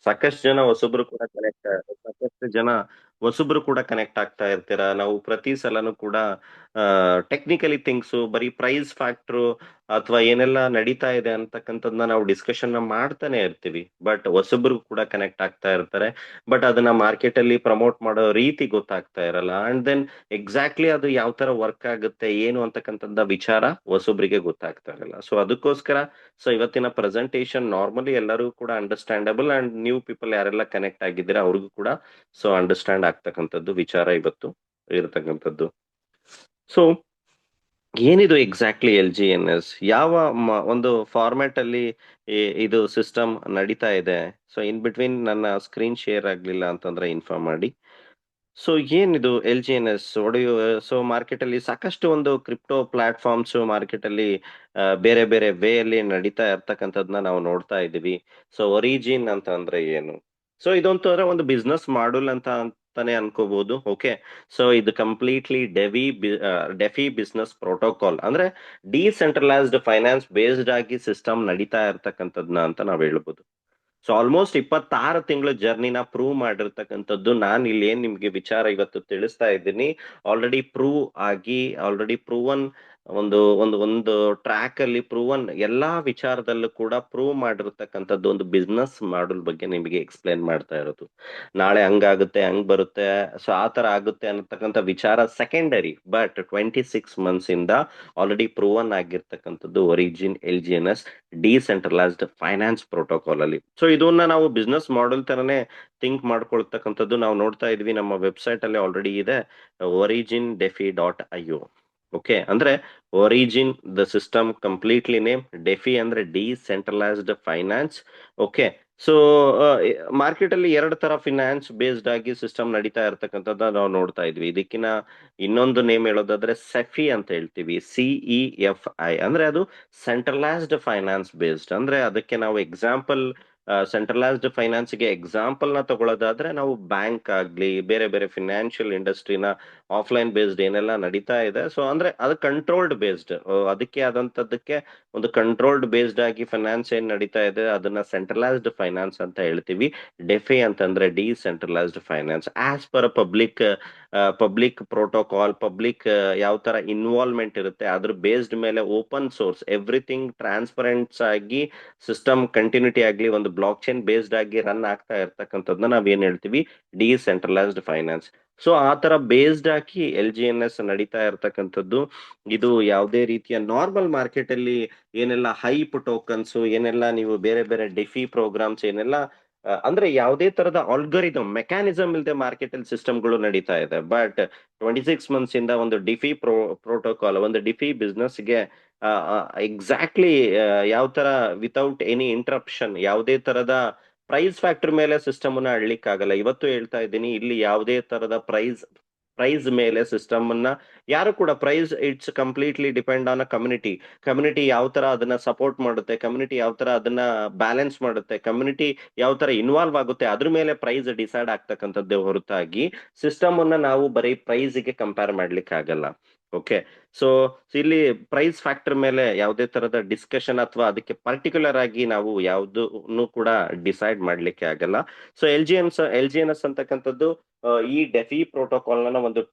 ಸಾಕಷ್ಟು ಜನ ಹೊಸಬ್ರು ಕೂಡ ಕನೆಕ್ಟ್ ಆಗ್ತಾ ಇರ್ತೀರಾ. ನಾವು ಪ್ರತಿ ಸಲನೂ ಕೂಡ ಟೆಕ್ನಿಕಲಿ ಥಿಂಗ್ಸ್ ಬರೀ ಪ್ರೈಸ್ ಫ್ಯಾಕ್ಟ್ರು ಅಥವಾ ಏನೆಲ್ಲ ನಡೀತಾ ಇದೆ ಅಂತಕ್ಕಂಥದ್ದನ್ನ ನಾವು ಡಿಸ್ಕಷನ್ ಮಾಡ್ತಾನೆ ಇರ್ತೀವಿ. ಬಟ್ ಹೊಸಬ್ರು ಕೂಡ ಕನೆಕ್ಟ್ ಆಗ್ತಾ ಇರ್ತಾರೆ. ಬಟ್ ಅದನ್ನ ಮಾರ್ಕೆಟ್ ಅಲ್ಲಿ ಪ್ರಮೋಟ್ ಮಾಡೋ ರೀತಿ ಗೊತ್ತಾಗ್ತಾ ಇರಲ್ಲ. ಅಂಡ್ ದೆನ್ ಎಕ್ಸಾಕ್ಟ್ಲಿ ಅದು ಯಾವ ತರ ವರ್ಕ್ ಆಗುತ್ತೆ ಏನು ಅಂತಕ್ಕಂಥದ್ದ ವಿಚಾರ ಹೊಸಬ್ರಿಗೆ ಗೊತ್ತಾಗ್ತಾ ಇರಲ್ಲ. ಸೊ ಅದಕ್ಕೋಸ್ಕರ ಸೊ ಇವತ್ತಿನ ಪ್ರೆಸೆಂಟೇಶನ್ ನಾರ್ಮಲಿ ಎಲ್ಲರೂ ಕೂಡ ಅಂಡರ್ಸ್ಟ್ಯಾಂಡಬಲ್ ಅಂಡ್ ನ್ಯೂ ಪೀಪಲ್ ಯಾರೆಲ್ಲ ಕನೆಕ್ಟ್ ಆಗಿದ್ದೀರಾ ಅವ್ರಿಗೂ ಕೂಡ ಸೊ ಅಂಡರ್ಸ್ಟ್ಯಾಂಡ್ ಆಗ್ತಕ್ಕಂಥದ್ದು ವಿಚಾರ ಇವತ್ತು ಇರತಕ್ಕಂಥದ್ದು. ಸೊ ಏನಿದು ಎಕ್ಸಾಕ್ಟ್ಲಿ LGNS? ಯಾವ ಒಂದು ಫಾರ್ಮ್ಯಾಟ್ ಅಲ್ಲಿ ಇದು ಸಿಸ್ಟಮ್ ನಡೀತಾ ಇದೆ? ಸೊ ಇನ್ ಬಿಟ್ವೀನ್ ನನ್ನ ಸ್ಕ್ರೀನ್ ಶೇರ್ ಆಗ್ಲಿಲ್ಲ ಅಂತಂದ್ರೆ ಇನ್ಫಾರ್ಮ್ ಮಾಡಿ. ಸೊ ಏನಿದು LGNS ಒಡೆಯು? ಸೊ ಮಾರ್ಕೆಟ್ ಅಲ್ಲಿ ಸಾಕಷ್ಟು ಒಂದು ಕ್ರಿಪ್ಟೋ ಪ್ಲಾಟ್ಫಾರ್ಮ್ಸ್ ಮಾರ್ಕೆಟ್ ಅಲ್ಲಿ ಬೇರೆ ಬೇರೆ ವೇ ಅಲ್ಲಿ ನಡೀತಾ ಇರ್ತಕ್ಕಂಥದ್ನ ನಾವು ನೋಡ್ತಾ ಇದ್ದೀವಿ. ಸೊ ಒರಿಜಿನ್ ಅಂತ ಅಂದ್ರೆ ಏನು? ಸೊ ಇದೊಂಥರ ಒಂದು ಬಿಸ್ನೆಸ್ ಮಾಡಲ್ ಅಂತಾನೆ ಅನ್ಕೋಬಹುದು. ಓಕೆ, ಸೊ ಇದು ಕಂಪ್ಲೀಟ್ಲಿ ಡೆಫಿ ಬಿಸ್ನೆಸ್ ಪ್ರೋಟೋಕಾಲ್ ಅಂದ್ರೆ ಡಿಸೆಂಟ್ರಲೈಸ್ಡ್ ಫೈನಾನ್ಸ್ ಬೇಸ್ಡ್ ಆಗಿ ಸಿಸ್ಟಮ್ ನಡೀತಾ ಇರ್ತಕ್ಕಂಥದ್ನ ಅಂತ ನಾವ್ ಹೇಳ್ಬೋದು. ಸೊ ಆಲ್ಮೋಸ್ಟ್ 26 ತಿಂಗಳ ಜರ್ನಿನ ಪ್ರೂವ್ ಮಾಡಿರ್ತಕ್ಕಂಥದ್ದು ನಾನು ಇಲ್ಲಿ ಏನ್ ನಿಮ್ಗೆ ವಿಚಾರ ಇವತ್ತು ತಿಳಿಸ್ತಾ ಇದ್ದೀನಿ. ಆಲ್ರೆಡಿ ಪ್ರೂವನ್ ಒಂದು ಒಂದು ಒಂದು ಟ್ರ್ಯಾಕ್ ಅಲ್ಲಿ ಪ್ರೂವನ್ ಎಲ್ಲಾ ವಿಚಾರದಲ್ಲೂ ಕೂಡ ಪ್ರೂವ್ ಮಾಡಿರ್ತಕ್ಕಂಥದ್ದು ಒಂದು ಬಿಸ್ನೆಸ್ ಮಾಡಲ್ ಬಗ್ಗೆ ನಿಮಗೆ ಎಕ್ಸ್ಪ್ಲೇನ್ ಮಾಡ್ತಾ ಇರೋದು. ನಾಳೆ ಹಂಗಾಗುತ್ತೆ ಹಂಗ್ ಬರುತ್ತೆ, ಸೊ ಆ ತರ ಆಗುತ್ತೆ ಅನ್ನತಕ್ಕಂಥ ವಿಚಾರ ಸೆಕೆಂಡರಿ. ಬಟ್ 26 ಮಂತ್ಸ್ ಇಂದ ಆಲ್ರೆಡಿ ಪ್ರೂವನ್ ಆಗಿರ್ತಕ್ಕಂಥದ್ದು origin LGNS decentralised finance protocol ಅಲ್ಲಿ. ಸೊ ಇದನ್ನ ನಾವು ಬಿಸ್ನೆಸ್ ಮಾಡೆಲ್ ತರನೇ ಥಿಂಕ್ ಮಾಡ್ಕೊಳ್ತಕ್ಕಂಥದ್ದು ನಾವು ನೋಡ್ತಾ ಇದ್ವಿ. ನಮ್ಮ ವೆಬ್ಸೈಟ್ ಅಲ್ಲಿ ಆಲ್ರೆಡಿ ಇದೆ, origin.defi.io. ಓಕೆ, ಅಂದ್ರೆ origin the system completely name, DeFi ಅಂದ್ರೆ decentralised finance. Okay, so market ಅಲ್ಲಿ ಎರಡು ತರ ಫಿನಾನ್ಸ್ ಬೇಸ್ಡ್ ಆಗಿ ಸಿಸ್ಟಮ್ ನಡೀತಾ ಇರ್ತಕ್ಕಂಥದ್ದು ನಾವು ನೋಡ್ತಾ ಇದ್ವಿ. ಇದಕ್ಕಿನ ಇನ್ನೊಂದು ನೇಮ್ ಹೇಳೋದಾದ್ರೆ ಸೆಫಿ ಅಂತ ಹೇಳ್ತೀವಿ, CEFI. ಅಂದ್ರೆ ಅದು ಸೆಂಟ್ರಲೈಸ್ಡ್ ಫೈನಾನ್ಸ್ ಬೇಸ್ಡ್. ಅಂದ್ರೆ ಅದಕ್ಕೆ ನಾವು ಎಕ್ಸಾಂಪಲ್ ಸೆಂಟ್ರಲೈಸ್ಡ್ ಫೈನಾನ್ಸ್ ಗೆ ಎಕ್ಸಾಂಪಲ್ ನ ತಗೊಳ್ಳೋದಾದ್ರೆ ನಾವು ಬ್ಯಾಂಕ್ ಆಗ್ಲಿ ಬೇರೆ ಬೇರೆ ಫಿನಾನ್ಷಿಯಲ್ ಇಂಡಸ್ಟ್ರಿನ ಆಫ್ಲೈನ್ ಬೇಸ್ಡ್ ಏನೆಲ್ಲ ನಡೀತಾ ಇದೆ, ಸೊ ಅಂದ್ರೆ ಅದು ಕಂಟ್ರೋಲ್ಡ್ ಬೇಸ್ಡ್, ಅದಕ್ಕೆ ಆದಂತದ್ದಕ್ಕೆ ಒಂದು ಕಂಟ್ರೋಲ್ಡ್ ಬೇಸ್ಡ್ ಆಗಿ ಫೈನಾನ್ಸ್ ಏನ್ ನಡೀತಾ ಇದೆ ಅದನ್ನ ಸೆಂಟ್ರಲೈಸ್ಡ್ ಫೈನಾನ್ಸ್ ಅಂತ ಹೇಳ್ತೀವಿ. ಡೆಫಿ ಅಂತಂದ್ರೆ decentralised finance as per public protocol. Public ಯಾವ ತರ ಇನ್ವಾಲ್ವ್ಮೆಂಟ್ ಇರುತ್ತೆ ಅದ್ರ ಬೇಸ್ಡ್ ಮೇಲೆ ಓಪನ್ ಸೋರ್ಸ್ ಎವ್ರಿಥಿಂಗ್ ಟ್ರಾನ್ಸ್ಪರೆಂಟ್ಸ್ ಆಗಿ ಸಿಸ್ಟಮ್ ಕಂಟಿನ್ಯೂಟಿ ಆಗ್ಲಿ ಒಂದು ಬ್ಲಾಕ್ ಚೈನ್ ಬೇಸ್ಡ್ ಆಗಿ ರನ್ ಆಗ್ತಾ ಇರ್ತಕ್ಕಂಥದ್ದನ್ನ ನಾವ್ ಏನ್ ಹೇಳ್ತೀವಿ, ಡಿಸೆಂಟ್ರಲೈಸ್ಡ್ ಫೈನಾನ್ಸ್. ಸೊ ಆ ತರ ಬೇಸ್ಡ್ ಆಗಿ LGNS ನಡೀತಾ ಇರ್ತಕ್ಕಂಥದ್ದು. ಇದು ಯಾವುದೇ ರೀತಿಯ ನಾರ್ಮಲ್ ಮಾರ್ಕೆಟ್ ಅಲ್ಲಿ ಏನೆಲ್ಲ ಹೈಪ್ ಟೋಕನ್ಸ್ ಏನೆಲ್ಲ ನೀವು ಬೇರೆ ಬೇರೆ ಡಿಫಿ ಪ್ರೋಗ್ರಾಮ್ಸ್ ಏನೆಲ್ಲ ಅಂದ್ರೆ ಯಾವುದೇ ತರದ ಆಲ್ಗರಿದಮ್ ಮೆಕ್ಯಾನಿಸಮ್ ಇಲ್ಲದೆ ಮಾರ್ಕೆಟ್ ಅಲ್ಲಿ ಸಿಸ್ಟಮ್ಗಳು ನಡೀತಾ ಇದೆ. ಬಟ್ 26 ಮಂತ್ಸ್ ಇಂದ ಒಂದು ಡಿಫಿ ಪ್ರೋಟೋಕಾಲ್ ಒಂದು ಡಿಫಿ ಬಿಸ್ನೆಸ್ಗೆ ಎಕ್ಸಾಕ್ಟ್ಲಿ ಯಾವ ತರ ವಿತೌಟ್ ಎನಿ ಇಂಟರಪ್ಷನ್ ಯಾವುದೇ ತರದ ಪ್ರೈಸ್ ಫ್ಯಾಕ್ಟರ್ ಮೇಲೆ ಸಿಸ್ಟಮ್ ಅನ್ನ ಅಳ್ಲಿಕ್ಕಾಗಲ್ಲ. ಇವತ್ತು ಹೇಳ್ತಾ ಇದ್ದೀನಿ, ಇಲ್ಲಿ ಯಾವುದೇ ತರದ ಪ್ರೈಸ್ ಮೇಲೆ ಸಿಸ್ಟಮ್ ಅನ್ನ ಯಾರು ಕೂಡ price it's completely depend on a community. Community ಯಾವ ತರ ಅದನ್ನ ಸಪೋರ್ಟ್ ಮಾಡುತ್ತೆ, ಕಮ್ಯುನಿಟಿ ಯಾವ ತರ ಅದನ್ನ ಬ್ಯಾಲೆನ್ಸ್ ಮಾಡುತ್ತೆ, ಕಮ್ಯುನಿಟಿ ಯಾವ ತರ ಇನ್ವಾಲ್ವ್ ಆಗುತ್ತೆ, ಅದ್ರ ಮೇಲೆ ಪ್ರೈಸ್ ಡಿಸೈಡ್ ಆಗ್ತಕ್ಕಂಥದ್ದೇ ಹೊರತಾಗಿ ಸಿಸ್ಟಮ್ ಅನ್ನ ನಾವು ಬರೀ ಪ್ರೈಸ್ ಗೆ ಕಂಪೇರ್ ಮಾಡ್ಲಿಕ್ಕೆ ಆಗಲ್ಲ. ಓಕೆ, ಸೊ ಇಲ್ಲಿ ಪ್ರೈಸ್ ಫ್ಯಾಕ್ಟರ್ ಮೇಲೆ ಯಾವುದೇ ತರದ ಡಿಸ್ಕಷನ್ ಅಥವಾ ಅದಕ್ಕೆ ಪರ್ಟಿಕ್ಯುಲರ್ ಆಗಿ ನಾವು ಯಾವುದನ್ನು ಕೂಡ ಡಿಸೈಡ್ ಮಾಡ್ಲಿಕ್ಕೆ ಆಗಲ್ಲ. So L G N S ಅಂತಕ್ಕಂಥದ್ದು ಈ ಡೆಫಿ ಪ್ರೋಟೋಕಾಲ್ ನ ಒಂದು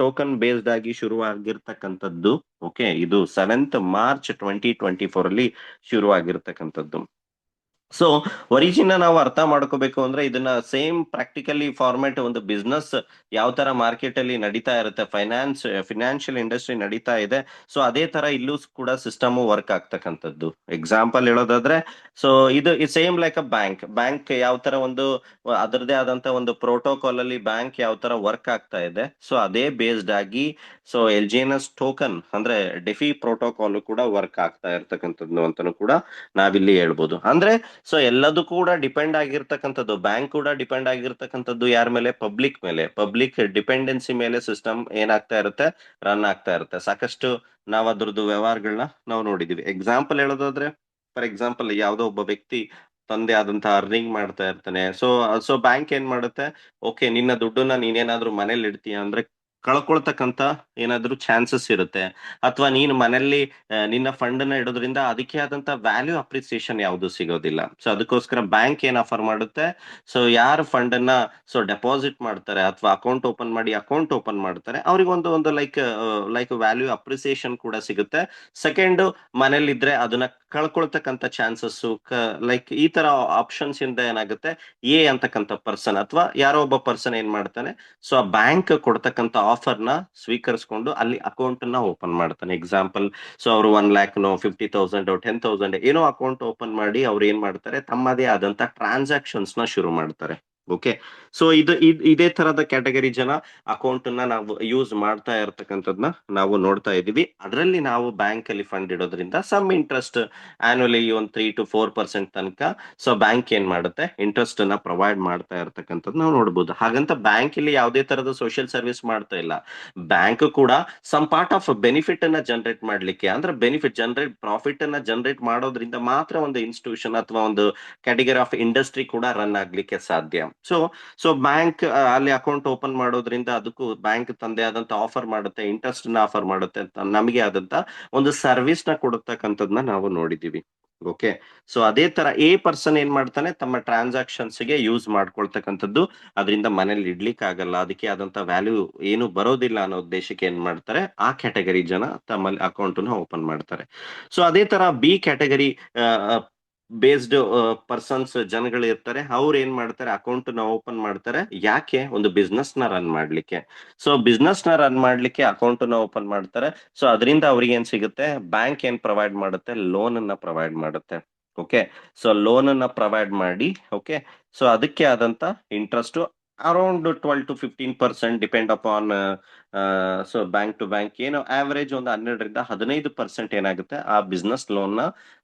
ಟೋಕನ್ ಬೇಸ್ಡ್ ಆಗಿ ಶುರುವಾಗಿರ್ತಕ್ಕಂಥದ್ದು. ಓಕೆ, ಇದು 7th March 2024 ಅಲ್ಲಿ ಶುರುವಾಗಿರ್ತಕ್ಕಂಥದ್ದು. ಸೊ ಒರಿಜಿನ್ ನಾವು ಅರ್ಥ ಮಾಡ್ಕೋಬೇಕು ಅಂದ್ರೆ ಇದನ್ನ ಸೇಮ್ ಪ್ರಾಕ್ಟಿಕಲಿ ಫಾರ್ಮೆಟ್ ಒಂದು ಬಿಸ್ನೆಸ್ ಯಾವ ತರ ಮಾರ್ಕೆಟ್ ಅಲ್ಲಿ ನಡೀತಾ ಇರುತ್ತೆ, ಫಿನಾನ್ಷಿಯಲ್ ಇಂಡಸ್ಟ್ರಿ ನಡೀತಾ ಇದೆ, ಸೊ ಅದೇ ತರ ಇಲ್ಲೂ ಕೂಡ ಸಿಸ್ಟಮ್ ವರ್ಕ್ ಆಗ್ತಕ್ಕಂಥದ್ದು. ಎಕ್ಸಾಂಪಲ್ ಹೇಳೋದಾದ್ರೆ, ಸೊ ಇದು ಸೇಮ್ ಲೈಕ್ ಅ ಬ್ಯಾಂಕ್ ಯಾವ ತರ ಒಂದು ಅದರದೇ ಆದಂತ ಒಂದು ಪ್ರೋಟೋಕಾಲ್ ಅಲ್ಲಿ ಬ್ಯಾಂಕ್ ಯಾವ ತರ ವರ್ಕ್ ಆಗ್ತಾ ಇದೆ, ಸೊ ಅದೇ ಬೇಸ್ಡ್ ಆಗಿ ಸೊ LGNS ಟೋಕನ್ ಅಂದ್ರೆ ಡೆಫಿ ಪ್ರೋಟೋಕಾಲ್ ಕೂಡ ವರ್ಕ್ ಆಗ್ತಾ ಇರ್ತಕ್ಕಂಥದ್ದು ಅಂತಾನು ಕೂಡ ನಾವಿಲ್ಲಿ ಹೇಳ್ಬೋದು. ಅಂದ್ರೆ ಸೊ ಎಲ್ಲದೂ ಕೂಡ ಡಿಪೆಂಡ್ ಆಗಿರ್ತಕ್ಕಂಥದ್ದು, ಬ್ಯಾಂಕ್ ಕೂಡ ಡಿಪೆಂಡ್ ಆಗಿರ್ತಕ್ಕಂಥದ್ದು ಯಾರ ಮೇಲೆ, ಪಬ್ಲಿಕ್ ಮೇಲೆ. ಪಬ್ಲಿಕ್ ಡಿಪೆಂಡೆನ್ಸಿ ಮೇಲೆ ಸಿಸ್ಟಮ್ ಏನಾಗ್ತಾ ಇರುತ್ತೆ, ರನ್ ಆಗ್ತಾ ಇರುತ್ತೆ. ಸಾಕಷ್ಟು ನಾವು ಅದ್ರದ್ದು ವ್ಯವಹಾರಗಳನ್ನ ನಾವು ನೋಡಿದೀವಿ. ಎಕ್ಸಾಂಪಲ್ ಹೇಳೋದಾದ್ರೆ, ಫಾರ್ ಎಕ್ಸಾಂಪಲ್ ಯಾವುದೋ ಒಬ್ಬ ವ್ಯಕ್ತಿ ತಂದೆ ಆದಂತಹ ಅರ್ನಿಂಗ್ ಮಾಡ್ತಾ ಇರ್ತಾನೆ. ಸೊ ಬ್ಯಾಂಕ್ ಏನ್ ಮಾಡುತ್ತೆ, ಓಕೆ ನಿನ್ನ ದುಡ್ಡನ್ನ ನೀನೇನಾದ್ರೂ ಮನೇಲಿ ಇಡ್ತೀಯ ಅಂದ್ರೆ ಕಳ್ಕೊಳ್ತಕ್ಕಂತ ಏನಾದ್ರೂ ಚಾನ್ಸಸ್ ಇರುತ್ತೆ, ಅಥವಾ ನೀನು ಮನೆಯಲ್ಲಿ ನಿನ್ನ ಫಂಡ್ ನ ಇಡೋದ್ರಿಂದ ಅದಕ್ಕೆ ಆದಂತ ವ್ಯಾಲ್ಯೂ ಅಪ್ರಿಸಿಯೇಷನ್ ಯಾವುದು ಸಿಗೋದಿಲ್ಲ. ಸೊ ಅದಕ್ಕೋಸ್ಕರ ಬ್ಯಾಂಕ್ ಏನ್ ಆಫರ್ ಮಾಡುತ್ತೆ, ಸೊ ಯಾರು ಫಂಡ್ ಅನ್ನ ಸೊ ಡೆಪಾಸಿಟ್ ಮಾಡ್ತಾರೆ ಅಥವಾ ಅಕೌಂಟ್ ಓಪನ್ ಮಾಡ್ತಾರೆ ಅವ್ರಿಗೆ ಒಂದು ಲೈಕ್ ವ್ಯಾಲ್ಯೂ ಅಪ್ರಿಸಿಯೇಷನ್ ಕೂಡ ಸಿಗುತ್ತೆ. ಸೆಕೆಂಡ್, ಮನೇಲಿದ್ರೆ ಅದನ್ನ ಕಳ್ಕೊಳ್ತಕ್ಕಂತ ಚಾನ್ಸಸ್ ಲೈಕ್ ಈ ತರ ಆಪ್ಷನ್ಸ್ ಇಂದ ಏನಾಗುತ್ತೆ, ಎ ಅಂತಕ್ಕಂಥ ಪರ್ಸನ್ ಅಥವಾ ಯಾರೋ ಒಬ್ಬ ಪರ್ಸನ್ ಏನ್ ಮಾಡ್ತಾನೆ, ಸೊ ಆ ಬ್ಯಾಂಕ್ ಕೊಡ್ತಕ್ಕಂತ ಆಫರ್ ನ ಸ್ವೀಕರಿಸಿಕೊಂಡು ಅಲ್ಲಿ ಅಕೌಂಟ್ ನ ಓಪನ್ ಮಾಡ್ತಾನೆ. ಎಕ್ಸಾಂಪಲ್, ಸೊ ಅವರು 1 lakh 50,000 10,000 ಏನೋ ಅಕೌಂಟ್ ಓಪನ್ ಮಾಡಿ ಅವ್ರು ಏನ್ ಮಾಡ್ತಾರೆ, ತಮ್ಮದೇ ಆದಂತ ಟ್ರಾನ್ಸಾಕ್ಷನ್ಸ್ ನ ಶುರು ಮಾಡ್ತಾರೆ. ಓಕೆ, ಸೊ ಇದೇ ತರದ ಕ್ಯಾಟಗರಿ ಜನ ಅಕೌಂಟ್ ನ ನಾವು ಯೂಸ್ ಮಾಡ್ತಾ ಇರತಕ್ಕಂಥದ್ನ ನಾವು ನೋಡ್ತಾ ಇದೀವಿ. ಅದರಲ್ಲಿ ನಾವು ಬ್ಯಾಂಕ್ ಅಲ್ಲಿ ಫಂಡ್ ಇಡೋದ್ರಿಂದ ಸಮ್ ಇಂಟ್ರೆಸ್ಟ್ ಆನ್ಯುವಲಿ ಒಂದು 3 to 4% ತನಕ ಸೊ ಬ್ಯಾಂಕ್ ಏನ್ ಮಾಡುತ್ತೆ, ಇಂಟ್ರೆಸ್ಟ್ ಅನ್ನ ಪ್ರೊವೈಡ್ ಮಾಡ್ತಾ ಇರತಕ್ಕಂಥದ್ದು ನಾವು ನೋಡ್ಬೋದು. ಹಾಗಂತ ಬ್ಯಾಂಕ್ ಇಲ್ಲಿ ಯಾವುದೇ ತರದ ಸೋಷಿಯಲ್ ಸರ್ವಿಸ್ ಮಾಡ್ತಾ ಇಲ್ಲ. ಬ್ಯಾಂಕ್ ಕೂಡ ಸಮ್ ಪಾರ್ಟ್ ಆಫ್ ಬೆನಿಫಿಟ್ ಅನ್ನ ಜನರೇಟ್ ಮಾಡ್ಲಿಕ್ಕೆ, ಅಂದ್ರೆ ಪ್ರಾಫಿಟ್ ಅನ್ನ ಜನರೇಟ್ ಮಾಡೋದ್ರಿಂದ ಮಾತ್ರ ಒಂದು ಇನ್ಸ್ಟಿಟ್ಯೂಷನ್ ಅಥವಾ ಒಂದು ಕ್ಯಾಟಗರಿ ಆಫ್ ಇಂಡಸ್ಟ್ರಿ ಕೂಡ ರನ್ ಆಗ್ಲಿಕ್ಕೆ ಸಾಧ್ಯ. ಸೊ ಬ್ಯಾಂಕ್ ಅಲ್ಲಿ ಅಕೌಂಟ್ ಓಪನ್ ಮಾಡೋದ್ರಿಂದ ಅದಕ್ಕೂ ಬ್ಯಾಂಕ್ ತಂದೆ ಆದಂತ ಆಫರ್ ಮಾಡುತ್ತೆ, ಇಂಟ್ರೆಸ್ಟ್ ನ ಆಫರ್ ಮಾಡುತ್ತೆ, ನಮಗೆ ಆದಂತ ಒಂದು ಸರ್ವಿಸ್ ನ ಕೊಡತಕ್ಕಂಥದ್ನ ನಾವು ನೋಡಿದೀವಿ. ಓಕೆ, ಸೊ ಅದೇ ತರ ಎ ಪರ್ಸನ್ ಏನ್ ಮಾಡ್ತಾನೆ, ತಮ್ಮ ಟ್ರಾನ್ಸಾಕ್ಷನ್ಸ್ ಗೆ ಯೂಸ್ ಮಾಡ್ಕೊಳ್ತಕ್ಕಂಥದ್ದು, ಅದರಿಂದ ಮನೇಲಿ ಇಡ್ಲಿಕ್ಕೆ ಆಗಲ್ಲ, ಅದಕ್ಕೆ ಆದಂತ ವ್ಯಾಲ್ಯೂ ಏನು ಬರೋದಿಲ್ಲ ಅನ್ನೋ ಉದ್ದೇಶಕ್ಕೆ ಏನ್ ಮಾಡ್ತಾರೆ, ಆ ಕ್ಯಾಟಗರಿ ಜನ ತಮ್ಮಲ್ಲಿ ಅಕೌಂಟ್ ನ ಓಪನ್ ಮಾಡ್ತಾರೆ. ಸೊ ಅದೇ ತರ ಬಿ ಕ್ಯಾಟಗರಿ ಬೇಸ್ಡ್ ಪರ್ಸನ್ಸ್ ಜನಗಳು ಇರ್ತಾರೆ, ಅವ್ರು ಏನ್ ಮಾಡ್ತಾರೆ, ಅಕೌಂಟ್ ನ ಓಪನ್ ಮಾಡ್ತಾರೆ. ಯಾಕೆ, ಒಂದು ಬಿಸ್ನೆಸ್ ನ ರನ್ ಮಾಡ್ಲಿಕ್ಕೆ. ಸೊ ಬಿಸ್ನೆಸ್ ನ ರನ್ ಮಾಡ್ಲಿಕ್ಕೆ ಅಕೌಂಟ್ ನ ಓಪನ್ ಮಾಡ್ತಾರೆ. ಸೊ ಅದರಿಂದ ಅವ್ರಿಗೆ ಏನ್ ಸಿಗುತ್ತೆ, ಬ್ಯಾಂಕ್ ಏನ್ ಪ್ರೊವೈಡ್ ಮಾಡುತ್ತೆ, ಲೋನ್ ಅನ್ನ ಪ್ರೊವೈಡ್ ಮಾಡುತ್ತೆ. ಓಕೆ, ಸೊ ಲೋನ್ ಅನ್ನ ಪ್ರೊವೈಡ್ ಮಾಡಿ, ಓಕೆ, ಸೊ ಅದಕ್ಕೆ ಆದಂತ interest around 12 to 15% depend upon so bank to bank, ಏನು ಆವರೇಜ್ ಒಂದು 12 ರಿಂದ 15% ಏನಾಗುತ್ತೆ, ಆ ಬಿಸ್ನೆಸ್ ಲೋನ್ ನ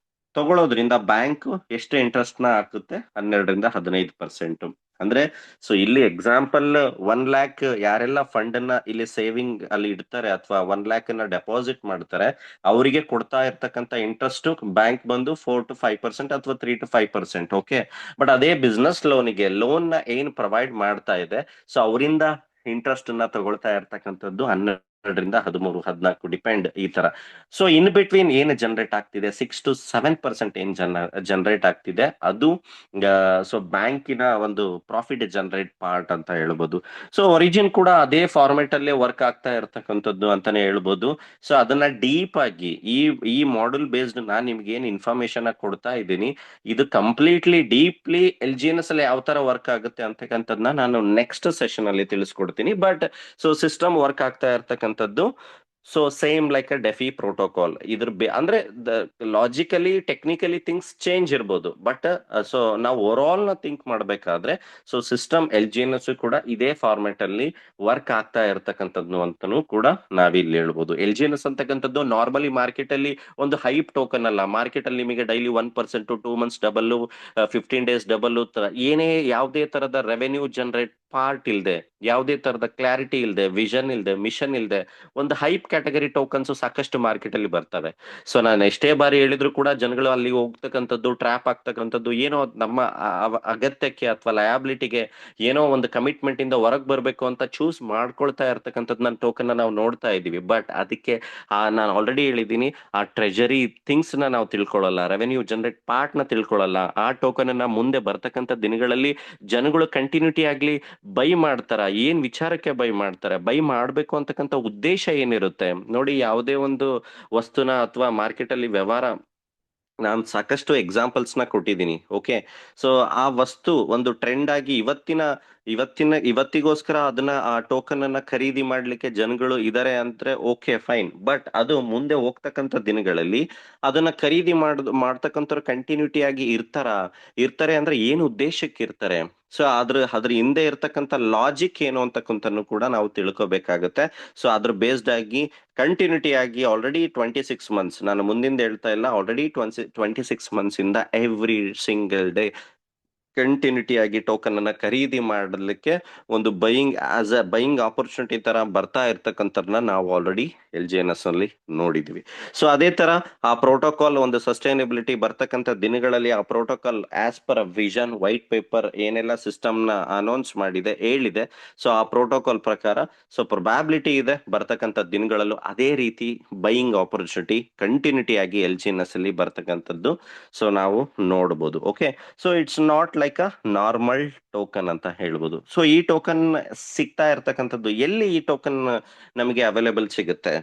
ತಗೊಳ್ಳೋದ್ರಿಂದ ಬ್ಯಾಂಕ್ ಎಷ್ಟು ಇಂಟ್ರೆಸ್ಟ್ ನ ಹಾಕುತ್ತೆ, 12 ರಿಂದ 15%. ಅಂದ್ರೆ ಸೊ ಇಲ್ಲಿ ಎಕ್ಸಾಂಪಲ್ 1 lakh ಯಾರೆಲ್ಲ ಫಂಡ್ ಅನ್ನ ಇಲ್ಲಿ ಸೇವಿಂಗ್ ಅಲ್ಲಿ ಇಡ್ತಾರೆ ಅಥವಾ 1 lakh ನ ಡೆಪಾಸಿಟ್ ಮಾಡ್ತಾರೆ, ಅವರಿಗೆ ಕೊಡ್ತಾ ಇರ್ತಕ್ಕಂಥ ಇಂಟ್ರೆಸ್ಟ್ ಬ್ಯಾಂಕ್ ಬಂದು 4 to 5% ಅಥವಾ 3 to 5%. ಓಕೆ, ಬಟ್ ಅದೇ ಬಿಸ್ನೆಸ್ ಲೋನ್ ನ ಏನ್ ಪ್ರೊವೈಡ್ ಮಾಡ್ತಾ ಇದೆ, ಸೊ ಅವರಿಂದ ಇಂಟ್ರೆಸ್ಟ್ ನ ತಗೊಳ್ತಾ ಇರ್ತಕ್ಕಂಥದ್ದು 12 ರಿಂದ 13 14 ಡಿಪೆಂಡ್ ಈ ತರ. ಸೊ ಇನ್ ಬಿಟ್ವೀನ್ ಏನು ಜನರೇಟ್ ಆಗ್ತಿದೆ, 6 to 7% ಏನ್ ಜನರೇಟ್ ಆಗ್ತಿದೆ, ಅದು ಸೊ ಬ್ಯಾಂಕಿನ ಒಂದು ಪ್ರಾಫಿಟ್ ಜನರೇಟ್ ಪಾರ್ಟ್ ಅಂತ ಹೇಳ್ಬೋದು. ಸೊ ಒರಿಜಿನ್ ಕೂಡ ಅದೇ ಫಾರ್ಮೆಟ್ ಅಲ್ಲೇ ವರ್ಕ್ ಆಗ್ತಾ ಇರ್ತಕ್ಕಂಥದ್ದು ಅಂತಾನೆ ಹೇಳ್ಬೋದು. ಸೊ ಅದನ್ನ ಡೀಪ್ ಆಗಿ ಈ ಮಾಡೆಲ್ ಬೇಸ್ಡ್ ನಾನ್ ನಿಮ್ಗೆ ಏನ್ ಇನ್ಫಾರ್ಮೇಶನ್ ಕೊಡ್ತಾ ಇದ್ದೀನಿ, ಇದು ಕಂಪ್ಲೀಟ್ಲಿ ಡೀಪ್ಲಿ LGNS ಅಲ್ಲಿ ಯಾವ ತರ ವರ್ಕ್ ಆಗುತ್ತೆ ಅಂತಕ್ಕಂಥದ್ನ ನಾನು ನೆಕ್ಸ್ಟ್ ಸೆಷನ್ ಅಲ್ಲಿ ತಿಳಿಸ್ಕೊಡ್ತೀನಿ. ಬಟ್ ಸೊ ಸಿಸ್ಟಮ್ ವರ್ಕ್ ಆಗ್ತಾ ಇರ್ತಕ್ಕಂಥದ್ದು so same like a DeFi protocol. ಅಂದ್ರೆ ಲಾಜಿಕಲಿ ಟೆಕ್ನಿಕಲಿ ಥಿಂಗ್ಸ್ ಚೇಂಜ್ ಇರ್ಬೋದು, ಬಟ್ ಸೊ ನಾವು ಓವರ್ ಆಲ್ ನ ಥಿಂಕ್ ಮಾಡ್ಬೇಕಾದ್ರೆ ಸೊ ಸಿಸ್ಟಮ್ LGNS ಕೂಡ ಇದೇ ಫಾರ್ಮೆಟ್ ಅಲ್ಲಿ ವರ್ಕ್ ಆಗ್ತಾ ಇರ್ತಕ್ಕಂಥದ್ದು ಅಂತಾನೂ ಕೂಡ ನಾವಿಲ್ಲಿ ಹೇಳ್ಬೋದು. LGNS ಅಂತಕ್ಕಂಥದ್ದು ನಾರ್ಮಲಿ ಮಾರ್ಕೆಟ್ ಅಲ್ಲಿ ಒಂದು ಹೈಪ್ ಟೋಕನ್ ಅಲ್ಲ. ಮಾರ್ಕೆಟ್ ಅಲ್ಲಿ ನಿಮಗೆ daily 1% 2 months double, 15 days double, ಏನೇ ಯಾವುದೇ ತರದ ರೆವೆನ್ಯೂ ಜನರೇಟ್ ಪಾರ್ಟ್ ಇಲ್ದೆ, ಯಾವುದೇ ತರದ ಕ್ಲಾರಿಟಿ ಇಲ್ದೆ, ವಿಷನ್ ಇಲ್ದೆ, ಮಿಷನ್ ಇಲ್ದೆ ಒಂದು ಹೈಪ್ ಕ್ಯಾಟಗರಿ ಟೋಕನ್ಸ್ ಸಾಕಷ್ಟು ಮಾರ್ಕೆಟ್ ಅಲ್ಲಿ ಬರ್ತವೆ. ಸೊ ನಾನು ಎಷ್ಟೇ ಬಾರಿ ಹೇಳಿದ್ರು ಕೂಡ ಜನಗಳು ಅಲ್ಲಿ ಹೋಗ್ತಕ್ಕಂಥದ್ದು, ಟ್ರ್ಯಾಪ್ ಆಗ್ತಕ್ಕಂಥದ್ದು, ಏನೋ ನಮ್ಮ ಅಗತ್ಯಕ್ಕೆ ಅಥವಾ ಲಯಾಬಿಲಿಟಿಗೆ ಏನೋ ಒಂದು ಕಮಿಟ್ಮೆಂಟ್ ಇಂದ ಹೊರಗೆ ಬರ್ಬೇಕು ಅಂತ ಚೂಸ್ ಮಾಡ್ಕೊಳ್ತಾ ಇರ್ತಕ್ಕಂಥದ್ದು ನನ್ನ ಟೋಕನ್ ನಾವು ನೋಡ್ತಾ ಇದೀವಿ. ಬಟ್ ಅದಕ್ಕೆ ನಾನು ಆಲ್ರೆಡಿ ಹೇಳಿದ್ದೀನಿ, ಆ ಟ್ರೆಜರಿ ಥಿಂಗ್ಸ್ ನಾವು ತಿಳ್ಕೊಳ್ಳಲ್ಲ, ರೆವೆನ್ಯೂ ಜನರೇಟ್ ಪಾರ್ಟ್ ನ ತಿಳ್ಕೊಳ್ಳಲ್ಲ. ಆ ಟೋಕನ್ ಅನ್ನ ಮುಂದೆ ಬರ್ತಕ್ಕಂಥ ದಿನಗಳಲ್ಲಿ ಜನಗಳು ಕಂಟಿನ್ಯೂಟಿ ಆಗ್ಲಿ ಬೈ ಮಾಡ್ತಾರ, ಏನ್ ವಿಚಾರಕ್ಕೆ ಬೈ ಮಾಡ್ಬೇಕು ಅಂತಕ್ಕಂಥ ಉದ್ದೇಶ ಏನಿರುತ್ತೆ ನೋಡಿ. ಯಾವುದೇ ಒಂದು ವಸ್ತುನ ಅಥವಾ ಮಾರ್ಕೆಟ್ ಅಲ್ಲಿ ವ್ಯವಹಾರ, ನಾನು ಸಾಕಷ್ಟು ಎಕ್ಸಾಂಪಲ್ಸ್ ನ ಕೊಟ್ಟಿದ್ದೀನಿ. ಓಕೆ, ಸೊ ಆ ವಸ್ತು ಒಂದು ಟ್ರೆಂಡ್ ಆಗಿ ಇವತ್ತಿಗೋಸ್ಕರ ಅದನ್ನ ಆ ಟೋಕನ್ ಅನ್ನ ಖರೀದಿ ಮಾಡ್ಲಿಕ್ಕೆ ಜನಗಳು ಇದಾರೆ ಅಂದ್ರೆ ಓಕೆ ಫೈನ್. ಬಟ್ ಅದು ಮುಂದೆ ಹೋಗ್ತಕ್ಕಂಥ ದಿನಗಳಲ್ಲಿ ಅದನ್ನ ಖರೀದಿ ಮಾಡ್ತಕ್ಕಂಥವ್ರು ಕಂಟಿನ್ಯೂಟಿ ಆಗಿ ಇರ್ತಾರೆ ಅಂದ್ರೆ ಏನು ಉದ್ದೇಶಕ್ಕೆ ಇರ್ತಾರೆ, ಸೊ ಅದ್ರ ಹಿಂದೆ ಇರ್ತಕ್ಕಂಥ ಲಾಜಿಕ್ ಏನು ಅಂತಕ್ಕಂಥನ್ನು ಕೂಡ ನಾವು ತಿಳ್ಕೊಬೇಕಾಗತ್ತೆ. ಸೊ ಅದ್ರ ಬೇಸ್ಡ್ ಆಗಿ ಕಂಟಿನ್ಯೂಟಿ ಆಗಿ ಆಲ್ರೆಡಿ 26 months, ನಾನು ಮುಂದಿಂದ ಹೇಳ್ತಾ ಇಲ್ಲ, ಆಲ್ರೆಡಿ 26 months ಇಂದ ಎವ್ರಿ ಸಿಂಗಲ್ ಡೇ ಕಂಟಿನ್ಯೂಟಿ ಆಗಿ ಟೋಕನ್ ಅನ್ನ ಖರೀದಿ ಮಾಡಲಿಕ್ಕೆ ಒಂದು ಬೈಯಿಂಗ್ ಆಪರ್ಚುನಿಟಿ ತರ ಬರ್ತಾ ಇರ್ತಕ್ಕಂಥದ್ದನ್ನ ನಾವು ಆಲ್ರೆಡಿ LGNS ಅಲ್ಲಿ ನೋಡಿದ್ವಿ. ಸೊ ಅದೇ ತರ ಆ ಪ್ರೋಟೋಕಾಲ್ ಒಂದು ಸಸ್ಟೈನಬಿಲಿಟಿ ಬರ್ತಕ್ಕಂಥ ದಿನಗಳಲ್ಲಿ ಆ protocol as per vision white paper ಏನೆಲ್ಲ ಸಿಸ್ಟಮ್ ನ ಅನೌನ್ಸ್ ಮಾಡಿದೆ ಹೇಳಿದೆ, ಸೊ ಆ ಪ್ರೋಟೋಕಾಲ್ ಪ್ರಕಾರ ಸೊ ಪ್ರೊಬ್ಯಾಬಿಲಿಟಿ ಇದೆ ಬರ್ತಕ್ಕಂಥ ದಿನಗಳಲ್ಲೂ ಅದೇ ರೀತಿ ಬೈಯಿಂಗ್ ಆಪರ್ಚುನಿಟಿ ಕಂಟಿನ್ಯೂಟಿ ಆಗಿ LGNS ಅಲ್ಲಿ ಬರ್ತಕ್ಕಂಥದ್ದು ಸೊ ನಾವು ನೋಡಬಹುದು. Okay, so it's not like a normal token ಅಂತ ಹೇಳ್ಬೋದು. ಸೊ ಈ ಟೋಕನ್ ಸಿಗ್ತಾ ಇರ್ತಕ್ಕಂಥದ್ದು ಎಲ್ಲಿ ಈ ಟೋಕನ್ ನಮಗೆ ಅವೈಲೇಬಲ್ ಸಿಗುತ್ತೆ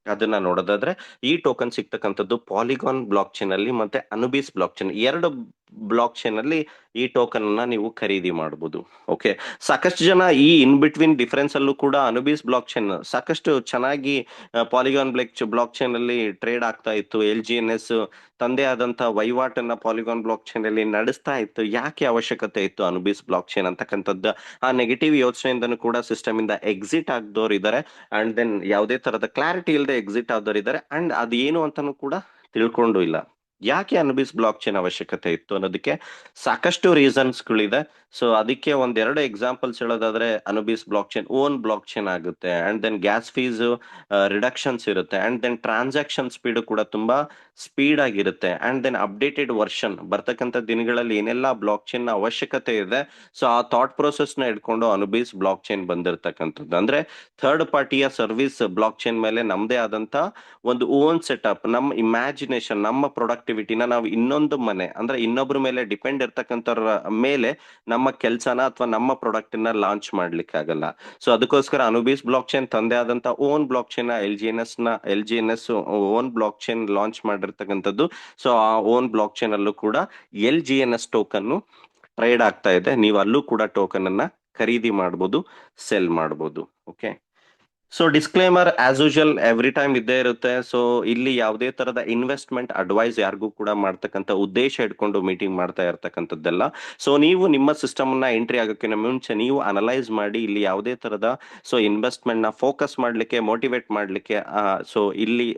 ಅದನ್ನ ನೋಡೋದಾದ್ರೆ, ಈ ಟೋಕನ್ ಸಿಗ್ತಕ್ಕಂಥದ್ದು ಪಾಲಿಗಾನ್ ಬ್ಲಾಕ್ ಚೈನ್ ಅಲ್ಲಿ ಮತ್ತೆ ಅನುಬಿಸ್ ಬ್ಲಾಕ್ ಚೈನ್, ಎರಡು ಬ್ಲಾಕ್ ಚೈನ್ ಅಲ್ಲಿ ಈ ಟೋಕನ್ ಅನ್ನ ನೀವು ಖರೀದಿ ಮಾಡಬಹುದು. ಓಕೆ, ಸಾಕಷ್ಟು ಜನ ಈ ಇನ್ ಬಿಟ್ವೀನ್ ಡಿಫರೆನ್ಸ್ ಅಲ್ಲೂ ಕೂಡ ಅನುಬಿಸ್ ಬ್ಲಾಕ್ ಚೈನ್ ಸಾಕಷ್ಟು ಚೆನ್ನಾಗಿ ಪಾಲಿಗಾನ್ ಬ್ಲಾಕ್ ಚೈನ್ ಅಲ್ಲಿ ಟ್ರೇಡ್ ಆಗ್ತಾ ಇತ್ತು. LGNS ತಂದೆ ಆದಂತ ವಹಿವಾಟನ್ನ ಪಾಲಿಗಾನ್ ಬ್ಲಾಕ್ ಚೈನ್ ಅಲ್ಲಿ ನಡೆಸ್ತಾ ಇತ್ತು. ಯಾಕೆ ಅವಶ್ಯಕತೆ ಇತ್ತು ಅನುಬಿಸ್ ಬ್ಲಾಕ್ ಚೈನ್ ಅಂತಕ್ಕಂಥದ್ದು ಆ ನೆಗೆಟಿವ್ ಯೋಚನೆಯಿಂದನೂ ಕೂಡ ಸಿಸ್ಟಮ್ ಇಂದ ಎಕ್ಸಿಟ್ ಆಗದವ್ರು ಇದ್ದಾರೆ, ಅಂಡ್ ದೆನ್ ಯಾವುದೇ ತರದ ಕ್ಲಾರಿಟಿ ಇಲ್ಲದೆ ಎಕ್ಸಿಟ್ ಆದವ್ರು ಇದ್ದಾರೆ, ಅಂಡ್ ಅದೇನು ಅಂತಾನು ಕೂಡ ತಿಳ್ಕೊಂಡು ಇಲ್ಲ. ಯಾಕೆ ಅನುಬಿಸ್ ಬ್ಲಾಕ್ ಚೈನ್ ಅವಶ್ಯಕತೆ ಇತ್ತು ಅನ್ನೋದಕ್ಕೆ ಸಾಕಷ್ಟು ರೀಸನ್ಸ್ಗಳಿದೆ. ಸೊ ಅದಕ್ಕೆ ಒಂದೆರಡು ಎಕ್ಸಾಂಪಲ್ಸ್ ಹೇಳೋದಾದ್ರೆ, Anubis blockchain own blockchain ಆಗುತ್ತೆ, and then gas fees reductions ಇರುತ್ತೆ, ಅಂಡ್ ದೆನ್ ಟ್ರಾನ್ಸಾಕ್ಷನ್ ಸ್ಪೀಡ್ ಕೂಡ ತುಂಬಾ ಸ್ಪೀಡ್ ಆಗಿರುತ್ತೆ, ಅಂಡ್ ದೆನ್ ಅಪ್ಡೇಟೆಡ್ ವರ್ಷನ್ ಬರ್ತಕ್ಕಂಥ ದಿನಗಳಲ್ಲಿ ಏನೆಲ್ಲ ಬ್ಲಾಕ್ ಚೈನ್ ನ ಅವಶ್ಯಕತೆ ಇದೆ, ಸೊ ಆ ಥಾಟ್ ಪ್ರೊಸೆಸ್ ನ ಇಟ್ಕೊಂಡು ಅನುಬಿಸ್ ಬ್ಲಾಕ್ ಚೈನ್ ಬಂದಿರತಕ್ಕಂಥದ್ದು. ಅಂದ್ರೆ ಥರ್ಡ್ ಪಾರ್ಟಿಯ ಸರ್ವಿಸ್ ಬ್ಲಾಕ್ ಚೈನ್ ಮೇಲೆ ನಮ್ದೇ ಆದಂತ ಒಂದು ಓನ್ ಸೆಟಪ್, ನಮ್ಮ ಇಮ್ಯಾಜಿನೇಷನ್, ನಮ್ಮ ಪ್ರೊಡಕ್ಟಿವಿಟಿನ ನಾವು ಇನ್ನೊಂದು ಮನೆ ಅಂದ್ರೆ ಇನ್ನೊಬ್ಬರ ಮೇಲೆ ಡಿಪೆಂಡ್ ಇರ್ತಕ್ಕಂಥವ್ರ ಮೇಲೆ ನಮ್ಮ ಕೆಲಸನ ಅಥವಾ ನಮ್ಮ ಪ್ರಾಡಕ್ಟ್ ನ ಲಾಂಚ್ ಮಾಡ್ಲಿಕ್ಕೆ ಆಗಲ್ಲ. ಸೊ ಅದಕ್ಕೋಸ್ಕರ ಅನುಬಿಸ್ ಬ್ಲಾಕ್ ಚೈನ್ ತಂದೆ ಆದಂತ own blockchain LGNS own blockchain launch ಮಾಡಿರ್ತಕ್ಕಂಥದ್ದು. ಸೊ ಆ ಓನ್ ಬ್ಲಾಕ್ ಚೈನ್ ಅಲ್ಲೂ ಕೂಡ LGNS ಟೋಕನ್ ಟ್ರೇಡ್ ಆಗ್ತಾ ಇದೆ. ನೀವು ಅಲ್ಲೂ ಕೂಡ ಟೋಕನ್ ಅನ್ನ ಖರೀದಿ ಮಾಡಬಹುದು, ಸೆಲ್ ಮಾಡಬಹುದು. Okay, so disclaimer as usual every time ಇದ್ದೇ ಇರುತ್ತೆ. ಸೊ ಇಲ್ಲಿ ಯಾವುದೇ ತರದ ಇನ್ವೆಸ್ಟ್ಮೆಂಟ್ ಅಡ್ವೈಸ್ ಯಾರಿಗೂ ಕೂಡ ಮಾಡ್ತಕ್ಕಂಥ ಉದ್ದೇಶ ಇಟ್ಕೊಂಡು ಮೀಟಿಂಗ್ ಮಾಡ್ತಾ ಇರ್ತಕ್ಕಂಥದ್ದೆಲ್ಲ. ಸೊ ನೀವು ನಿಮ್ಮ ಸಿಸ್ಟಮ್ ನ ಎಂಟ್ರಿ ಆಗೋಕ್ಕಿಂತ ಮುಂಚೆ ನೀವು ಅನಲೈಸ್ ಮಾಡಿ ಇಲ್ಲಿ ಯಾವುದೇ ತರದ ಸೊ ಇನ್ವೆಸ್ಟ್ಮೆಂಟ್ ನ ಫೋಕಸ್ ಮಾಡ್ಲಿಕ್ಕೆ, ಮೋಟಿವೇಟ್ ಮಾಡ್ಲಿಕ್ಕೆ ಸೊ ಇಲ್ಲಿ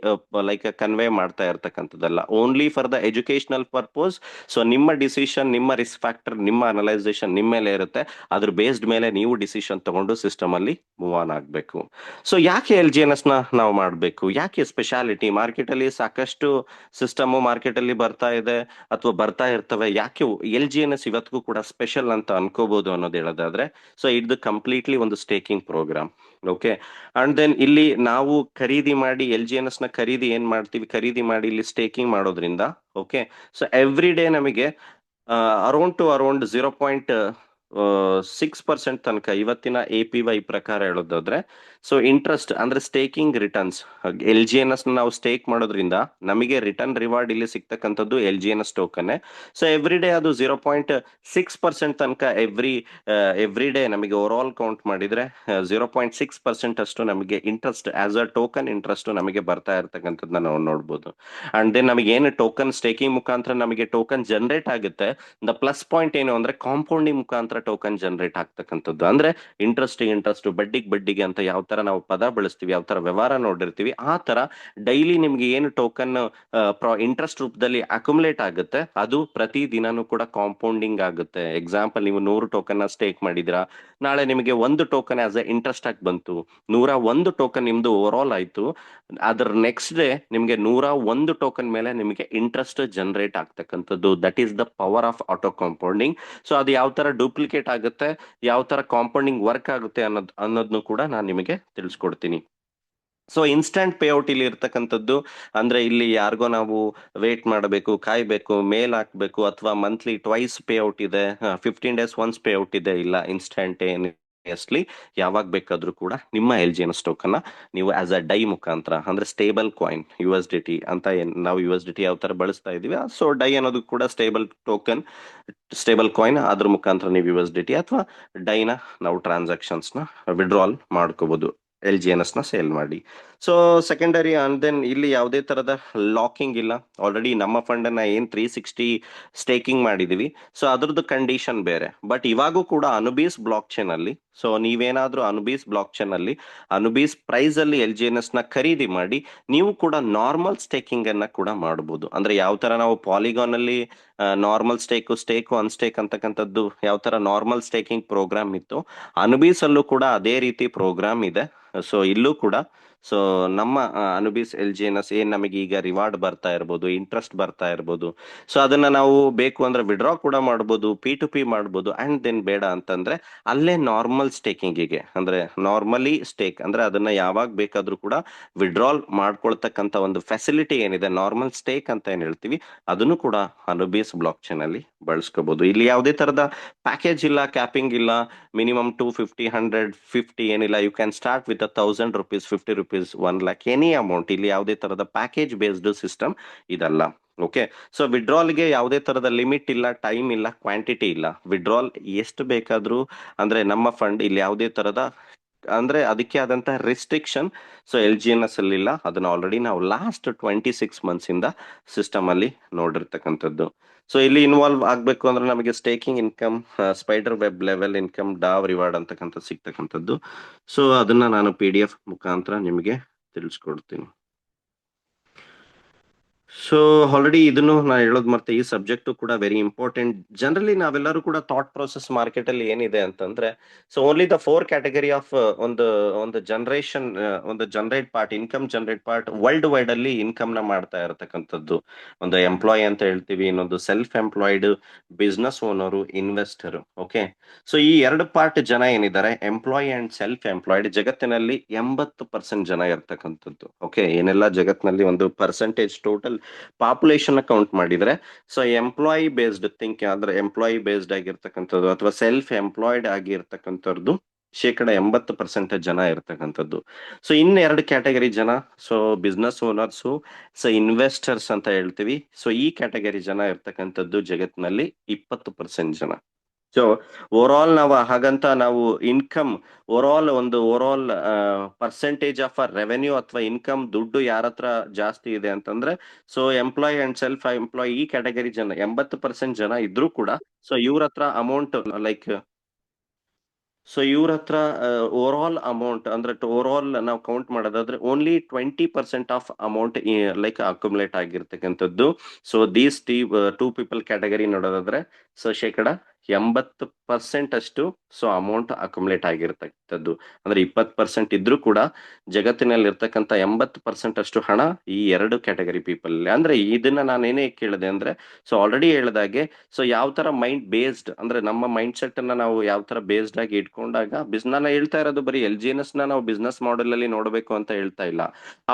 ಲೈಕ್ ಕನ್ವೆ ಮಾಡ್ತಾ ಇರ್ತಕ್ಕಂಥದ್ದಲ್ಲ, only for the educational purpose. So ನಿಮ್ಮ ಡಿಸಿಷನ್, ನಿಮ್ಮ ರಿಸ್ಕ್ ಫ್ಯಾಕ್ಟರ್, ನಿಮ್ಮ ಅನಲೈಸೇಷನ್ ನಿಮ್ಮ ಮೇಲೆ ಇರುತ್ತೆ. ಅದ್ರ ಬೇಸ್ಡ್ ಮೇಲೆ ನೀವು ಡಿಸಿಷನ್ ತಗೊಂಡು ಸಿಸ್ಟಮ್ ಅಲ್ಲಿ ಮೂವ್ ಆನ್ ಆಗ್ಬೇಕು. ಸೊ ಯಾಕೆ LGNS ನ ನಾವು ಮಾಡಬೇಕು, ಯಾಕೆ ಸ್ಪೆಷಾಲಿಟಿ ಮಾರ್ಕೆಟ್ ಅಲ್ಲಿ ಸಾಕಷ್ಟು ಸಿಸ್ಟಮ್ ಮಾರ್ಕೆಟ್ ಅಲ್ಲಿ ಬರ್ತಾ ಇದೆ ಅಥವಾ ಬರ್ತಾ ಇರ್ತವೆ, ಯಾಕೆ LGNS ಇವತ್ತಿಗೂ ಕೂಡ ಸ್ಪೆಷಲ್ ಅಂತ ಅನ್ಕೋಬಹುದು ಅನ್ನೋದು ಹೇಳೋದಾದ್ರೆ, ಸೊ ಇದು ಕಂಪ್ಲೀಟ್ಲಿ ಒಂದು staking program. Okay, and then ಇಲ್ಲಿ ನಾವು ಖರೀದಿ ಮಾಡಿ LGNS ನ ಖರೀದಿ ಮಾಡಿ ಇಲ್ಲಿ ಸ್ಟೇಕಿಂಗ್ ಮಾಡೋದ್ರಿಂದ, ಓಕೆ, ಸೊ ಎವ್ರಿ ಡೇ ನಮಗೆ ಅರೌಂಡ್ 0.6% ತನಕ ಇವತ್ತಿನ APY ಪ್ರಕಾರ ಹೇಳೋದಾದ್ರೆ, ಸೊ ಇಂಟ್ರೆಸ್ಟ್ ಅಂದ್ರೆ ಸ್ಟೇಕಿಂಗ್ ರಿಟರ್ನ್ಸ್, LGNS ನಾವು ಸ್ಟೇಕ್ ಮಾಡೋದ್ರಿಂದ ನಮಗೆ ರಿಟರ್ನ್ ರಿವಾರ್ಡ್ ಇಲ್ಲಿ ಸಿಗ್ತಕ್ಕಂಥದ್ದು LGNS token. So every day ಅದು 0.6% ತನಕ ಎವ್ರಿ ಡೇ ನಮಗೆ ಓವರ್ ಆಲ್ ಕೌಂಟ್ ಮಾಡಿದ್ರೆ 0.6% ಅಷ್ಟು ನಮಗೆ interest as a token interest ನಮಗೆ ಬರ್ತಾ ಇರ್ತಕ್ಕಂಥದ್ದನ್ನ ನಾವು ನೋಡ್ಬೋದು. ಅಂಡ್ ದೆನ್ ನಮಗೆ ಏನು ಟೋಕನ್ ಸ್ಟೇಕಿಂಗ್ ಮುಖಾಂತರ ನಮಗೆ ಟೋಕನ್ ಜನರೇಟ್ ಆಗುತ್ತೆ, ದ ಪ್ಲಸ್ ಪಾಯಿಂಟ್ ಏನು ಅಂದ್ರೆ ಕಾಂಪೌಂಡಿಂಗ್ ಮುಖಾಂತರ ಟೋಕನ್ ಜನರೇಟ್ ಆಗ್ತಕ್ಕಂಥದ್ದು. ಅಂದ್ರೆ ಇಂಟ್ರೆಸ್ಟ್ ಬಡ್ಡಿಗೆ ಅಂತ ಯಾವ ತರ ನಾವು ಪದ ಬಳಸ್ತೀವಿ, ಯಾವ ತರ ವ್ಯವಹಾರ ನೋಡಿರ್ತೀವಿ, ಆ ತರ ಡೈಲಿ ನಿಮ್ಗೆ ಏನು ಟೋಕನ್ ಇಂಟ್ರೆಸ್ಟ್ ರೂಪದಲ್ಲಿ ಅಕ್ಯುಮುಲೇಟ್ ಆಗುತ್ತೆ, ಅದು ಪ್ರತಿ ದಿನಾನು ಕೂಡ ಕಾಂಪೌಂಡಿಂಗ್ ಆಗುತ್ತೆ. ಎಕ್ಸಾಂಪಲ್, ನೀವು 100 ಟೋಕನ್ ಸ್ಟೇಕ್ ಮಾಡಿದಿರಾ, ನಾಳೆ ನಿಮಗೆ ಒಂದು ಟೋಕನ್ ಆಸ್ ಎ ಇಂಟ್ರೆಸ್ಟ್ ಆಗಿ ಬಂತು, 101 ಟೋಕನ್ ನಿಮ್ದು ಓವರ್ ಆಲ್ ಆಯ್ತು. ಅದರ ನೆಕ್ಸ್ಟ್ ಡೇ ನಿಮ್ಗೆ 101 ಟೋಕನ್ ಮೇಲೆ ನಿಮಗೆ ಇಂಟ್ರೆಸ್ಟ್ ಜನರೇಟ್ ಆಗ್ತಕ್ಕಂಥದ್ದು. That is the power of auto compounding. So ಅದು ಯಾವ ತರ ಡೂಪ್ಲಿಕೇಟ್ ಆಗುತ್ತೆ, ಯಾವ ತರ ಕಾಂಪೌಂಡಿಂಗ್ ವರ್ಕ್ ಆಗುತ್ತೆ ಅನ್ನೋದನ್ನು ಕೂಡ ನಾನು ನಿಮಗೆ ತಿಳಿಸ್ಕೊಡ್ತೀನಿ. ಸೊ ಇನ್ಸ್ಟಂಟ್ ಪೇಔಟ್ ಇಲ್ಲಿ ಇರ್ತಕ್ಕಂಥದ್ದು ಅಂದ್ರೆ ಇಲ್ಲಿ ಯಾರಿಗೋ ನಾವು ವೇಟ್ ಮಾಡಬೇಕು, ಕಾಯ್ಬೇಕು, ಮೇಲ್ ಹಾಕ್ಬೇಕು, ಅಥವಾ ಮಂತ್ಲಿ ಟ್ವೈಸ್ ಪೇಔಟ್ ಇದೆ, 15 days ಒನ್ಸ್ ಪೇಔಟ್ ಇದೆ, ಇಲ್ಲ ಇನ್ಸ್ಟಂಟೇನಿಯಸ್ಲಿ ಯಾವಾಗ ಬೇಕಾದ್ರೂ ಕೂಡ ನಿಮ್ಮ LGNS ಟೋಕನ್ ನೀವು ಆಸ್ ಅ ಡೈ ಮುಖಾಂತರ ಅಂದ್ರೆ ಸ್ಟೇಬಲ್ ಕಾಯಿನ್ USDT ಅಂತ ನಾವು USDT ಯಾವ ತರ ಬಳಸ್ತಾ ಇದೀವಿ, ಸೊ ಡೈ ಅನ್ನೋದು ಕೂಡ ಸ್ಟೇಬಲ್ ಕಾಯಿನ್, ಅದ್ರ ಮುಖಾಂತರ ನೀವು USDT ಅಥವಾ ಡೈನ ನಾವು ಟ್ರಾನ್ಸಾಕ್ಷನ್ಸ್ ನ ವಿಡ್ರಾಲ್ ಮಾಡ್ಕೋಬಹುದು. LGNS ನ ಸೇಲ್ ಮಾಡಿ. ಸೊ ಸೆಕೆಂಡರಿ ಅಂಡ್ ದೆನ್ ಇಲ್ಲಿ ಯಾವುದೇ ತರದ ಲಾಕಿಂಗ್ ಇಲ್ಲ. ಆಲ್ರೆಡಿ ನಮ್ಮ ಫಂಡ್ ಅನ್ನ ಏನ್ 360 ಸ್ಟೇಕಿಂಗ್ ಮಾಡಿದೀವಿ, ಸೊ ಅದ್ರದ್ದು ಕಂಡೀಷನ್ ಬೇರೆ. ಬಟ್ ಇವಾಗೂ ಕೂಡ ಅನುಬೀಸ್ ಬ್ಲಾಕ್ ಚೈನ್ ಅಲ್ಲಿ, ಸೊ ನೀವೇನಾದ್ರೂ ಅನುಬೀಸ್ ಬ್ಲಾಕ್ ಚೈನ್ ಅಲ್ಲಿ ಅನುಬೀಸ್ ಪ್ರೈಸ್ ಅಲ್ಲಿ LGNS ನ ಖರೀದಿ ಮಾಡಿ ನೀವು ಕೂಡ ನಾರ್ಮಲ್ ಸ್ಟೇಕಿಂಗ್ ಅನ್ನ ಕೂಡ ಮಾಡಬಹುದು. ಅಂದ್ರೆ ಯಾವ ತರ ನಾವು ಪಾಲಿಗಾನ್ ಅಲ್ಲಿ ನಾರ್ಮಲ್ ಸ್ಟೇಕು ಅನ್ಸ್ಟೇಕ್ ಅಂತಕ್ಕಂಥದ್ದು ಯಾವ ತರ ನಾರ್ಮಲ್ ಸ್ಟೇಕಿಂಗ್ ಪ್ರೋಗ್ರಾಮ್ ಇತ್ತು, ಅನುಬೀಸ್ ಅಲ್ಲೂ ಕೂಡ ಅದೇ ರೀತಿ ಪ್ರೋಗ್ರಾಮ್ ಇದೆ. ಸೊ ಇಲ್ಲೂ ಕೂಡ ಸೊ ನಮ್ಮ ಅನುಬೀಸ್ LGNS ಏನ್ ನಮಗೆ ಈಗ ರಿವಾರ್ಡ್ ಬರ್ತಾ ಇರ್ಬೋದು, ಇಂಟ್ರೆಸ್ಟ್ ಬರ್ತಾ ಇರ್ಬೋದು, ಸೊ ಅದನ್ನ ನಾವು ಬೇಕು ಅಂದ್ರೆ ವಿಡ್ರಾ ಕೂಡ ಮಾಡ್ಬೋದು, P2P ಮಾಡ್ಬೋದು. ಅಂಡ್ ದೆನ್ ಬೇಡ ಅಂತಂದ್ರೆ ಅಲ್ಲೇ ನಾರ್ಮಲ್ ಸ್ಟೇಕಿಂಗಿಗೆ ಅಂದ್ರೆ ನಾರ್ಮಲಿ ಸ್ಟೇಕ್ ಅಂದ್ರೆ ಅದನ್ನ ಯಾವಾಗ ಬೇಕಾದ್ರೂ ಕೂಡ ವಿಡ್ರಾಲ್ ಮಾಡ್ಕೊಳ್ತಕ್ಕಂತ ಒಂದು ಫೆಸಿಲಿಟಿ ಏನಿದೆ, ನಾರ್ಮಲ್ ಸ್ಟೇಕ್ ಅಂತ ಏನ್ ಹೇಳ್ತೀವಿ, ಅದನ್ನು ಕೂಡ ಅನುಬೀಸ್ ಬ್ಲಾಕ್ ಚೈನ್ ಅಲ್ಲಿ ಬಳಸ್ಕೋಬಹುದು. ಇಲ್ಲಿ ಯಾವುದೇ ತರದ ಪ್ಯಾಕೇಜ್ ಇಲ್ಲ, ಕ್ಯಾಪಿಂಗ್ ಇಲ್ಲ, ಮಿನಿಮಮ್ 250 100 50 ಏನಿಲ್ಲ. You can start with 1000 rupees, 50 rupees, 1 lakh, any amount. ಇಲ್ಲಿ ಯಾವುದೇ ತರದ ಪ್ಯಾಕೇಜ್ ಬೇಸ್ಡ್ ಸಿಸ್ಟಮ್ ಇದಲ್ಲ. ಓಕೆ, ಸೊ ವಿಡ್ರಾಲ್ಗೆ ಯಾವುದೇ ತರದ ಲಿಮಿಟ್ ಇಲ್ಲ, ಟೈಮ್ ಇಲ್ಲ, ಕ್ವಾಂಟಿಟಿ ಇಲ್ಲ. ವಿಡ್ರಾಲ್ ಎಷ್ಟು ಬೇಕಾದ್ರೂ ಅಂದ್ರೆ ನಮ್ಮ ಫಂಡ್ ಇಲ್ಲಿ ಯಾವುದೇ ತರದ ಅಂದ್ರೆ ಅದಕ್ಕೆ ಆದಂತ ರೆಸ್ಟ್ರಿಕ್ಷನ್ ಸೊ LGNS ಅಲ್ಲಿ ಇಲ್ಲ. ಅದನ್ನ ಆಲ್ರೆಡಿ ನಾವು ಲಾಸ್ಟ್ 26 months ಇಂದ ಸಿಸ್ಟಮ್ ಅಲ್ಲಿ ನೋಡಿರ್ತಕ್ಕಂಥದ್ದು. ಸೊ ಇಲ್ಲಿ ಇನ್ವಾಲ್ವ್ ಆಗ್ಬೇಕು ಅಂದ್ರೆ ನಮಗೆ staking income, spider web level income, DAO reward ಅಂತಕ್ಕಂಥ ಸಿಗ್ತಕ್ಕಂಥದ್ದು. ಸೊ ಅದನ್ನ ನಾನು PDF ಮುಖಾಂತರ ನಿಮಗೆ ತಿಳಿಸ್ಕೊಡ್ತೀನಿ. ಸೊ ಆಲ್ರೆಡಿ ಇದನ್ನು ನಾ ಹೇಳೋದು ಮತ್ತೆ ಈ ಸಬ್ಜೆಕ್ಟ್ ಕೂಡ ವೆರಿ ಇಂಪಾರ್ಟೆಂಟ್. ಜನರಲಿ ನಾವೆಲ್ಲರೂ ಕೂಡ ಥಾಟ್ ಪ್ರೊಸೆಸ್ ಮಾರ್ಕೆಟ್ ಅಲ್ಲಿ ಏನಿದೆ ಅಂತಂದ್ರೆ, so only the 4 category of ಒಂದು ಒಂದು ಜನರೇಷನ್, ಒಂದು generate part, income generate part world wide ಅಲ್ಲಿ ಇನ್ಕಮ್ ನ ಮಾಡ್ತಾ ಇರತಕ್ಕಂಥದ್ದು. ಒಂದು ಎಂಪ್ಲಾಯ್ ಅಂತ ಹೇಳ್ತೀವಿ, ಇನ್ನೊಂದು self employed, business owner, investor. Okay, so ಈ ಎರಡು ಪಾರ್ಟ್ ಜನ ಏನಿದ್ದಾರೆ, ಎಂಪ್ಲಾಯ್ ಅಂಡ್ ಸೆಲ್ಫ್ ಎಂಪ್ಲಾಯ್ಡ್, ಜಗತ್ತಿನಲ್ಲಿ 80% ಜನ ಇರ್ತಕ್ಕಂಥದ್ದು. ಓಕೆ, ಏನೆಲ್ಲ ಜಗತ್ತಿನಲ್ಲಿ ಒಂದು ಪರ್ಸೆಂಟೇಜ್ ಟೋಟಲ್ ಪಾಪ್ಯುಲೇಷನ್ ಕೌಂಟ್ ಮಾಡಿದ್ರೆ, ಸೊ ಎಂಪ್ಲಾಯಿ ಬೇಸ್ಡ್ ಥಿಂಕ್ ಅಂದ್ರೆ ಎಂಪ್ಲಾಯಿ ಬೇಸ್ಡ್ ಆಗಿರ್ತಕ್ಕಂಥದ್ದು ಅಥವಾ ಸೆಲ್ಫ್ ಎಂಪ್ಲಾಯ್ಡ್ ಆಗಿರ್ತಕ್ಕಂಥದ್ದು 80% ಜನ ಇರ್ತಕ್ಕಂಥದ್ದು. ಸೊ ಇನ್ನೆರಡು ಕ್ಯಾಟಗರಿ ಜನ, so business owners, so investors ಅಂತ ಹೇಳ್ತೀವಿ. ಸೊ ಈ ಕ್ಯಾಟಗರಿ ಜನ ಇರ್ತಕ್ಕಂಥದ್ದು ಜಗತ್ತಿನಲ್ಲಿ 20% ಜನ. ಸೊ ಓವರ್ ನಾವು ಹಾಗಂತ ನಾವು income overall percentage of revenue ಅಥವಾ ಇನ್ಕಮ್ ದುಡ್ಡು ಯಾರ ಹತ್ರ ಜಾಸ್ತಿ ಇದೆ ಅಂತಂದ್ರೆ, so employ and self employ ಈ ಕ್ಯಾಟಗರಿ ಜನ 80% ಜನ ಇದ್ರೂ ಕೂಡ ಸೊ ಇವ್ರ ಹತ್ರ ಅಮೌಂಟ್ ಲೈಕ್ ಸೊ ಇವ್ರ ಹತ್ರ ಓವರ್ ಆಲ್ ಅಮೌಂಟ್ ಅಂದ್ರೆ ಓವರ್ ಆಲ್ ನಾವು ಕೌಂಟ್ ಮಾಡೋದಾದ್ರೆ only 20% of amount like accumulate ಆಗಿರ್ತಕ್ಕಂಥದ್ದು. So these two people category ನೋಡೋದಾದ್ರೆ ಸೊ 80% ಅಷ್ಟು ಸೊ ಅಮೌಂಟ್ ಅಕ್ಯುಮುಲೇಟ್ ಆಗಿರ್ತಕ್ಕಂಥದ್ದು. ಅಂದ್ರೆ 20% ಇದ್ರೂ ಕೂಡ ಜಗತ್ತಿನಲ್ಲಿ ಇರ್ತಕ್ಕಂಥ 80% ಅಷ್ಟು ಹಣ ಈ ಎರಡು ಕ್ಯಾಟಗರಿ ಪೀಪಲ್. ಅಂದ್ರೆ ಇದನ್ನ ನಾನು ಏನೇ ಕೇಳಿದೆ ಅಂದ್ರೆ, ಸೊ ಆಲ್ರೆಡಿ ಹೇಳಿದಾಗೆ ಸೊ ಯಾವ ತರ ಮೈಂಡ್ ಬೇಸ್ಡ್ ಅಂದ್ರೆ ನಮ್ಮ ಮೈಂಡ್ ಸೆಟ್ ಅನ್ನ ನಾವು ಯಾವ ತರ ಬೇಸ್ಡ್ ಆಗಿ ಇಟ್ಕೊಂಡಾಗ ನಾನು ಹೇಳ್ತಾ ಇರೋದು ಬರೀ LGNS ನ ನಾವು ಬಿಸ್ನೆಸ್ ಮಾಡೆಲ್ ಅಲ್ಲಿ ನೋಡಬೇಕು ಅಂತ ಹೇಳ್ತಾ ಇಲ್ಲ.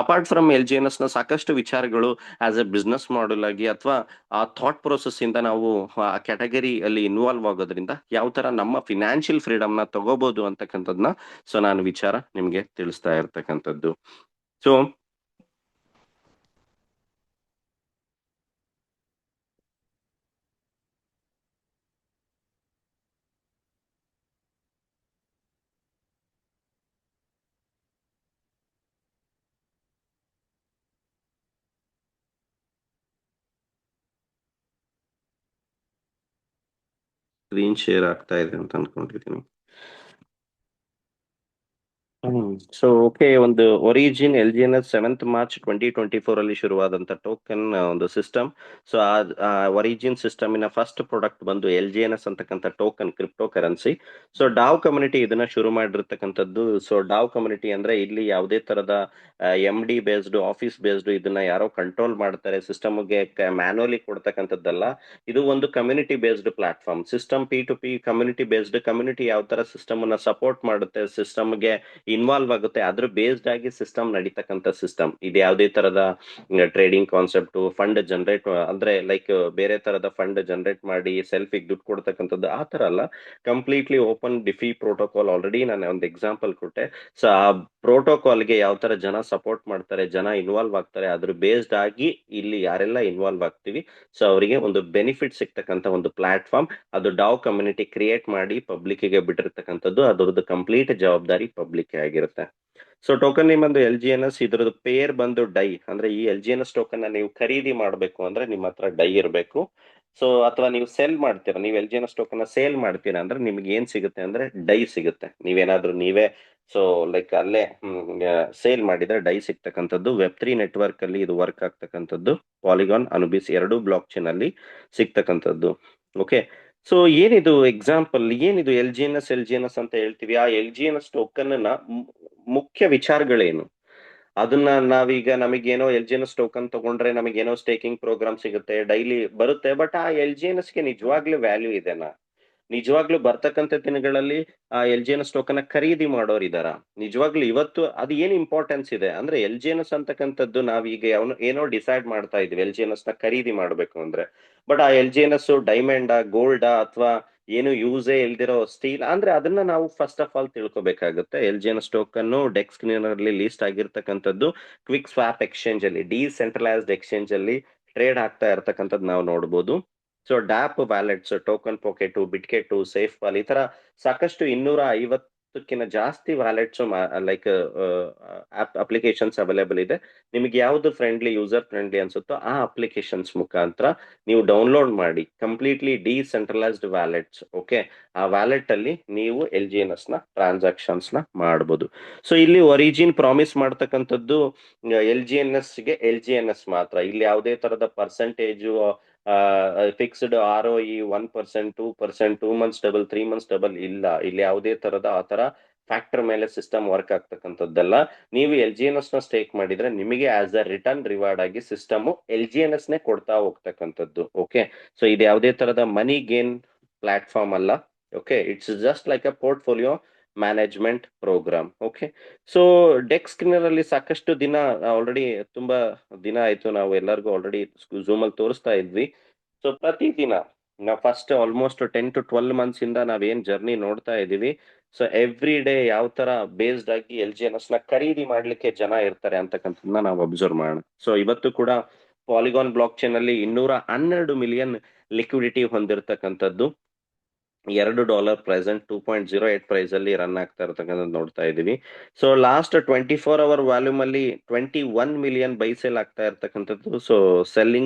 ಅಪಾರ್ಟ್ ಫ್ರಮ್ LGNS ನ ಸಾಕಷ್ಟು ವಿಚಾರಗಳು ಆಸ್ ಎ ಬಿಸ್ನೆಸ್ ಮಾಡೆಲ್ ಆಗಿ ಅಥವಾ ಆ ಥಾಟ್ ಪ್ರೊಸೆಸ್ ಇಂದ ನಾವು ಆ ಕ್ಯಾಟಗರಿ ಅಲ್ಲಿ ಇನ್ವಾಲ್ವ್ ಆಗೋದ್ರಿಂದ ಯಾವ ತರ ನಮ್ಮ ಫಿನಾನ್ಷಿಯಲ್ ಫ್ರೀಡಮ್ ನ ತಗೋಬಹುದು ಅಂತಕ್ಕಂಥದ್ನ ಸೊ ನಾನು ವಿಚಾರ ನಿಮ್ಗೆ ತಿಳಿಸ್ತಾ ಇರ್ತಕ್ಕಂಥದ್ದು. ಸೊ ಸ್ಕ್ರೀನ್ ಶೇರ್ ಆಗ್ತಾ ಇದೆ ಅಂತ ಅನ್ಕೊಂಡಿದ್ದೀನಿ. ಸೊ ಓಕೆ, ಒಂದು ಒರಿಜಿನ್ LGNS 7th March 2024 ಅಲ್ಲಿ ಶುರುವಾದಂತ ಟೋಕನ್ ಒಂದು ಸಿಸ್ಟಮ್. ಸೊ ಆ ಒರಿಜಿನ್ ಸಿಸ್ಟಮಿನ ಫಸ್ಟ್ ಪ್ರಾಡಕ್ಟ್ ಬಂದು LGNS ಅಂತಕ್ಕಂಥ token crypto currency. So DAO community ಇದನ್ನ ಶುರು ಮಾಡಿರ್ತಕ್ಕಂಥದ್ದು. ಸೊ ಡಾವ್ ಕಮ್ಯುನಿಟಿ ಅಂದ್ರೆ ಇಲ್ಲಿ ಯಾವುದೇ ತರದ MD ಬೇಸ್ಡ್, ಆಫೀಸ್ ಬೇಸ್ಡ್ ಇದನ್ನ ಯಾರೋ ಕಂಟ್ರೋಲ್ ಮಾಡ್ತಾರೆ, ಸಿಸ್ಟಮ್ಗೆ ಮ್ಯಾನುವಲಿ ಕೊಡ್ತಕ್ಕಂಥದ್ದಲ್ಲ. ಇದು ಒಂದು community based platform system, P2P community based. Community ಯಾವ ತರ ಸಿಸ್ಟಮ್ ಅನ್ನ ಸಪೋರ್ಟ್ ಮಾಡುತ್ತೆ, ಸಿಸ್ಟಮ್ಗೆ ಇನ್ವಾಲ್ವ್ ಆಗುತ್ತೆ, ಅದ್ರ ಬೇಸ್ಡ್ ಆಗಿ ಸಿಸ್ಟಮ್ ನಡೀತಕ್ಕಂಥ ಸಿಸ್ಟಮ್. ಇದು ಯಾವುದೇ ತರದ ಟ್ರೇಡಿಂಗ್ ಕಾನ್ಸೆಪ್ಟ್, ಫಂಡ್ ಜನರೇಟ್ ಅಂದ್ರೆ ಲೈಕ್ ಬೇರೆ ತರದ ಫಂಡ್ ಜನರೇಟ್ ಮಾಡಿ ಸೆಲ್ಫ್ ದುಡ್ಡು ಕೊಡ್ತಕ್ಕಂಥದ್ದು ಆ ತರ ಅಲ್ಲ. Completely open DeFi protocol. Already ನಾನು ಒಂದು ಎಕ್ಸಾಂಪಲ್ ಕೊಟ್ಟೆ. ಸೊ ಆ ಪ್ರೋಟೋಕಾಲ್ಗೆ ಯಾವ ತರ ಜನ ಸಪೋರ್ಟ್ ಮಾಡ್ತಾರೆ, ಜನ ಇನ್ವಾಲ್ವ್ ಆಗ್ತಾರೆ, ಅದ್ರ ಬೇಸ್ಡ್ ಆಗಿ ಇಲ್ಲಿ ಯಾರೆಲ್ಲ ಇನ್ವಾಲ್ವ್ ಆಗ್ತೀವಿ ಸೊ ಅವರಿಗೆ ಒಂದು ಬೆನಿಫಿಟ್ ಸಿಗ್ತಕ್ಕಂಥ ಒಂದು ಪ್ಲಾಟ್ಫಾರ್ಮ್. ಅದು ಡಾವ್ ಕಮ್ಯುನಿಟಿ ಕ್ರಿಯೇಟ್ ಮಾಡಿ ಪಬ್ಲಿಕ್ ಗೆ ಬಿಟ್ಟಿರ್ತಕ್ಕಂಥದ್ದು. ಅದರದ್ದು ಕಂಪ್ಲೀಟ್ ಜವಾಬ್ದಾರಿ ಪಬ್ಲಿಕ್ ಆಗಿರುತ್ತೆ. ಸೊ ಟೋಕನ್ ನೇಮ್ ಬಂದು LGNS, ಇದ್ರದ್ದು ಪೇರ್ ಬಂದು ಡೈ. ಅಂದ್ರೆ ಈ LGNS ಟೋಕನ್ ನೀವು ಖರೀದಿ ಮಾಡಬೇಕು ಅಂದ್ರೆ ನಿಮ್ಮ ಹತ್ರ ಡೈ ಇರಬೇಕು. ಸೊ ಅಥವಾ ನೀವು ಸೆಲ್ ಮಾಡ್ತೀರಾ, ನೀವು LGNS ಟೋಕನ್ ಸೇಲ್ ಮಾಡ್ತೀರಾ ಅಂದ್ರೆ ನಿಮ್ಗೆ ಏನ್ ಸಿಗುತ್ತೆ ಅಂದ್ರೆ ಡೈ ಸಿಗುತ್ತೆ. ನೀವೇನಾದ್ರೂ ನೀವೇ ಸೊ ಲೈಕ್ ಅಲ್ಲೇ ಸೇಲ್ ಮಾಡಿದ್ರೆ ಡೈ ಸಿಗ್ತಕ್ಕಂಥದ್ದು. ವೆಬ್3 ನೆಟ್ವರ್ಕ್ ಅಲ್ಲಿ ಇದು ವರ್ಕ್ ಆಗ್ತಕ್ಕಂಥದ್ದು. ಪಾಲಿಗಾನ್, ಅನುಬಿಸ್ ಎರಡೂ ಬ್ಲಾಕ್ ಚೈನ್ ಅಲ್ಲಿ ಸಿಗ್ತಕ್ಕಂಥದ್ದು. ಓಕೆ. ಸೊ ಏನಿದು ಎಕ್ಸಾಂಪಲ್, ಏನಿದು ಎಲ್ ಜಿ ಎನ್ ಎಸ್ ಅಂತ ಹೇಳ್ತೀವಿ. ಆ LGNS ಟೋಕನ್ ಮುಖ್ಯ ವಿಚಾರಗಳೇನು? ಅದನ್ನ ನಾವೀಗ ನಮಗೇನೋ LGNS ಟೋಕನ್ ತಗೊಂಡ್ರೆ ನಮಗೇನೋ ಸ್ಟೇಕಿಂಗ್ ಪ್ರೋಗ್ರಾಮ್ ಸಿಗುತ್ತೆ, ಡೈಲಿ ಬರುತ್ತೆ. ಬಟ್ ಆ LGNSಗೆ ನಿಜವಾಗ್ಲೂ ವ್ಯಾಲ್ಯೂ ಇದೆನಾ? ನಿಜವಾಗ್ಲೂ ಬರ್ತಕ್ಕಂಥ ದಿನಗಳಲ್ಲಿ ಆ LGNS ಟೋಕನ್ ಖರೀದಿ ಮಾಡೋರು ಇದಾರ? ನಿಜವಾಗ್ಲೂ ಇವತ್ತು ಅದು ಏನ್ ಇಂಪಾರ್ಟೆನ್ಸ್ ಇದೆ ಅಂದ್ರೆ LGNS ಅಂತಕ್ಕಂಥದ್ದು ನಾವೀಗ ಏನೋ ಡಿಸೈಡ್ ಮಾಡ್ತಾ ಇದೀವಿ LGNS ನ ಖರೀದಿ ಮಾಡ್ಬೇಕು ಅಂದ್ರೆ. ಬಟ್ ಆ LGNS ಡೈಮಂಡ್ ಗೋಲ್ಡ್ ಅಥವಾ ಏನು ಯೂಸೇ ಇಲ್ದಿರೋ ಸ್ಟೀಲ್ ಅಂದ್ರೆ ಅದನ್ನ ನಾವು ಫಸ್ಟ್ ಆಫ್ ಆಲ್ ತಿಳ್ಕೊಬೇಕಾಗುತ್ತೆ. LGNS ಟೋಕನ್ ಡೆಕ್ಸ್ ಅಲ್ಲಿ ಲೀಸ್ಟ್ ಆಗಿರ್ತಕ್ಕಂಥದ್ದು ಕ್ವಿಕ್ ಸ್ವಾಪ್ ಎಕ್ಸ್ಚೇಂಜ್ ಅಲ್ಲಿ, ಡಿಸೆಂಟ್ರಲೈಸ್ಡ್ ಎಕ್ಸ್ಚೇಂಜ್ ಅಲ್ಲಿ ಟ್ರೇಡ್ ಆಗ್ತಾ ಇರ್ತಕ್ಕಂಥದ್ದು ನಾವು ನೋಡ್ಬೋದು. So dApp wallets, TokenPocket, Bitget, SafePal, ಈ ತರ ಸಾಕಷ್ಟು 250ಕ್ಕಿಂತ ಜಾಸ್ತಿ ವ್ಯಾಲೆಟ್ಸ್ ಲೈಕ್ ಅಪ್ಲಿಕೇಶನ್ಸ್ ಅವೈಲೇಬಲ್ ಇದೆ. ನಿಮಗೆ ಯಾವ್ದು ಯೂಸರ್ ಫ್ರೆಂಡ್ಲಿ ಅನ್ಸುತ್ತೋ ಆ ಅಪ್ಲಿಕೇಶನ್ಸ್ ಮುಖಾಂತರ ನೀವು ಡೌನ್ಲೋಡ್ ಮಾಡಿ ಕಂಪ್ಲೀಟ್ಲಿ ಡಿಸೆಂಟ್ರಲೈಸ್ಡ್ ವ್ಯಾಲೆಟ್ಸ್. ಓಕೆ, ಆ ವ್ಯಾಲೆಟ್ ಅಲ್ಲಿ ನೀವು LGNS ನ ಟ್ರಾನ್ಸಾಕ್ಷನ್ಸ್ ನ ಮಾಡಬಹುದು. ಸೊ ಇಲ್ಲಿ ಒರಿಜಿನ್ ಪ್ರಾಮಿಸ್ ಮಾಡ್ತಕ್ಕಂಥದ್ದು LGNS ಮಾತ್ರ. ಇಲ್ಲಿ ಯಾವುದೇ ತರದ percentage fixed ROE 1%, 2%, 2 months double, 3 months double ಇಲ್ಲ. ಇಲ್ಲಿ ಯಾವುದೇ ತರದ ಆ ತರ ಫ್ಯಾಕ್ಟರ್ ಮೇಲೆ ಸಿಸ್ಟಮ್ ವರ್ಕ್ ಆಗ್ತಕ್ಕಂಥದ್ದಲ್ಲ. ನೀವು LGNS ನ ಸ್ಟೇಕ್ ಮಾಡಿದ್ರೆ ನಿಮಗೆ ಆಸ್ ಅ ರಿಟರ್ನ್ ರಿವಾರ್ಡ್ ಆಗಿ ಸಿಸ್ಟಮ್ LGNS ನೇ ಕೊಡ್ತಾ ಹೋಗ್ತಕ್ಕಂಥದ್ದು. ಓಕೆ, ಸೊ ಇದು ಯಾವುದೇ ತರದ ಮನಿ ಗೇನ್ ಪ್ಲಾಟ್ಫಾರ್ಮ್ ಅಲ್ಲ. Okay, it's just like a portfolio management program. Okay, so DEX screener ಅಲ್ಲಿ ಸಾಕಷ್ಟು ದಿನ ಆಲ್ರೆಡಿ ತುಂಬಾ ದಿನ ಆಯ್ತು, ನಾವು ಎಲ್ಲರಿಗೂ ಆಲ್ರೆಡಿ ಝೂಮ್ ಅಲ್ಲಿ ತೋರಿಸ್ತಾ ಇದ್ವಿ. ಸೊ ಪ್ರತಿದಿನ ನಾವು ಫಸ್ಟ್ ಆಲ್ಮೋಸ್ಟ್ 10 to 12 ಮಂತ್ಸ್ ಇಂದ ನಾವೇನ್ ಜರ್ನಿ ನೋಡ್ತಾ ಇದೀವಿ. ಸೊ ಎವ್ರಿ ಡೇ ಯಾವ ತರ ಬೇಸ್ಡ್ ಆಗಿ LGNS ನ ಖರೀದಿ ಮಾಡ್ಲಿಕ್ಕೆ ಜನ ಇರ್ತಾರೆ ಅಂತಕ್ಕಂಥದ್ದನ್ನ ನಾವು ಅಬ್ಸರ್ವ್ ಮಾಡೋಣ. ಸೊ ಇವತ್ತು ಕೂಡ ಪಾಲಿಗಾನ್ ಬ್ಲಾಕ್ ಚೈನ್ ಅಲ್ಲಿ 212 ಮಿಲಿಯನ್ ಲಿಕ್ವಿಡಿಟಿ ಹೊಂದಿರತಕ್ಕಂಥದ್ದು. $2 ಪ್ರೆಸೆಂಟ್ 2.08 ಪ್ರೈಸ್ ಅಲ್ಲಿ ರನ್ ಆಗ್ತಾ ಇರತಕ್ಕಂಥದ್ದು ನೋಡ್ತಾ ಇದೀವಿ. ಸೊ ಲಾಸ್ಟ್ 24 hour ವ್ಯಾಲ್ಯೂಮ್ ಅಲ್ಲಿ 21 ಮಿಲಿಯನ್ ಬೈ ಸೇಲ್ ಆಗ್ತಾ ಇರ್ತಕ್ಕಂಥದ್ದು. ಸೊ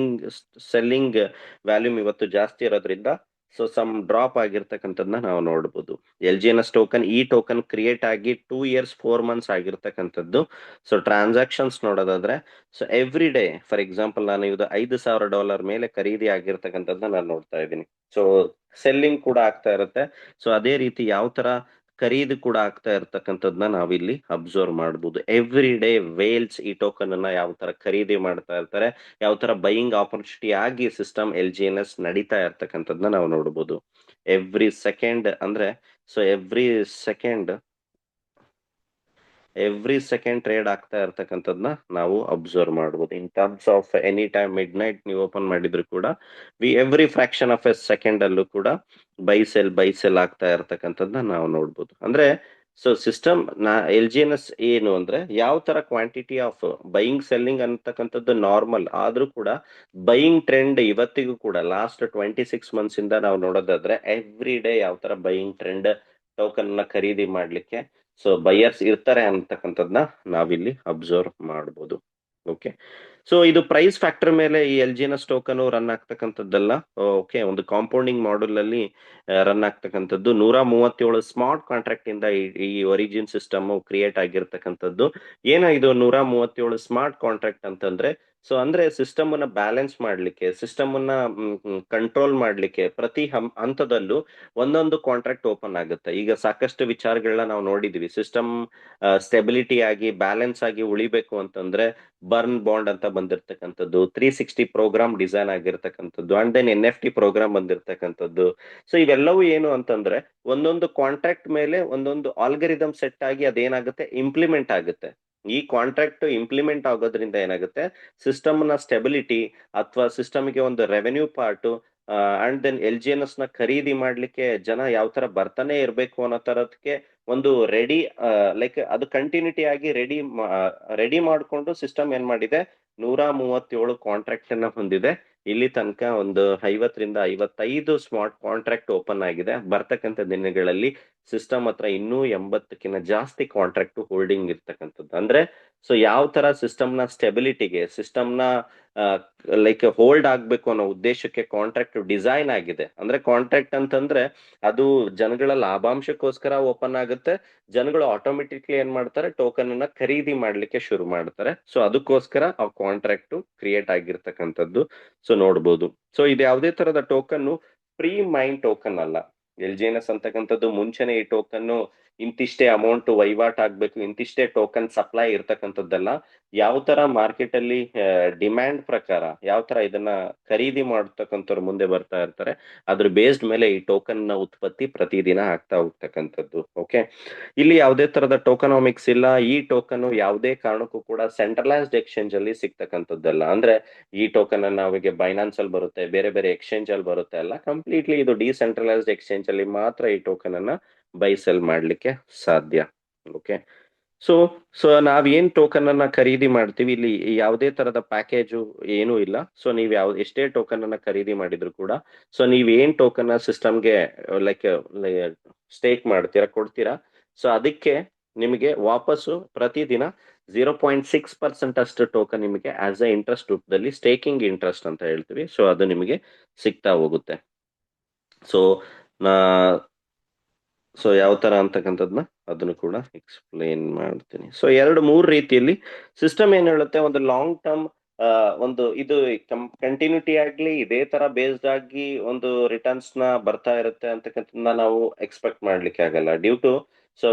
ಸೆಲ್ಲಿಂಗ್ ವ್ಯಾಲ್ಯೂಮ್ ಇವತ್ತು ಜಾಸ್ತಿ ಇರೋದ್ರಿಂದ ಸೊ ಸಮ್ ಡ್ರಾಪ್ ಆಗಿರ್ತಕ್ಕಂಥದ್ದನ್ನ ನಾವು ನೋಡ್ಬೋದು. LGNS ಟೋಕನ್, ಈ ಟೋಕನ್ ಕ್ರಿಯೇಟ್ ಆಗಿ 2 years 4 months ಆಗಿರ್ತಕ್ಕಂಥದ್ದು. ಸೊ ಟ್ರಾನ್ಸಾಕ್ಷನ್ಸ್ ನೋಡೋದಾದ್ರೆ so every day for example ನಾನು ಇದು $5,000 ಮೇಲೆ ಖರೀದಿ ಆಗಿರ್ತಕ್ಕಂಥದ್ದನ್ನ ನಾನು ನೋಡ್ತಾ ಇದ್ದೀನಿ. ಸೊ ಸೆಲ್ಲಿಂಗ್ ಕೂಡ ಆಗ್ತಾ ಇರುತ್ತೆ. ಸೊ ಅದೇ ರೀತಿ ಯಾವ ತರ ಖರೀದಿ ಕೂಡ ಆಗ್ತಾ ಇರ್ತಕ್ಕಂಥದ್ದನ್ನ ನಾವಿಲ್ಲಿ ಅಬ್ಸರ್ವ್ ಮಾಡ್ಬೋದು. ಎವ್ರಿ ಡೇ ವೇಲ್ಸ್ ಈ ಟೋಕನ್ ಅನ್ನ ಯಾವ ತರ ಖರೀದಿ ಮಾಡ್ತಾ ಇರ್ತಾರೆ, ಯಾವ ತರ ಬೈಯಿಂಗ್ ಆಪರ್ಚುನಿಟಿ ಆಗಿ ಸಿಸ್ಟಮ್ LGNS ನಡೀತಾ ಇರ್ತಕ್ಕಂಥದ್ದನ್ನ ನಾವು ನೋಡ್ಬೋದು. ಸೆಕೆಂಡ್ ಅಂದ್ರೆ ಸೊ ಎವ್ರಿ ಸೆಕೆಂಡ್ ಟ್ರೇಡ್ ಆಗ್ತಾ ಇರ್ತಕ್ಕಂಥದ್ದನ್ನ ನಾವು ಅಬ್ಸರ್ವ್ ಮಾಡ್ಬೋದು. In terms of any time mid night ನೀವು ಓಪನ್ ಮಾಡಿದ್ರು ಕೂಡ every fraction of A second ಅಲ್ಲೂ ಕೂಡ ಬೈ ಸೆಲ್ ಆಗ್ತಾ ಇರ್ತಕ್ಕಂಥದ್ದನ್ನ ನಾವು ನೋಡ್ಬೋದು. ಅಂದ್ರೆ ಸೊ ಸಿಸ್ಟಮ್ LGNS ಏನು ಅಂದ್ರೆ ಯಾವ ತರ ಕ್ವಾಂಟಿಟಿ ಆಫ್ ಬೈಯಿಂಗ್ ಸೆಲ್ಲಿಂಗ್ ಅಂತಕ್ಕಂಥದ್ದು ನಾರ್ಮಲ್ ಆದ್ರೂ ಕೂಡ ಬೈಯಿಂಗ್ ಟ್ರೆಂಡ್ ಇವತ್ತಿಗೂ ಕೂಡ ಲಾಸ್ಟ್ 26 months ಇಂದ ನಾವು ನೋಡೋದಾದ್ರೆ ಎವ್ರಿ ಡೇ ಯಾವ ತರ ಬೈಯಿಂಗ್ ಟ್ರೆಂಡ್ ಟೋಕನ್ ನ ಖರೀದಿ ಮಾಡ್ಲಿಕ್ಕೆ ಸೊ ಬೈಯರ್ಸ್ ಇರ್ತಾರೆ ಅಂತಕ್ಕಂಥದ್ನ ನಾವಿಲ್ಲಿ ಅಬ್ಸರ್ವ್ ಮಾಡ್ಬೋದು. ಓಕೆ, ಸೊ ಇದು ಪ್ರೈಸ್ ಫ್ಯಾಕ್ಟರ್ ಮೇಲೆ ಈ LGNS ಟೋಕನ್ ರನ್ ಆಗ್ತಕ್ಕಂಥದ್ದಲ್ಲ. ಓಕೆ, ಒಂದು ಕಾಂಪೌಂಡಿಂಗ್ ಮಾಡೆಲ್ ಅಲ್ಲಿ ರನ್ ಆಗ್ತಕ್ಕಂಥದ್ದು. 137 ಸ್ಮಾರ್ಟ್ ಕಾಂಟ್ರಾಕ್ಟ್ ಇಂದ ಈ ಒರಿಜಿನ್ ಸಿಸ್ಟಮ್ ಕ್ರಿಯೇಟ್ ಆಗಿರ್ತಕ್ಕಂಥದ್ದು. ಏನೋ ಇದು 137 ಸ್ಮಾರ್ಟ್ ಕಾಂಟ್ರಾಕ್ಟ್ ಅಂತಂದ್ರೆ ಸೊ ಅಂದ್ರೆ ಸಿಸ್ಟಮ್ ಅನ್ನ ಬ್ಯಾಲೆನ್ಸ್ ಮಾಡ್ಲಿಕ್ಕೆ, ಸಿಸ್ಟಮ್ ಅನ್ನ ಕಂಟ್ರೋಲ್ ಮಾಡ್ಲಿಕ್ಕೆ ಪ್ರತಿ ಹಂತದಲ್ಲೂ ಒಂದೊಂದು ಕಾಂಟ್ರಾಕ್ಟ್ ಓಪನ್ ಆಗುತ್ತೆ. ಈಗ ಸಾಕಷ್ಟು ವಿಚಾರಗಳನ್ನ ನಾವು ನೋಡಿದೀವಿ. ಸಿಸ್ಟಮ್ ಸ್ಟೆಬಿಲಿಟಿ ಆಗಿ ಬ್ಯಾಲೆನ್ಸ್ ಆಗಿ ಉಳಿಬೇಕು ಅಂತಂದ್ರೆ ಬರ್ನ್ ಬಾಂಡ್ ಅಂತ ಬಂದಿರತಕ್ಕಂಥದ್ದು, 360 ಪ್ರೋಗ್ರಾಮ್ ಡಿಸೈನ್ ಆಗಿರ್ತಕ್ಕಂಥದ್ದು, ಅಂಡ್ ದೆನ್ NFT ಪ್ರೋಗ್ರಾಮ್ ಬಂದಿರತಕ್ಕಂಥದ್ದು. ಸೊ ಇವೆಲ್ಲವೂ ಏನು ಅಂತಂದ್ರೆ ಒಂದೊಂದು ಕಾಂಟ್ರಾಕ್ಟ್ ಮೇಲೆ ಒಂದೊಂದು ಆಲ್ಗರಿದಮ್ ಸೆಟ್ ಆಗಿ ಅದೇನಾಗುತ್ತೆ ಇಂಪ್ಲಿಮೆಂಟ್ ಆಗುತ್ತೆ. ಈ ಕಾಂಟ್ರಾಕ್ಟ್ ಇಂಪ್ಲಿಮೆಂಟ್ ಆಗೋದ್ರಿಂದ ಏನಾಗುತ್ತೆ ಸಿಸ್ಟಮ್ ನ ಸ್ಟೆಬಿಲಿಟಿ ಅಥವಾ ಸಿಸ್ಟಮ್ಗೆ ಒಂದು revenue part and then LGNS ನ ಖರೀದಿ ಮಾಡ್ಲಿಕ್ಕೆ ಜನ ಯಾವ ತರ ಬರ್ತಾನೆ ಇರ್ಬೇಕು ಅನ್ನೋ ತರದಕ್ಕೆ ಒಂದು ರೆಡಿ ಲೈಕ್ ಅದು ಕಂಟಿನ್ಯೂಟಿ ಆಗಿ ರೆಡಿ ಮಾಡ್ಕೊಂಡು ಸಿಸ್ಟಮ್ ಏನ್ ಮಾಡಿದೆ 137 ಕಾಂಟ್ರಾಕ್ಟ್ ಅನ್ನ ಹೊಂದಿದೆ. ಇಲ್ಲಿ ತನಕ ಒಂದು 50ರಿಂದ 55 ಸ್ಮಾರ್ಟ್ ಕಾಂಟ್ರಾಕ್ಟ್ ಓಪನ್ ಆಗಿದೆ. ಬರ್ತಕ್ಕಂಥ ದಿನಗಳಲ್ಲಿ ಸಿಸ್ಟಮ್ ಹತ್ರ ಇನ್ನೂ 80ಕ್ಕಿಂತ ಜಾಸ್ತಿ ಕಾಂಟ್ರಾಕ್ಟ್ ಹೋಲ್ಡಿಂಗ್ ಇರ್ತಕ್ಕಂಥದ್ದು. ಅಂದ್ರೆ ಸೊ ಯಾವ ತರ ಸಿಸ್ಟಮ್ ನ ಸ್ಟೆಬಿಲಿಟಿಗೆ, ಸಿಸ್ಟಮ್ ನ ಲೈಕ್ ಹೋಲ್ಡ್ ಆಗ್ಬೇಕು ಅನ್ನೋ ಉದ್ದೇಶಕ್ಕೆ ಕಾಂಟ್ರಾಕ್ಟ್ ಡಿಸೈನ್ ಆಗಿದೆ. ಅಂದ್ರೆ ಕಾಂಟ್ರಾಕ್ಟ್ ಅಂತಂದ್ರೆ ಅದು ಜನಗಳ ಲಾಭಾಂಶಕ್ಕೋಸ್ಕರ ಓಪನ್ ಆಗುತ್ತೆ. ಜನಗಳು ಆಟೋಮೆಟಿಕ್ಲಿ ಏನ್ ಮಾಡ್ತಾರೆ, ಟೋಕನ್ ಅನ್ನ ಖರೀದಿ ಮಾಡ್ಲಿಕ್ಕೆ ಶುರು ಮಾಡ್ತಾರೆ. ಸೊ ಅದಕ್ಕೋಸ್ಕರ ಆ ಕಾಂಟ್ರಾಕ್ಟ್ ಕ್ರಿಯೇಟ್ ಆಗಿರ್ತಕ್ಕಂಥದ್ದು. ಸೊ ನೋಡ್ಬೋದು. ಸೊ ಇದು ಯಾವುದೇ ತರದ ಟೋಕನ್ ಪ್ರೀ ಮೈನ್ ಟೋಕನ್ ಅಲ್ಲ. LGNS ಅಂತಕ್ಕಂಥದ್ದು ಮುಂಚೆನೆ ಈ ಟೋಕನ್ ಇಂತಿಷ್ಟೇ ಅಮೌಂಟ್ ವಹಿವಾಟ್ ಆಗ್ಬೇಕು, ಇಂತಿಷ್ಟೇ ಟೋಕನ್ ಸಪ್ಲೈ ಇರ್ತಕ್ಕಂಥದ್ದಲ್ಲ. ಯಾವ ತರ ಮಾರ್ಕೆಟ್ ಅಲ್ಲಿ ಡಿಮ್ಯಾಂಡ್ ಪ್ರಕಾರ ಯಾವ ತರ ಇದನ್ನ ಖರೀದಿ ಮಾಡ್ತಕ್ಕಂಥವ್ರು ಮುಂದೆ ಬರ್ತಾ ಇರ್ತಾರೆ, ಅದ್ರ ಬೇಸ್ಡ್ ಮೇಲೆ ಈ ಟೋಕನ್ ನ ಉತ್ಪತ್ತಿ ಪ್ರತಿದಿನ ಆಗ್ತಾ ಹೋಗ್ತಕ್ಕಂಥದ್ದು. ಓಕೆ, ಇಲ್ಲಿ ಯಾವುದೇ ತರದ ಟೋಕನಾಮಿಕ್ಸ್ ಇಲ್ಲ. ಈ ಟೋಕನ್ ಯಾವುದೇ ಕಾರಣಕ್ಕೂ ಕೂಡ ಸೆಂಟ್ರಲೈಸ್ಡ್ ಎಕ್ಸ್ಚೇಂಜ್ ಅಲ್ಲಿ ಸಿಗ್ತಕ್ಕಂಥದ್ದಲ್ಲ. ಅಂದ್ರೆ ಈ ಟೋಕನ್ ಅನ್ನ ನಾವಿಗೆ ಬೈನಾನ್ಸ್ ಅಲ್ಲಿ ಬರುತ್ತೆ, ಬೇರೆ ಬೇರೆ ಎಕ್ಸ್ಚೇಂಜ್ ಅಲ್ಲಿ ಬರುತ್ತೆ ಅಲ್ಲ. ಕಂಪ್ಲೀಟ್ಲಿ ಇದು ಡಿಸೆಂಟ್ರಲೈಸ್ಡ್ ಎಕ್ಸ್ಚೇಂಜ್ ಅಲ್ಲಿ ಮಾತ್ರ ಈ ಟೋಕನ್ ಅನ್ನ ಬೈ ಸೆಲ್ ಮಾಡ್ಲಿಕ್ಕೆ ಸಾಧ್ಯ. ಓಕೆ, ಸೊ ಸೊ ನಾವ್ ಏನ್ ಟೋಕನ್ ಅನ್ನ ಖರೀದಿ ಮಾಡ್ತೀವಿ, ಇಲ್ಲಿ ಯಾವುದೇ ತರದ ಪ್ಯಾಕೇಜು ಏನೂ ಇಲ್ಲ. ಸೊ ನೀವ್ ಎಷ್ಟೇ ಟೋಕನ್ ಅನ್ನ ಖರೀದಿ ಮಾಡಿದ್ರು ಕೂಡ, ಸೊ ನೀವ್ ಏನ್ ಟೋಕನ್ ಸಿಸ್ಟಮ್ಗೆ ಲೈಕ್ ಸ್ಟೇಕ್ ಮಾಡ್ತೀರಾ, ಕೊಡ್ತೀರಾ, ಸೊ ಅದಕ್ಕೆ ನಿಮಗೆ ವಾಪಸ್ಸು ಪ್ರತಿದಿನ 0.6% ಅಷ್ಟು ಟೋಕನ್ ನಿಮಗೆ ಆಸ್ ಅ ಇಂಟ್ರೆಸ್ಟ್ ರೂಪದಲ್ಲಿ, ಸ್ಟೇಕಿಂಗ್ ಇಂಟ್ರೆಸ್ಟ್ ಅಂತ ಹೇಳ್ತೀವಿ, ಸೊ ಅದು ನಿಮಗೆ ಸಿಗ್ತಾ ಹೋಗುತ್ತೆ. ಸೊ ನಾ ಸೊ ಯಾವ ತರ ಅಂತಕ್ಕಂಥದ್ನ ಅದನ್ನು ಕೂಡ ಎಕ್ಸ್ಪ್ಲೇನ್ ಮಾಡ್ತೀನಿ. ಸೊ 2-3 ರೀತಿಯಲ್ಲಿ ಸಿಸ್ಟಮ್ ಏನ್ ಹೇಳುತ್ತೆ, ಒಂದು ಲಾಂಗ್ ಟರ್ಮ್ ಒಂದು ಇದು ಕಂಟಿನ್ಯೂಟಿ ಆಗ್ಲಿ ಇದೇ ತರ ಬೇಸ್ಡ್ ಆಗಿ ಒಂದು ರಿಟರ್ನ್ಸ್ ನ ಬರ್ತಾ ಇರುತ್ತೆ ಅಂತಕ್ಕಂಥದ್ದನ್ನ ನಾವು ಎಕ್ಸ್ಪೆಕ್ಟ್ ಮಾಡ್ಲಿಕ್ಕೆ ಆಗಲ್ಲ. Due to so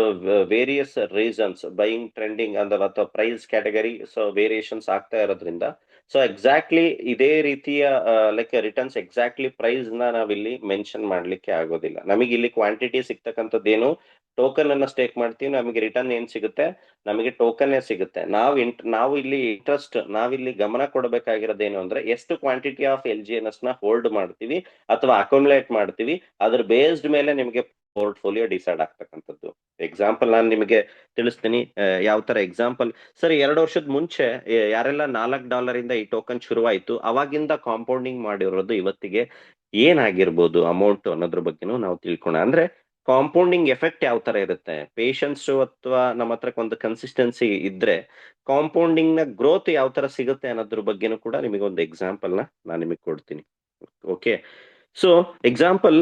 various reasons, buying trending ಅಂದ್ರೆ ಅಥವಾ ಪ್ರೈಸ್ ಕ್ಯಾಟಗರಿ ಸೊ ವೇರಿಯೇಷನ್ಸ್ ಆಗ್ತಾ ಇರೋದ್ರಿಂದ, ಸೊ ಎಕ್ಸಾಕ್ಟ್ಲಿ ಇದೇ ರೀತಿಯ ಲೈಕ್ ರಿಟರ್ನ್ಸ್ ಎಕ್ಸಾಕ್ಟ್ಲಿ ಪ್ರೈಸ್ ನ ನಾವಿಲ್ಲಿ ಮೆನ್ಷನ್ ಮಾಡ್ಲಿಕ್ಕೆ ಆಗೋದಿಲ್ಲ. ನಮಗೆ ಇಲ್ಲಿ ಕ್ವಾಂಟಿಟಿ ಸಿಗ್ತಕ್ಕಂಥದ್ದೇನು, ಟೋಕನ್ ಅನ್ನ ಸ್ಟೇಕ್ ಮಾಡ್ತೀವಿ, ನಮಗೆ ರಿಟರ್ನ್ ಏನ್ ಸಿಗುತ್ತೆ, ನಮಗೆ ಟೋಕನ್ ಸಿಗುತ್ತೆ. ನಾವು ಇಲ್ಲಿ ಇಂಟ್ರೆಸ್ಟ್, ನಾವಿಲ್ಲಿ ಗಮನ ಕೊಡಬೇಕಾಗಿರೋದೇನು ಅಂದ್ರೆ ಎಷ್ಟು ಕ್ವಾಂಟಿಟಿ ಆಫ್ LGNS ನ ಹೋಲ್ಡ್ ಮಾಡ್ತೀವಿ ಅಥವಾ ಅಕ್ಯುಮುಲೇಟ್ ಮಾಡ್ತೀವಿ, ಅದ್ರ ಬೇಸ್ಡ್ ಮೇಲೆ ನಿಮಗೆ ಪೋರ್ಟ್ಫೋಲಿಯೋ ಡಿಸೈಡ್ ಆಗ್ತಕ್ಕಂಥದ್ದು. ಎಕ್ಸಾಂಪಲ್ ನಾನು ನಿಮಗೆ ತಿಳಿಸ್ತೀನಿ. ಯಾವ ತರ ಎಕ್ಸಾಂಪಲ್, ಸರಿ 2 ವರ್ಷದ ಮುಂಚೆ ಯಾರೆಲ್ಲ $4 ಇಂದ ಈ ಟೋಕನ್ ಶುರುವಾಯಿತು, ಅವಾಗಿಂದ ಕಾಂಪೌಂಡಿಂಗ್ ಮಾಡಿರೋದು ಇವತ್ತಿಗೆ ಏನಾಗಿರ್ಬೋದು ಅಮೌಂಟ್ ಅನ್ನೋದ್ರ ಬಗ್ಗೆನೂ ನಾವು ತಿಳ್ಕೋಣ. ಅಂದ್ರೆ ಕಾಂಪೌಂಡಿಂಗ್ ಎಫೆಕ್ಟ್ ಯಾವ ತರ ಇರುತ್ತೆ, ಪೇಷನ್ಸ್ ಅಥವಾ ನಮ್ಮ ಹತ್ರ ಒಂದು ಕನ್ಸಿಸ್ಟೆನ್ಸಿ ಇದ್ರೆ ಕಾಂಪೌಂಡಿಂಗ್ ನ ಗ್ರೋತ್ ಯಾವ ತರ ಸಿಗುತ್ತೆ ಅನ್ನೋದ್ರ ಬಗ್ಗೆನೂ ಕೂಡ ನಿಮಗೆ ಒಂದು ಎಕ್ಸಾಂಪಲ್ ನಾನು ನಿಮಗೆ ಕೊಡ್ತೀನಿ. ಓಕೆ, ಸೊ ಎಕ್ಸಾಂಪಲ್,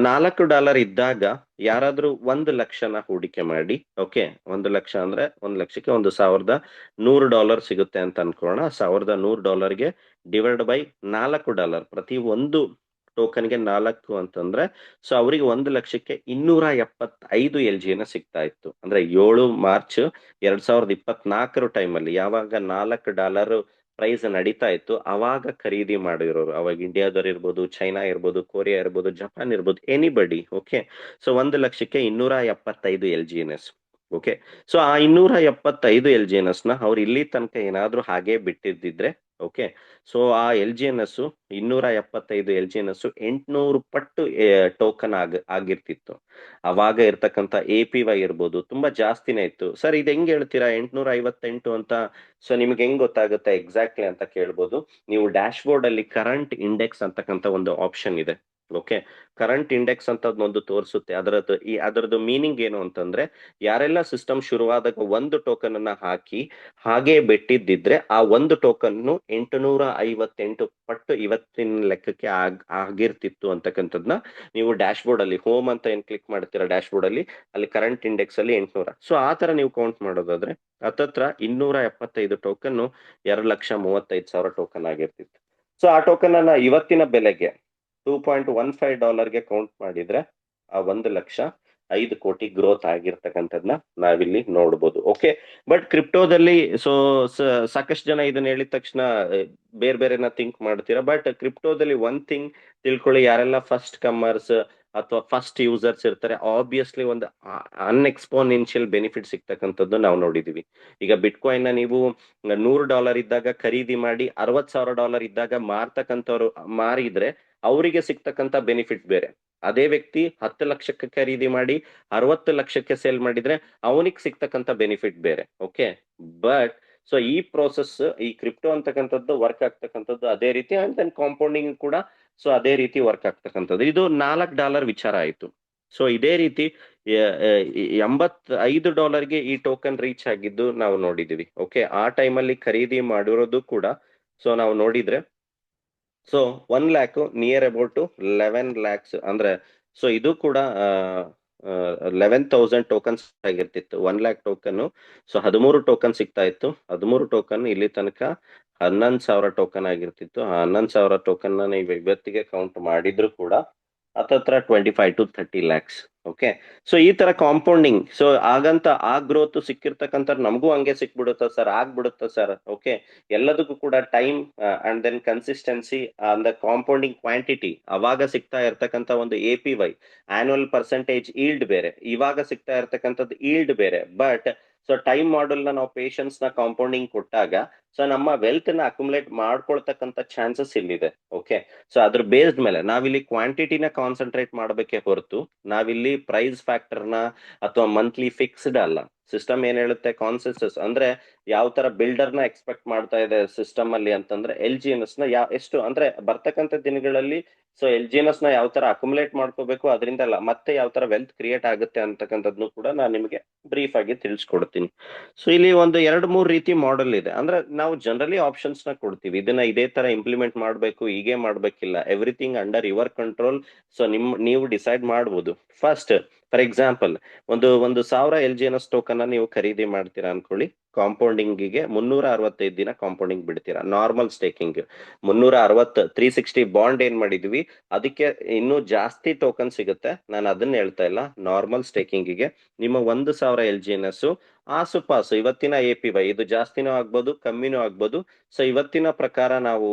$4 ಇದ್ದಾಗ ಯಾರಾದ್ರೂ 1 ಲಕ್ಷನ ಹೂಡಿಕೆ ಮಾಡಿ, ಓಕೆ, 1 ಲಕ್ಷ ಅಂದ್ರೆ 1 ಲಕ್ಷಕ್ಕೆ $1,100 ಸಿಗುತ್ತೆ ಅಂತ ಅನ್ಕೊಳ್ಳೋಣ. $1,100ಗೆ ಡಿವೈಡ್ ಬೈ $4, ಪ್ರತಿ ಒಂದು ಟೋಕನ್ಗೆ 4 ಅಂತಂದ್ರೆ, ಸೊ ಅವರಿಗೆ 1 ಲಕ್ಷಕ್ಕೆ 275 LGನ ಸಿಗ್ತಾ ಇತ್ತು. ಅಂದ್ರೆ 7 ಮಾರ್ಚ್ 2024 ಟೈಮಲ್ಲಿ ಯಾವಾಗ $4 ಪ್ರೈಸ್ ನಡೀತಾ ಇತ್ತು, ಅವಾಗ ಖರೀದಿ ಮಾಡಿರೋರು, ಅವಾಗ ಇಂಡಿಯಾದವ್ರು ಇರ್ಬೋದು, ಚೈನಾ ಇರ್ಬೋದು, ಕೊರಿಯಾ ಇರ್ಬೋದು, ಜಪಾನ್ ಇರ್ಬೋದು, ಎನಿಬಡಿ. ಓಕೆ, ಸೊ 1 ಲಕ್ಷಕ್ಕೆ 275 LGNS. ಓಕೆ, ಸೊ ಆ 275 LGNS ನ ಅವ್ರು ಇಲ್ಲಿ ತನಕ ಏನಾದ್ರೂ ಹಾಗೆ ಬಿಟ್ಟಿದ್ದಿದ್ರೆ, ಓಕೆ, ಸೊ ಆ LGNS 275 LGNS 800 ಪಟ್ಟು ಟೋಕನ್ ಆಗಿರ್ತಿತ್ತು. ಅವಾಗ ಇರ್ತಕ್ಕಂಥ APY ಇರ್ಬೋದು ತುಂಬಾ ಜಾಸ್ತಿನೇ ಇತ್ತು. ಸರ್ ಇದು ಹೆಂಗ್ ಹೇಳ್ತೀರಾ 858 ಅಂತ, ಸೊ ನಿಮ್ಗೆ ಹೆಂಗ್ ಗೊತ್ತಾಗುತ್ತೆ ಎಕ್ಸಾಕ್ಟ್ಲಿ ಅಂತ ಕೇಳ್ಬೋದು. ನೀವು ಡ್ಯಾಶ್ ಬೋರ್ಡ್ ಅಲ್ಲಿ ಕರೆಂಟ್ ಇಂಡೆಕ್ಸ್ ಅಂತಕ್ಕಂಥ ಒಂದು ಆಪ್ಷನ್ ಇದೆ. ಓಕೆ, ಕರೆಂಟ್ ಇಂಡೆಕ್ಸ್ ಅಂತ ಒಂದು ತೋರಿಸುತ್ತೆ. ಅದರದ್ದು ಮೀನಿಂಗ್ ಏನು ಅಂತಂದ್ರೆ, ಯಾರೆಲ್ಲ ಸಿಸ್ಟಮ್ ಶುರುವಾದಾಗ ಒಂದು ಟೋಕನ್ ಅನ್ನ ಹಾಕಿ ಹಾಗೆ ಬಿಟ್ಟಿದ್ದಿದ್ರೆ ಆ ಒಂದು ಟೋಕನ್ 858 ಪಟ್ಟು ಇವತ್ತಿನ ಲೆಕ್ಕಕ್ಕೆ ಆಗಿರ್ತಿತ್ತು ಅಂತಕ್ಕಂಥದ್ನ ನೀವು ಡ್ಯಾಶ್ ಬೋರ್ಡ್ ಅಲ್ಲಿ ಹೋಮ್ ಅಂತ ಏನ್ ಕ್ಲಿಕ್ ಮಾಡ್ತೀರಾ ಡ್ಯಾಶ್ ಬೋರ್ಡ್ ಅಲ್ಲಿ ಕರೆಂಟ್ ಇಂಡೆಕ್ಸ್ ಅಲ್ಲಿ 800. ಸೊ ಆ ತರ ನೀವು ಕೌಂಟ್ ಮಾಡೋದಾದ್ರೆ ಹತ್ತತ್ರ 275 ಟೋಕನ್ 2,35,000 ಟೋಕನ್ ಆಗಿರ್ತಿತ್ತು. ಸೊ ಆ ಟೋಕನ್ ಅನ್ನ ಇವತ್ತಿನ ಬೆಲೆಗೆ $2.15ಗೆ ಕೌಂಟ್ ಮಾಡಿದ್ರೆ ಆ 1,05,00,000 ಗ್ರೋತ್ ಆಗಿರ್ತಕ್ಕಂಥದ್ನ ನಾವಿಲ್ಲಿ ನೋಡ್ಬೋದು. ಓಕೆ, ಬಟ್ ಕ್ರಿಪ್ಟೋದಲ್ಲಿ ಸೊ ಸಾಕಷ್ಟು ಜನ ಇದನ್ನ ಹೇಳಿದ ತಕ್ಷಣ ಬೇರೆ ಬೇರೆನ ಥಿಂಕ್ ಮಾಡ್ತೀರಾ. ಬಟ್ ಕ್ರಿಪ್ಟೋದಲ್ಲಿ ಒಂದ್ ಥಿಂಗ್ ತಿಳ್ಕೊಳ್ಳಿ, ಯಾರೆಲ್ಲ ಫಸ್ಟ್ ಕಮರ್ಸ್ ಅಥವಾ ಫಸ್ಟ್ ಯೂಸರ್ಸ್ ಇರ್ತಾರೆ, ಆಬ್ವಿಯಸ್ಲಿ ಒಂದು ಅನ್ಎಕ್ಸ್ಪೋನೆನ್ಷಿಯಲ್ ಬೆನಿಫಿಟ್ ಸಿಗ್ತಕ್ಕಂಥದ್ದು ನಾವು ನೋಡಿದೀವಿ. ಈಗ ಬಿಟ್ಕಾಯಿನ್ ನ ನೀವು $100 ಇದ್ದಾಗ ಖರೀದಿ ಮಾಡಿ $60,000 ಇದ್ದಾಗ ಮಾರ್ತಕ್ಕಂಥವ್ರು ಮಾರಿದ್ರೆ ಅವರಿಗೆ ಸಿಗ್ತಕ್ಕಂಥ ಬೆನಿಫಿಟ್ ಬೇರೆ. ಅದೇ ವ್ಯಕ್ತಿ 10 ಲಕ್ಷಕ್ಕೆ ಖರೀದಿ ಮಾಡಿ 60 ಲಕ್ಷಕ್ಕೆ ಸೇಲ್ ಮಾಡಿದ್ರೆ ಅವನಿಗೆ ಸಿಗ್ತಕ್ಕಂಥ ಬೆನಿಫಿಟ್ ಬೇರೆ. ಓಕೆ, ಬಟ್ ಸೊ ಈ ಪ್ರೋಸೆಸ್ ಈ ಕ್ರಿಪ್ಟೋ ಅಂತಕ್ಕಂಥದ್ದು ವರ್ಕ್ ಆಗ್ತಕ್ಕಂಥದ್ದು ಅದೇ ರೀತಿ ಅಂಡ್ ದೆನ್ ಕಾಂಪೌಂಡಿಂಗ್ ಕೂಡ ಸೊ ಅದೇ ರೀತಿ ವರ್ಕ್ ಆಗ್ತಕ್ಕಂಥದ್ದು. ಇದು $4 ವಿಚಾರ ಆಯ್ತು. ಸೊ ಇದೇ ರೀತಿ $85ಗೆ ಈ ಟೋಕನ್ ರೀಚ್ ಆಗಿದ್ದು ನಾವು ನೋಡಿದೀವಿ. ಓಕೆ, ಆ ಟೈಮಲ್ಲಿ ಖರೀದಿ ಮಾಡಿರೋದು ಕೂಡ ಸೊ ನಾವು ನೋಡಿದ್ರೆ so 1 lakh near about 11 lakhs ಅಂದ್ರೆ ಸೊ ಇದು ಕೂಡ 11,000 ಟೋಕನ್ಸ್ ಆಗಿರ್ತಿತ್ತು. 1 lakh ಟೋಕನ್, ಸೊ 13 ಟೋಕನ್ ಸಿಗ್ತಾ ಇತ್ತು. 13 ಟೋಕನ್ ಇಲ್ಲಿ ತನಕ 11,000 ಟೋಕನ್ ಆಗಿರ್ತಿತ್ತು. 11,000 ಟೋಕನ್ ನೀವು ಇವತ್ತಿಗೆ ಕೌಂಟ್ ಮಾಡಿದ್ರು ಕೂಡ ಹತ್ತತ್ರ 25 to 30 lakhs. ಓಕೆ, ಸೊ ಈ ತರ ಕಾಂಪೌಂಡಿಂಗ್, ಸೊ ಆಗಂತ ಆ ಗ್ರೋತ್ ಸಿಕ್ಕಿರ್ತಕ್ಕಂಥ ನಮಗೂ ಹಂಗೆ ಸಿಕ್ಬಿಡುತ್ತ ಸರ್, ಆಗ್ಬಿಡುತ್ತ ಸರ್. ಓಕೆ, ಎಲ್ಲದಕ್ಕೂ ಕೂಡ time and then consistency and the compounding quantity ಅವಾಗ ಸಿಗ್ತಾ ಇರ್ತಕ್ಕಂಥ ಒಂದು APY ಆನ್ಯುವಲ್ ಪರ್ಸೆಂಟೇಜ್ ಈಲ್ಡ್ ಬೇರೆ, ಇವಾಗ ಸಿಗ್ತಾ ಇರ್ತಕ್ಕಂಥದ್ದು ಈಲ್ಡ್ ಬೇರೆ. ಬಟ್ ಸೊ ಟೈಮ್ ಮಾಡೆಲ್ ನ ನಾವು ಪೇಷನ್ಸ್ ನ ಕಾಂಪೌಂಡಿಂಗ್ ಕೊಟ್ಟಾಗ ಸೊ ನಮ್ಮ ವೆಲ್ತ್ ನ ಅಕ್ಯುಮುಲೇಟ್ ಮಾಡ್ಕೊಳ್ತಕ್ಕಂಥ ಚಾನ್ಸಸ್ ಇಲ್ಲಿದೆ. ಓಕೆ, ಸೊ ಅದ್ರ ಬೇಸ್ಡ್ ಮೇಲೆ ನಾವಿಲ್ಲಿ ಕ್ವಾಂಟಿಟಿನ ಕಾನ್ಸಂಟ್ರೇಟ್ ಮಾಡಬೇಕೆ ಹೊರತು ನಾವಿಲ್ಲಿ ಪ್ರೈಸ್ ಫ್ಯಾಕ್ಟರ್ ನ ಅಥವಾ ಮಂತ್ಲಿ ಫಿಕ್ಸ್ಡ್ ಅಲ್ಲ. ಸಿಸ್ಟಮ್ ಏನ್ ಹೇಳುತ್ತೆ, ಕಾನ್ಸೆನ್ಸಸ್ ಅಂದ್ರೆ ಯಾವ ತರ ಬಿಲ್ಡರ್ ನ ಎಕ್ಸ್ಪೆಕ್ಟ್ ಮಾಡ್ತಾ ಇದೆ ಸಿಸ್ಟಮ್ ಅಲ್ಲಿ ಅಂತಂದ್ರೆ LGNS ನ ಎಷ್ಟು ಅಂದ್ರೆ ಬರ್ತಕ್ಕಂಥ ದಿನಗಳಲ್ಲಿ ಸೊ LGNS ನ ಯಾವ ತರ ಅಕ್ಯುಮುಲೇಟ್ ಮಾಡ್ಕೋಬೇಕು, ಅದರಿಂದ ಮತ್ತೆ ಯಾವ ತರ ವೆಲ್ತ್ ಕ್ರಿಯೇಟ್ ಆಗುತ್ತೆ ಅಂತಕ್ಕಂಥದ್ನು ಕೂಡ ನಾನು ನಿಮಗೆ ಬ್ರೀಫ್ ಆಗಿ ತಿಳಿಸ್ಕೊಡ್ತೀನಿ. ಸೊ ಇಲ್ಲಿ ಒಂದು 2-3 ರೀತಿ ಮಾಡೆಲ್ ಇದೆ. ಅಂದ್ರೆ ನಾವು ಜನರಲಿ ಆಪ್ಷನ್ಸ್ ನ ಕೊಡ್ತೀವಿ, ಇದನ್ನ ಇದೇ ತರ ಇಂಪ್ಲಿಮೆಂಟ್ ಮಾಡಬೇಕು, ಹೀಗೆ ಮಾಡ್ಬೇಕಿಲ್ಲ, everything under your control. So ನೀವು ಡಿಸೈಡ್ ಮಾಡ್ಬೋದು. ಫಸ್ಟ್ ಫಾರ್ ಎಕ್ಸಾಂಪಲ್, ಒಂದು 1,000 LGNS ಟೋಕನ್ ನೀವು ಖರೀದಿ ಮಾಡ್ತೀರಾ ಅನ್ಕೊಳ್ಳಿ. ಕಾಂಪೌಂಡಿಂಗಿಗೆ 365 ದಿನ ಕಾಂಪೌಂಡಿಂಗ್ ಬಿಡ್ತೀರಾ. ನಾರ್ಮಲ್ ಸ್ಟೇಕಿಂಗ್ 360 360 ಬಾಂಡ್ ಏನ್ ಮಾಡಿದ್ವಿ ಅದಕ್ಕೆ ಇನ್ನೂ ಜಾಸ್ತಿ ಟೋಕನ್ ಸಿಗುತ್ತೆ. ನಾನು ಅದನ್ನ ಹೇಳ್ತಾ ಇಲ್ಲ. ನಾರ್ಮಲ್ ಸ್ಟೇಕಿಂಗಿಗೆ ನಿಮ್ಮ 1,000 LGNS ಆಸುಪಾಸು ಇವತ್ತಿನ APY, ಇದು ಜಾಸ್ತಿನೂ ಆಗ್ಬೋದು ಕಮ್ಮಿನೂ ಆಗ್ಬೋದು. ಸೊ ಇವತ್ತಿನ ಪ್ರಕಾರ ನಾವು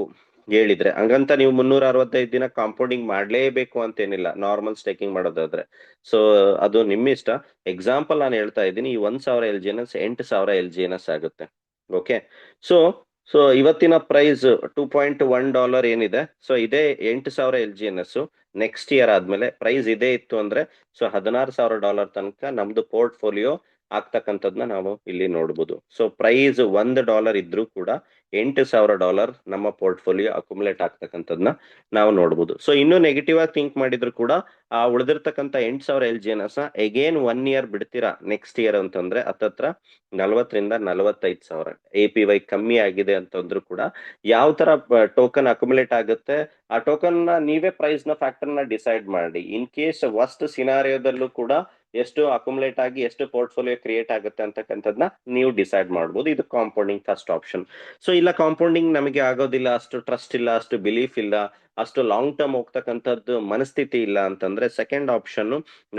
ಹೇಳಿದ್ರೆ ಹಂಗಂತ ನೀವು 365 ದಿನ ಕಾಂಪೌಂಡಿಂಗ್ ಮಾಡ್ಲೇಬೇಕು ಅಂತೇನಿಲ್ಲ ನಾರ್ಮಲ್ ಸ್ಟೇಕಿಂಗ್ ಮಾಡೋದಾದ್ರೆ. ಸೊ ಅದು ನಿಮ್ಮ ಇಷ್ಟ. ಎಕ್ಸಾಂಪಲ್ ನಾನು ಹೇಳ್ತಾ ಇದ್ದೀನಿ, ಈ 1,000 LGNS 8,000 LGNS ಆಗುತ್ತೆ. ಓಕೆ, ಸೊ ಸೊ ಇವತ್ತಿನ ಪ್ರೈಸ್ $2.1 ಏನಿದೆ, ಸೊ ಇದೇ 8,000 LGNS ನೆಕ್ಸ್ಟ್ ಇಯರ್ ಆದ್ಮೇಲೆ ಪ್ರೈಸ್ ಇದೇ ಇತ್ತು ಅಂದ್ರೆ ಸೊ $16,000 ತನಕ ನಮ್ದು ಪೋರ್ಟ್ಫೋಲಿಯೋ ಆಗ್ತಕ್ಕಂಥದ್ನ ನಾವು ಇಲ್ಲಿ ನೋಡ್ಬೋದು. ಸೊ ಪ್ರೈಸ್ $1 ಇದ್ರೂ ಕೂಡ $8,000 ನಮ್ಮ ಪೋರ್ಟ್ಫೋಲಿಯೋ ಅಕ್ಯುಮುಲೇಟ್ ಆಗ್ತಕ್ಕಂಥದ್ನ ನಾವು ನೋಡ್ಬೋದು. ಸೊ ಇನ್ನೂ ನೆಗೆಟಿವ್ ಆಗಿ ಥಿಂಕ್ ಮಾಡಿದ್ರು ಕೂಡ ಆ ಉಳಿದಿರ್ತಕ್ಕಂಥ 8,000 LGNS ಅಗೇನ್ 1 ಇಯರ್ ಬಿಡ್ತೀರಾ ನೆಕ್ಸ್ಟ್ ಇಯರ್ ಅಂತಂದ್ರೆ ಹತ್ತತ್ರ 40,000 to 45,000 APY ಕಮ್ಮಿ ಆಗಿದೆ ಅಂತಂದ್ರೂ ಕೂಡ ಯಾವ ತರ ಟೋಕನ್ ಅಕ್ಯುಮುಲೇಟ್ ಆಗುತ್ತೆ ಆ ಟೋಕನ್ ನ ನೀವೇ ಪ್ರೈಸ್ ನ ಫ್ಯಾಕ್ಟರ್ ನ ಡಿಸೈಡ್ ಮಾಡಿ. ಇನ್ ಕೇಸ್ ವರ್ಸ್ಟ್ ಸಿನಾರಿಯೋದಲ್ಲೂ ಕೂಡ ಎಷ್ಟು ಅಕ್ಯುಮುಲೇಟ್ ಆಗಿ ಎಷ್ಟು ಪೋರ್ಟ್ಫೋಲಿಯೋ ಕ್ರಿಯೇಟ್ ಆಗುತ್ತೆ ಅಂತಕ್ಕಂಥದ್ನ ನೀವು ಡಿಸೈಡ್ ಮಾಡ್ಬೋದು. ಇದು ಕಾಂಪೌಂಡಿಂಗ್ ಫಸ್ಟ್ ಆಪ್ಷನ್. ಸೊ ಇಲ್ಲ ಕಾಂಪೌಂಡಿಂಗ್ ನಮಗೆ ಆಗೋದಿಲ್ಲ, ಅಷ್ಟು ಟ್ರಸ್ಟ್ ಇಲ್ಲ, ಅಷ್ಟು ಬಿಲೀಫ್ ಇಲ್ಲ, ಅಷ್ಟು ಲಾಂಗ್ ಟರ್ಮ್ ಹೋಗ್ತಕ್ಕಂಥದ್ದು ಮನಸ್ಥಿತಿ ಇಲ್ಲ ಅಂತಂದ್ರೆ ಸೆಕೆಂಡ್ ಆಪ್ಷನ್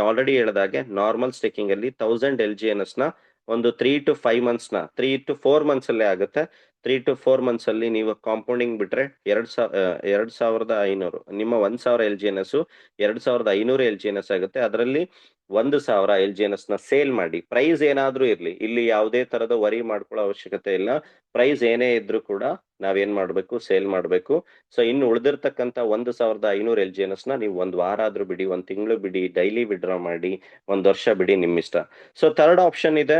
ಆಲ್ರೆಡಿ ಹೇಳಿದಾಗೆ ನಾರ್ಮಲ್ ಸ್ಟೇಕಿಂಗ್ ಅಲ್ಲಿ 1,000 LGNS ನ ಒಂದು 3 to 5 months 3 to 4 months ಅಲ್ಲೇ ಆಗುತ್ತೆ. 3 to 4 months ಅಲ್ಲಿ ನೀವು ಕಾಂಪೌಂಡಿಂಗ್ ಬಿಟ್ರೆ 2,500 ನಿಮ್ಮ 1,000 LGNS 2,500 LGNS ಆಗುತ್ತೆ. ಅದರಲ್ಲಿ 1,000 LGNS ನ ಸೇಲ್ ಮಾಡಿ. ಪ್ರೈಸ್ ಏನಾದ್ರೂ ಇರ್ಲಿ, ಇಲ್ಲಿ ಯಾವುದೇ ತರದ ವರಿ ಮಾಡ್ಕೊಳ್ಳೋ ಅವಶ್ಯಕತೆ ಇಲ್ಲ. ಪ್ರೈಸ್ ಏನೇ ಇದ್ರೂ ಕೂಡ ನಾವೇನ್ ಮಾಡ್ಬೇಕು, ಸೇಲ್ ಮಾಡ್ಬೇಕು. ಸೊ ಇನ್ನು ಉಳಿದಿರ್ತಕ್ಕಂಥ 1,500 LGNS ನ ನೀವು 1 ವಾರ ಆದ್ರೂ ಬಿಡಿ, 1 ತಿಂಗಳು ಬಿಡಿ, ಡೈಲಿ ವಿಡ್ರಾ ಮಾಡಿ, 1 ವರ್ಷ ಬಿಡಿ, ನಿಮ್ಮಿಷ್ಟ. ಸೊ ಥರ್ಡ್ ಆಪ್ಷನ್ ಇದೆ.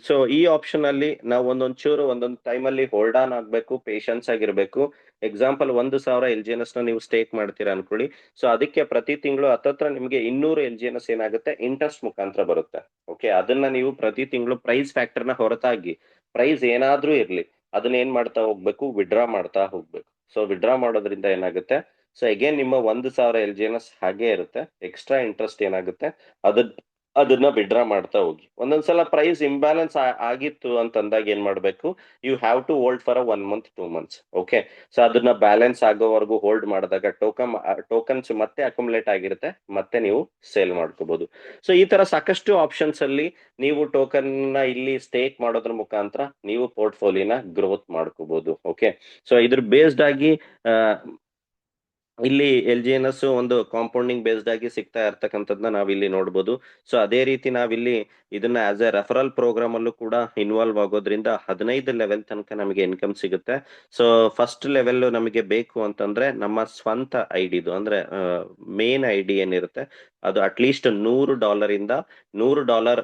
ಸೊ ಈ ಆಪ್ಷನ್ ಅಲ್ಲಿ ನಾವು ಒಂದೊಂಚೂರು ಒಂದೊಂದು ಟೈಮ್ ಅಲ್ಲಿ ಹೋಲ್ಡ್ ಆನ್ ಆಗ್ಬೇಕು, ಪೇಷನ್ಸ್ ಆಗಿರ್ಬೇಕು. ಎಕ್ಸಾಂಪಲ್ 1,000 LGNS ನ ನೀವು ಸ್ಟೇಕ್ ಮಾಡ್ತೀರಾ ಅನ್ಕೊಳ್ಳಿ. ಸೊ ಅದಕ್ಕೆ ಪ್ರತಿ ತಿಂಗಳು ಹತ್ತತ್ರ ನಿಮ್ಗೆ 200 LGNS ಏನಾಗುತ್ತೆ ಇಂಟ್ರೆಸ್ಟ್ ಮುಖಾಂತರ ಬರುತ್ತೆ. ಓಕೆ, ಅದನ್ನ ನೀವು ಪ್ರತಿ ತಿಂಗಳು ಪ್ರೈಸ್ ಫ್ಯಾಕ್ಟರ್ ನ ಹೊರತಾಗಿ ಪ್ರೈಸ್ ಏನಾದ್ರೂ ಇರ್ಲಿ ಅದನ್ನ ಏನ್ ಮಾಡ್ತಾ ಹೋಗ್ಬೇಕು, ವಿಡ್ರಾ ಮಾಡ್ತಾ ಹೋಗ್ಬೇಕು. ಸೊ ವಿಡ್ರಾ ಮಾಡೋದ್ರಿಂದ ಏನಾಗುತ್ತೆ, ಸೊ ಅಗೇನ್ ನಿಮ್ಮ 1,000 LGNS ಹಾಗೆ ಇರುತ್ತೆ. ಎಕ್ಸ್ಟ್ರಾ ಇಂಟ್ರೆಸ್ಟ್ ಏನಾಗುತ್ತೆ ಅದನ್ನ ವಿಡ್ರಾ ಮಾಡ್ತಾ ಹೋಗಿ. ಒಂದೊಂದ್ಸಲ ಪ್ರೈಸ್ ಇಂಬ್ಯಾಲೆನ್ಸ್ ಆಗಿತ್ತು ಅಂತಂದಾಗ ಏನ್ ಮಾಡ್ಬೇಕು, you have to hold for 1 month 2 months. Okay, so ಅದನ್ನ ಬ್ಯಾಲೆನ್ಸ್ ಆಗೋವರೆಗೂ ಹೋಲ್ಡ್ ಮಾಡಿದಾಗ ಟೋಕನ್ಸ್ ಮತ್ತೆ ಅಕ್ಯುಮುಲೇಟ್ ಆಗಿರುತ್ತೆ, ಮತ್ತೆ ನೀವು ಸೇಲ್ ಮಾಡ್ಕೋಬಹುದು. ಸೊ ಈ ತರ ಸಾಕಷ್ಟು ಆಪ್ಷನ್ಸ್ ಅಲ್ಲಿ ನೀವು ಟೋಕನ್ ನ ಇಲ್ಲಿ ಸ್ಟೇಕ್ ಮಾಡೋದ್ರ ಮುಖಾಂತರ ನೀವು ಪೋರ್ಟ್ಫೋಲಿಯೋನ ಗ್ರೋತ್ ಮಾಡ್ಕೋಬಹುದು. ಓಕೆ, ಸೊ ಇದ್ರ ಬೇಸ್ಡ್ ಆಗಿ ಇಲ್ಲಿ LGNS ಒಂದು ಕಾಂಪೌಂಡಿಂಗ್ ಬೇಸ್ಡ್ ಆಗಿ ಸಿಗ್ತಾ ಇರ್ತಕ್ಕಂಥದ್ನ ನಾವಿಲ್ಲಿ ನೋಡ್ಬೋದು. ಸೊ ಅದೇ ರೀತಿ ನಾವಿಲ್ಲಿ ಇದನ್ನ ಆಸ್ ಎ ರೆಫರಲ್ ಪ್ರೋಗ್ರಾಮ್ ಅಲ್ಲೂ ಕೂಡ ಇನ್ವಾಲ್ವ್ ಆಗೋದ್ರಿಂದ 15 ಲೆವೆಲ್ ತನಕ ನಮಗೆ ಇನ್ಕಮ್ ಸಿಗುತ್ತೆ. ಸೊ ಫಸ್ಟ್ ಲೆವೆಲ್ ನಮಗೆ ಬೇಕು ಅಂತಂದ್ರೆ ನಮ್ಮ ಸ್ವಂತ ಐಡಿದು ಅಂದ್ರೆ ಮೇನ್ ID ಏನಿರುತ್ತೆ ಅದು ಅಟ್ಲೀಸ್ಟ್ $100 $100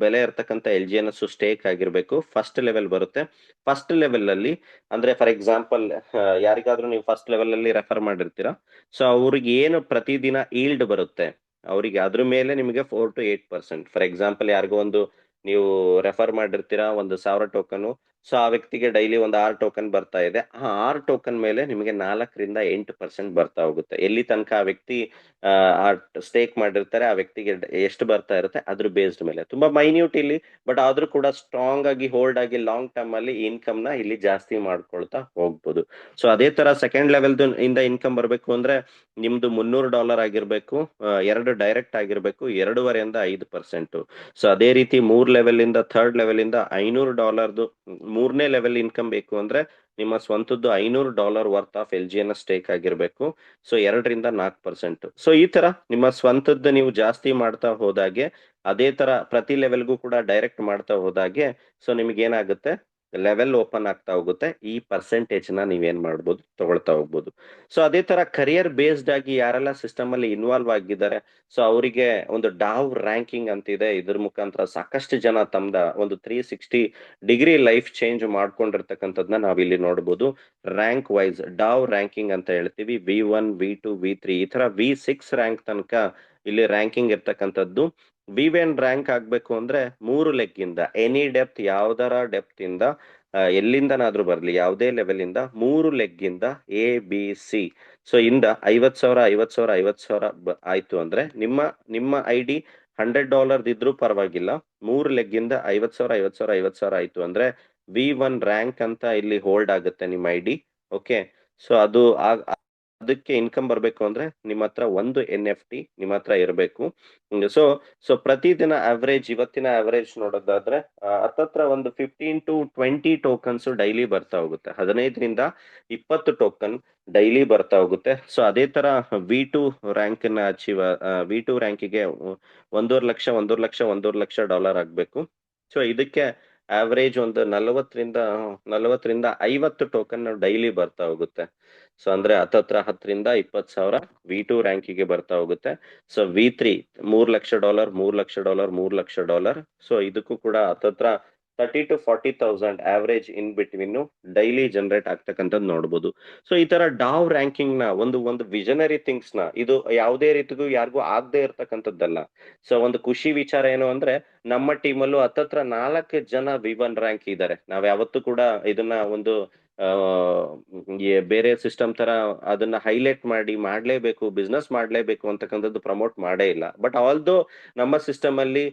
ಬೆಲೆ ಇರ್ತಕ್ಕಂಥ LGNS ಸ್ಟೇಕ್ ಆಗಿರ್ಬೇಕು. ಫಸ್ಟ್ ಲೆವೆಲ್ ಬರುತ್ತೆ. ಫಸ್ಟ್ ಲೆವೆಲ್ ಅಲ್ಲಿ ಅಂದ್ರೆ ಫಾರ್ ಎಕ್ಸಾಂಪಲ್ ಯಾರಿಗಾದ್ರೂ ನೀವು ಫಸ್ಟ್ ಲೆವೆಲ್ ಅಲ್ಲಿ ರೆಫರ್ ಮಾಡಿರ್ತೀರಾ, ಸೊ ಅವ್ರಿಗೆ ಏನು ಪ್ರತಿದಿನ ಈಲ್ಡ್ ಬರುತ್ತೆ ಅವರಿಗೆ ಅದ್ರ ಮೇಲೆ ನಿಮಗೆ 4 to 8%. ಫಾರ್ ಎಕ್ಸಾಂಪಲ್ ಯಾರಿಗೋ ಒಂದು ನೀವು ರೆಫರ್ ಮಾಡಿರ್ತೀರಾ 1,000 ಟೋಕನ್, ಸೊ ಆ ವ್ಯಕ್ತಿಗೆ ಡೈಲಿ ಒಂದು 6 ಟೋಕನ್ ಬರ್ತಾ ಇದೆ. ಆ 6 ಟೋಕನ್ ಮೇಲೆ ನಿಮಗೆ 4 ರಿಂದ 8% ಬರ್ತಾ ಹೋಗುತ್ತೆ. ಎಲ್ಲಿ ತನಕ ಆ ವ್ಯಕ್ತಿ ಆ ಸ್ಟೇಕ್ ಮಾಡಿರ್ತಾರೆ ಆ ವ್ಯಕ್ತಿಗೆ ಎಷ್ಟು ಬರ್ತಾ ಇರುತ್ತೆ ಅದ್ರ ಬೇಸ್ಡ್ ಮೇಲೆ. ತುಂಬಾ ಮೈನ್ಯೂಟ್ ಇಲ್ಲಿ, ಬಟ್ ಆದ್ರೂ ಕೂಡ ಸ್ಟ್ರಾಂಗ್ ಆಗಿ ಹೋಲ್ಡ್ ಆಗಿ ಲಾಂಗ್ ಟರ್ಮ್ ಅಲ್ಲಿ ಇನ್ಕಮ್ ನ ಇಲ್ಲಿ ಜಾಸ್ತಿ ಮಾಡ್ಕೊಳ್ತಾ ಹೋಗ್ಬೋದು. ಸೊ ಅದೇ ತರ ಸೆಕೆಂಡ್ ಲೆವೆಲ್ ಇಂದ ಇನ್ಕಮ್ ಬರಬೇಕು ಅಂದ್ರೆ ನಿಮ್ದು $300 ಆಗಿರ್ಬೇಕು, ಎರಡು ಡೈರೆಕ್ಟ್ ಆಗಿರ್ಬೇಕು, 2.5% ಸೊ ಅದೇ ರೀತಿ 3 ಲೆವೆಲ್ ಇಂದ ಥರ್ಡ್ ಲೆವೆಲ್ ಇಂದ $500 ಮೂರನೇ ಲೆವೆಲ್ ಇನ್ಕಮ್ ಬೇಕು ಅಂದ್ರೆ ನಿಮ್ಮ ಸ್ವಂತದ್ದು $500 ವರ್ತ್ ಆಫ್ LGNS ಸ್ಟೇಕ್ ಆಗಿರ್ಬೇಕು. ಸೊ 2 ರಿಂದ 4%. ಸೊ ಈ ತರ ನಿಮ್ಮ ಸ್ವಂತದ್ದು ನೀವು ಜಾಸ್ತಿ ಮಾಡ್ತಾ ಹೋದಾಗೆ, ಅದೇ ತರ ಪ್ರತಿ ಲೆವೆಲ್ಗೂ ಕೂಡ ಡೈರೆಕ್ಟ್ ಮಾಡ್ತಾ ಹೋದಾಗೆ, ಸೊ ನಿಮ್ಗೆ ಏನಾಗುತ್ತೆ, ಲೆವೆಲ್ ಓಪನ್ ಆಗ್ತಾ ಹೋಗುತ್ತೆ. ಈ ಪರ್ಸೆಂಟೇಜ್ ನ ನೀವೇನ್ ಮಾಡ್ಬೋದು, ತಗೊಳ್ತಾ ಹೋಗ್ಬೋದು. ಸೊ ಅದೇ ತರ ಕರಿಯರ್ ಬೇಸ್ಡ್ ಆಗಿ ಯಾರೆಲ್ಲ ಸಿಸ್ಟಮ್ ಅಲ್ಲಿ ಇನ್ವಾಲ್ವ್ ಆಗಿದ್ದಾರೆ, ಸೊ ಅವರಿಗೆ ಒಂದು ಡಾವ್ ರ್ಯಾಂಕಿಂಗ್ ಅಂತಿದೆ. ಇದ್ರ ಮುಖಾಂತರ ಸಾಕಷ್ಟು ಜನ ತಮ್ದ ಒಂದು 360 ಡಿಗ್ರಿ ಲೈಫ್ ಚೇಂಜ್ ಮಾಡ್ಕೊಂಡಿರ್ತಕ್ಕಂಥದ್ನ ನಾವಿಲ್ಲಿ ನೋಡ್ಬೋದು. ರ್ಯಾಂಕ್ ವೈಸ್ ಡಾವ್ ರ್ಯಾಂಕಿಂಗ್ ಅಂತ ಹೇಳ್ತೀವಿ. V1 V2 V3 ಈ ತರ V6 ರ್ಯಾಂಕ್ ತನಕ ಇಲ್ಲಿ ರ್ಯಾಂಕಿಂಗ್ ಇರ್ತಕ್ಕಂಥದ್ದು. V1 ರ್ಯಾಂಕ್ ಆಗ್ಬೇಕು ಅಂದ್ರೆ 3 ಲೆಗ್ ಇಂದ ಎನಿ ಡೆಪ್ತ್, ಯಾವ್ದರ ಡೆಪ್ತ್ ಇಂದ ಎಲ್ಲಿಂದನಾದ್ರೂ ಬರ್ಲಿ, ಯಾವುದೇ ಲೆವೆಲ್ ಇಂದ 3 ಲೆಗ್ ಇಂದ ABC, ಸೊ ಇಂದ 50,000 50,000 50,000 ಆಯ್ತು ಅಂದ್ರೆ ನಿಮ್ಮ ID $100 ಇದ್ರೂ ಪರವಾಗಿಲ್ಲ. 3 ಲೆಗ್ ಇಂದ 50,000 50,000 50,000 ಆಯ್ತು ಅಂದ್ರೆ V1 ರ್ಯಾಂಕ್ ಅಂತ ಇಲ್ಲಿ ಹೋಲ್ಡ್ ಆಗುತ್ತೆ ನಿಮ್ಮ ID. ಓಕೆ, ಸೊ ಅದಕ್ಕೆ ಇನ್ಕಮ್ ಬರಬೇಕು ಅಂದ್ರೆ ನಿಮ್ಮ ಹತ್ರ ಒಂದು NFT ನಿಮ್ಮ ಹತ್ರ ಇರಬೇಕು. ಸೊ ಸೊ ಪ್ರತಿದಿನ ಅವರೇಜ್, ಇವತ್ತಿನ ಅವರೇಜ್ ನೋಡೋದಾದ್ರೆ ಹತ್ತತ್ರ ಒಂದು 15 to 20 ಟೋಕನ್ಸ್ ಡೈಲಿ ಬರ್ತಾ ಹೋಗುತ್ತೆ. 15 ರಿಂದ 20 ಟೋಕನ್ ಡೈಲಿ ಬರ್ತಾ ಹೋಗುತ್ತೆ. ಸೊ ಅದೇ ತರ V2 ರ್ಯಾಂಕ್ ನ V2 ರ್ಯಾಂಕಿಗೆ 1,50,000 $1,50,000 ಆಗ್ಬೇಕು. ಸೊ ಇದಕ್ಕೆ ಆವರೇಜ್ ಒಂದು 40 ರಿಂದ 50 ಟೋಕನ್ ಡೈಲಿ ಬರ್ತಾ ಹೋಗುತ್ತೆ. ಸೊ ಅಂದ್ರೆ ಹತ್ತತ್ರ 10 ರಿಂದ 20 ಸಾವಿರ V2 ರ್ಯಾಂಕಿಗೆ ಬರ್ತಾ ಹೋಗುತ್ತೆ. So V3 $3,00,000 $3,00,000 $3,00,000. ಸೊ ಇದಕ್ಕೂ ಕೂಡ ಹತ್ತತ್ರ 30 to 40,000 average in between daily generate ಆಗ್ತಕ್ಕಂಥದ್ದು ನೋಡ್ಬೋದು. ಸೊ ಈ ತರ ಡಾವ್ ರ್ಯಾಂಕಿಂಗ್ ನ ಒಂದು ವಿಷನರಿ ಥಿಂಗ್ಸ್ ನ, ಇದು ಯಾವುದೇ ರೀತಿಗೂ ಯಾರಿಗೂ ಆಗದೆ ಇರ್ತಕ್ಕಂಥದ್ದಲ್ಲ. ಸೊ ಒಂದು ಖುಷಿ ವಿಚಾರ ಏನು ಅಂದ್ರೆ ನಮ್ಮ ಟೀಮಲ್ಲೂ ಹತ್ತತ್ರ 4 ಜನ V1 ರ್ಯಾಂಕ್ ಇದ್ದಾರೆ. ನಾವ್ ಯಾವತ್ತೂ ಕೂಡ ಇದನ್ನ ಒಂದು ಆ ಬೇರೆ ಸಿಸ್ಟಮ್ ತರ ಅದನ್ನ ಹೈಲೈಟ್ ಮಾಡ್ಲೇಬೇಕು, ಬಿಸ್ನೆಸ್ ಮಾಡ್ಲೇಬೇಕು ಅಂತಕ್ಕಂಥದ್ದು ಪ್ರಮೋಟ್ ಮಾಡೇ ಇಲ್ಲ. ಬಟ್ ಆಲ್ದೋ ನಮ್ಮ ಸಿಸ್ಟಮ್ ಅಲ್ಲಿ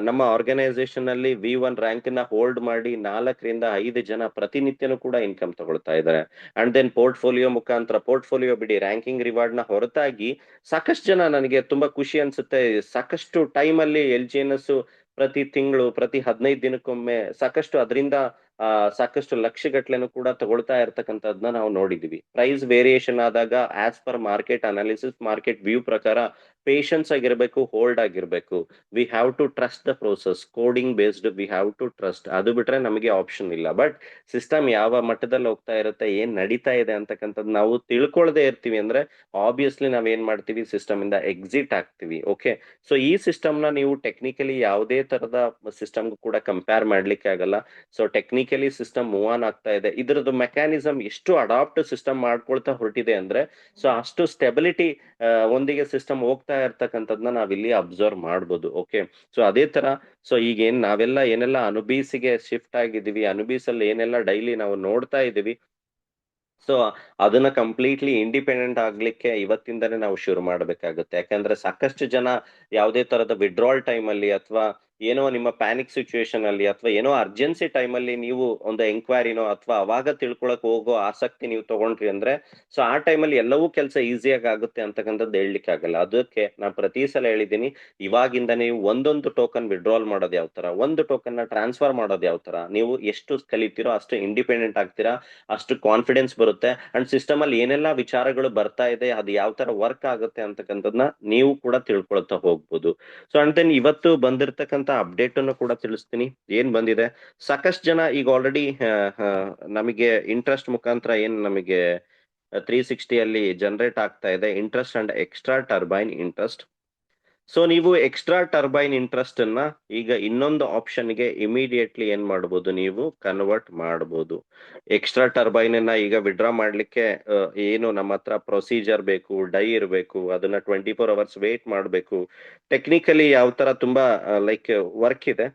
ನಮ್ಮ ಆರ್ಗನೈಸೇಷನ್ ಅಲ್ಲಿ V1 ರ್ಯಾಂಕ್ ನ ಹೋಲ್ಡ್ ಮಾಡಿ 4 ರಿಂದ 5 ಜನ ಪ್ರತಿನಿತ್ಯನೂ ಕೂಡ ಇನ್ಕಮ್ ತಗೊಳ್ತಾ ಇದ್ದಾರೆ. ಅಂಡ್ ದೆನ್ ಪೋರ್ಟ್ಫೋಲಿಯೋ ಮುಖಾಂತರ, ಪೋರ್ಟ್ಫೋಲಿಯೋ ಬಿಡಿ, ರ್ಯಾಂಕಿಂಗ್ ರಿವಾರ್ಡ್ ನ ಹೊರತಾಗಿ ಸಾಕಷ್ಟು ಜನ, ನನಗೆ ತುಂಬಾ ಖುಷಿ ಅನ್ಸುತ್ತೆ, ಸಾಕಷ್ಟು ಟೈಮ್ ಅಲ್ಲಿ LGNS ಪ್ರತಿ ತಿಂಗಳು, ಪ್ರತಿ 15 ದಿನಕ್ಕೊಮ್ಮೆ ಸಾಕಷ್ಟು ಅದರಿಂದ ಸಾಕಷ್ಟು ಲಕ್ಷಗಟ್ಲೆನೂ ಕೂಡ ತಗೊಳ್ತಾ ಇರ್ತಕ್ಕಂಥದ್ನ ನಾವು ನೋಡಿದೀವಿ. ಪ್ರೈಸ್ ವೇರಿಯೇಷನ್ ಆದಾಗ as per market analysis, market view ಪ್ರಕಾರ ಪೇಷನ್ಸ್ ಆಗಿರ್ಬೇಕು, ಹೋಲ್ಡ್ ಆಗಿರ್ಬೇಕು. We have to trust the process, coding based we have to trust. ಅದು ಬಿಟ್ರೆ ನಮಗೆ ಆಪ್ಷನ್ ಇಲ್ಲ. ಬಟ್ ಸಿಸ್ಟಮ್ ಯಾವ ಮಟ್ಟದಲ್ಲಿ ಹೋಗ್ತಾ ಇರುತ್ತೆ, ಏನ್ ನಡೀತಾ ಇದೆ ಅಂತಕ್ಕಂಥದ್ದು ನಾವು ತಿಳ್ಕೊಳ್ದೆ ಇರ್ತೀವಿ ಅಂದ್ರೆ ಆಬ್ವಿಯಸ್ಲಿ ನಾವ್ ಏನ್ ಮಾಡ್ತೀವಿ, ಸಿಸ್ಟಮ್ ಇಂದ ಎಕ್ಸಿಟ್ ಆಗ್ತೀವಿ. ಓಕೆ, ಸೊ ಈ ಸಿಸ್ಟಮ್ ನ ನೀವು ಟೆಕ್ನಿಕಲಿ ಯಾವುದೇ ತರದ ಸಿಸ್ಟಮ್ ಕೂಡ ಕಂಪೇರ್ ಮಾಡ್ಲಿಕ್ಕೆ ಆಗಲ್ಲ. So technically system move on ಆಗ್ತಾ ಇದೆ. ಇದ್ರದ್ದು ಮೆಕ್ಯಾನಿಸಮ್ ಎಷ್ಟು ಅಡಾಪ್ಟ್ ಸಿಸ್ಟಮ್ ಮಾಡ್ಕೊಳ್ತಾ ಹೊರಟಿದೆ ಅಂದ್ರೆ, ಸೊ ಅಷ್ಟು ಸ್ಟೆಬಿಲಿಟಿ ಒಂದಿಗೆ ಸಿಸ್ಟಮ್ ಹೋಗ್ತಾ ಇರ್ತಕ್ಕಂಥದ್ನ ನಾವಿಲ್ಲಿ ಅಬ್ಸರ್ವ್ ಮಾಡ್ಬೋದು. ಓಕೆ, ಸೊ ಅದೇ ತರ ಸೊ ಈಗ ನಾವೆಲ್ಲ ಏನೆಲ್ಲ ಅನುಬೀಸ್ಗೆ ಶಿಫ್ಟ್ ಆಗಿದೀವಿ, ಅನುಬೀಸ್ ಅಲ್ಲಿ ಏನೆಲ್ಲ ಡೈಲಿ ನಾವು ನೋಡ್ತಾ ಇದೀವಿ, ಸೊ ಅದನ್ನ ಕಂಪ್ಲೀಟ್ಲಿ ಇಂಡಿಪೆಂಡೆಂಟ್ ಆಗ್ಲಿಕ್ಕೆ ಇವತ್ತಿಂದನೇ ನಾವು ಶುರು ಮಾಡ್ಬೇಕಾಗುತ್ತೆ. ಯಾಕಂದ್ರೆ ಸಾಕಷ್ಟು ಜನ ಯಾವುದೇ ತರದ ವಿಡ್ರಾಲ್ ಟೈಮ್ ಅಲ್ಲಿ, ಅಥವಾ ಏನೋ ನಿಮ್ಮ ಪ್ಯಾನಿಕ್ ಸಿಚುವೇಶನ್ ಅಲ್ಲಿ, ಅಥವಾ ಏನೋ ಅರ್ಜೆನ್ಸಿ ಟೈಮ್ ಅಲ್ಲಿ ನೀವು ಒಂದು ಎಂಕ್ವೈರಿನೋ ಅಥವಾ ಅವಾಗ ತಿಳ್ಕೊಳಕ್ ಹೋಗೋ ಆಸಕ್ತಿ ನೀವು ತಗೊಂಡ್ರಿ ಅಂದ್ರೆ, ಸೊ ಆ ಟೈಮಲ್ಲಿ ಎಲ್ಲವೂ ಕೆಲಸ ಈಸಿಯಾಗಿ ಆಗುತ್ತೆ ಅಂತಕ್ಕಂಥದ್ದು ಹೇಳಲಿಕ್ಕೆ ಆಗಲ್ಲ. ಅದಕ್ಕೆ ನಾನು ಪ್ರತಿ ಸಲ ಹೇಳಿದ್ದೀನಿ, ಇವಾಗಿಂದ ನೀವು ಒಂದೊಂದು ಟೋಕನ್ ವಿಡ್ರಾಲ್ ಮಾಡೋದು ಯಾವ ತರ, ಒಂದು ಟೋಕನ್ ನ ಟ್ರಾನ್ಸ್ಫರ್ ಮಾಡೋದು ಯಾವ ತರ, ನೀವು ಎಷ್ಟು ಕಲಿತೀರೋ ಅಷ್ಟು ಇಂಡಿಪೆಂಡೆಂಟ್ ಆಗ್ತೀರಾ, ಅಷ್ಟು ಕಾನ್ಫಿಡೆನ್ಸ್ ಬರುತ್ತೆ. ಅಂಡ್ ಸಿಸ್ಟಮ್ ಅಲ್ಲಿ ಏನೆಲ್ಲಾ ವಿಚಾರಗಳು ಬರ್ತಾ ಇದೆ, ಅದು ಯಾವ ತರ ವರ್ಕ್ ಆಗುತ್ತೆ ಅಂತಕ್ಕಂಥದ್ನ ನೀವು ಕೂಡ ತಿಳ್ಕೊಳ್ತಾ ಹೋಗ್ಬೋದು. ಸೊ ಅಂಡ್ ದೆನ್ ಇವತ್ತು ಬಂದಿರತಕ್ಕಂತ ಅಪ್ಡೇಟ್ ಅನ್ನು ಕೂಡ ತಿಳಿಸ್ತೀನಿ. ಏನ್ ಬಂದಿದೆ, ಸಾಕಷ್ಟು ಜನ ಈಗ ಆಲ್ರೆಡಿ ನಮಗೆ ಇಂಟ್ರೆಸ್ಟ್ ಮುಖಾಂತರ ಏನ್ ನಮಗೆ 360 ಅಲ್ಲಿ ಜನರೇಟ್ ಆಗ್ತಾ ಇದೆ interest and extra turbine interest. So ನೀವು ಎಕ್ಸ್ಟ್ರಾ ಟರ್ಬೈನ್ ಇಂಟ್ರೆಸ್ಟ್ ಅನ್ನ ಈಗ ಇನ್ನೊಂದು ಆಪ್ಷನ್ಗೆ ಇಮಿಡಿಯೇಟ್ಲಿ ಏನ್ ಮಾಡ್ಬೋದು, ನೀವು ಕನ್ವರ್ಟ್ ಮಾಡ್ಬೋದು. ಎಕ್ಸ್ಟ್ರಾ ಟರ್ಬೈನ್ ಅನ್ನ ಈಗ ವಿಡ್ರಾ ಮಾಡ್ಲಿಕ್ಕೆ ಏನು ನಮ್ಮ ಹತ್ರ ಪ್ರೊಸೀಜರ್ ಬೇಕು, ಡೈ ಇರಬೇಕು, ಅದನ್ನ 24 hours ವೇಟ್ ಮಾಡಬೇಕು, ಟೆಕ್ನಿಕಲಿ ಯಾವ ತರ ತುಂಬಾ ಲೈಕ್ ವರ್ಕ್ ಇದೆ.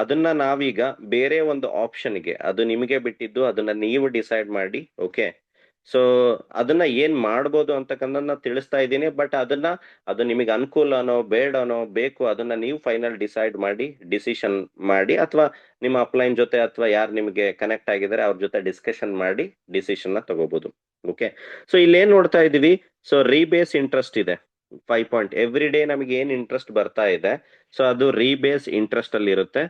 ಅದನ್ನ ನಾವೀಗ ಬೇರೆ ಒಂದು ಆಪ್ಷನ್ಗೆ, ಅದು ನಿಮಗೆ ಬಿಟ್ಟಿದ್ದು, ಅದನ್ನ ನೀವು ಡಿಸೈಡ್ ಮಾಡಿ. ಓಕೆ, ಸೊ ಅದನ್ನ ಏನ್ ಮಾಡ್ಬೋದು ಅಂತಕ್ಕಂಥದ್ದನ್ನ ತಿಳಿಸ್ತಾ ಇದ್ದೀನಿ. ಬಟ್ ಅದು ನಿಮಗೆ ಅನುಕೂಲನೋ ಬೇಡನೋ ಬೇಕು, ಅದನ್ನ ನೀವು ಫೈನಲ್ ಡಿಸೈಡ್ ಮಾಡಿ, ಡಿಸಿಷನ್ ಮಾಡಿ, ಅಥವಾ ನಿಮ್ಮ ಅಪ್ಲೈನ್ ಜೊತೆ ಅಥವಾ ಯಾರು ನಿಮಗೆ ಕನೆಕ್ಟ್ ಆಗಿದ್ದಾರೆ ಅವ್ರ ಜೊತೆ ಡಿಸ್ಕಷನ್ ಮಾಡಿ ಡಿಸಿಷನ್ ನ ತಗೋಬಹುದು. ಓಕೆ, ಸೊ ಇಲ್ಲೇನ್ ನೋಡ್ತಾ ಇದೀವಿ, ಸೊ ರೀಬೇಸ್ ಇಂಟ್ರೆಸ್ಟ್ ಇದೆ 5 ಪಾಯಿಂಟ್. ಎವ್ರಿ ಡೇ ನಮಗೆ ಏನ್ ಇಂಟ್ರೆಸ್ಟ್ ಬರ್ತಾ ಇದೆ, ಸೊ ಅದು ರೀಬೇಸ್ ಇಂಟ್ರೆಸ್ಟ್ ಅಲ್ಲಿ ಇರುತ್ತೆ.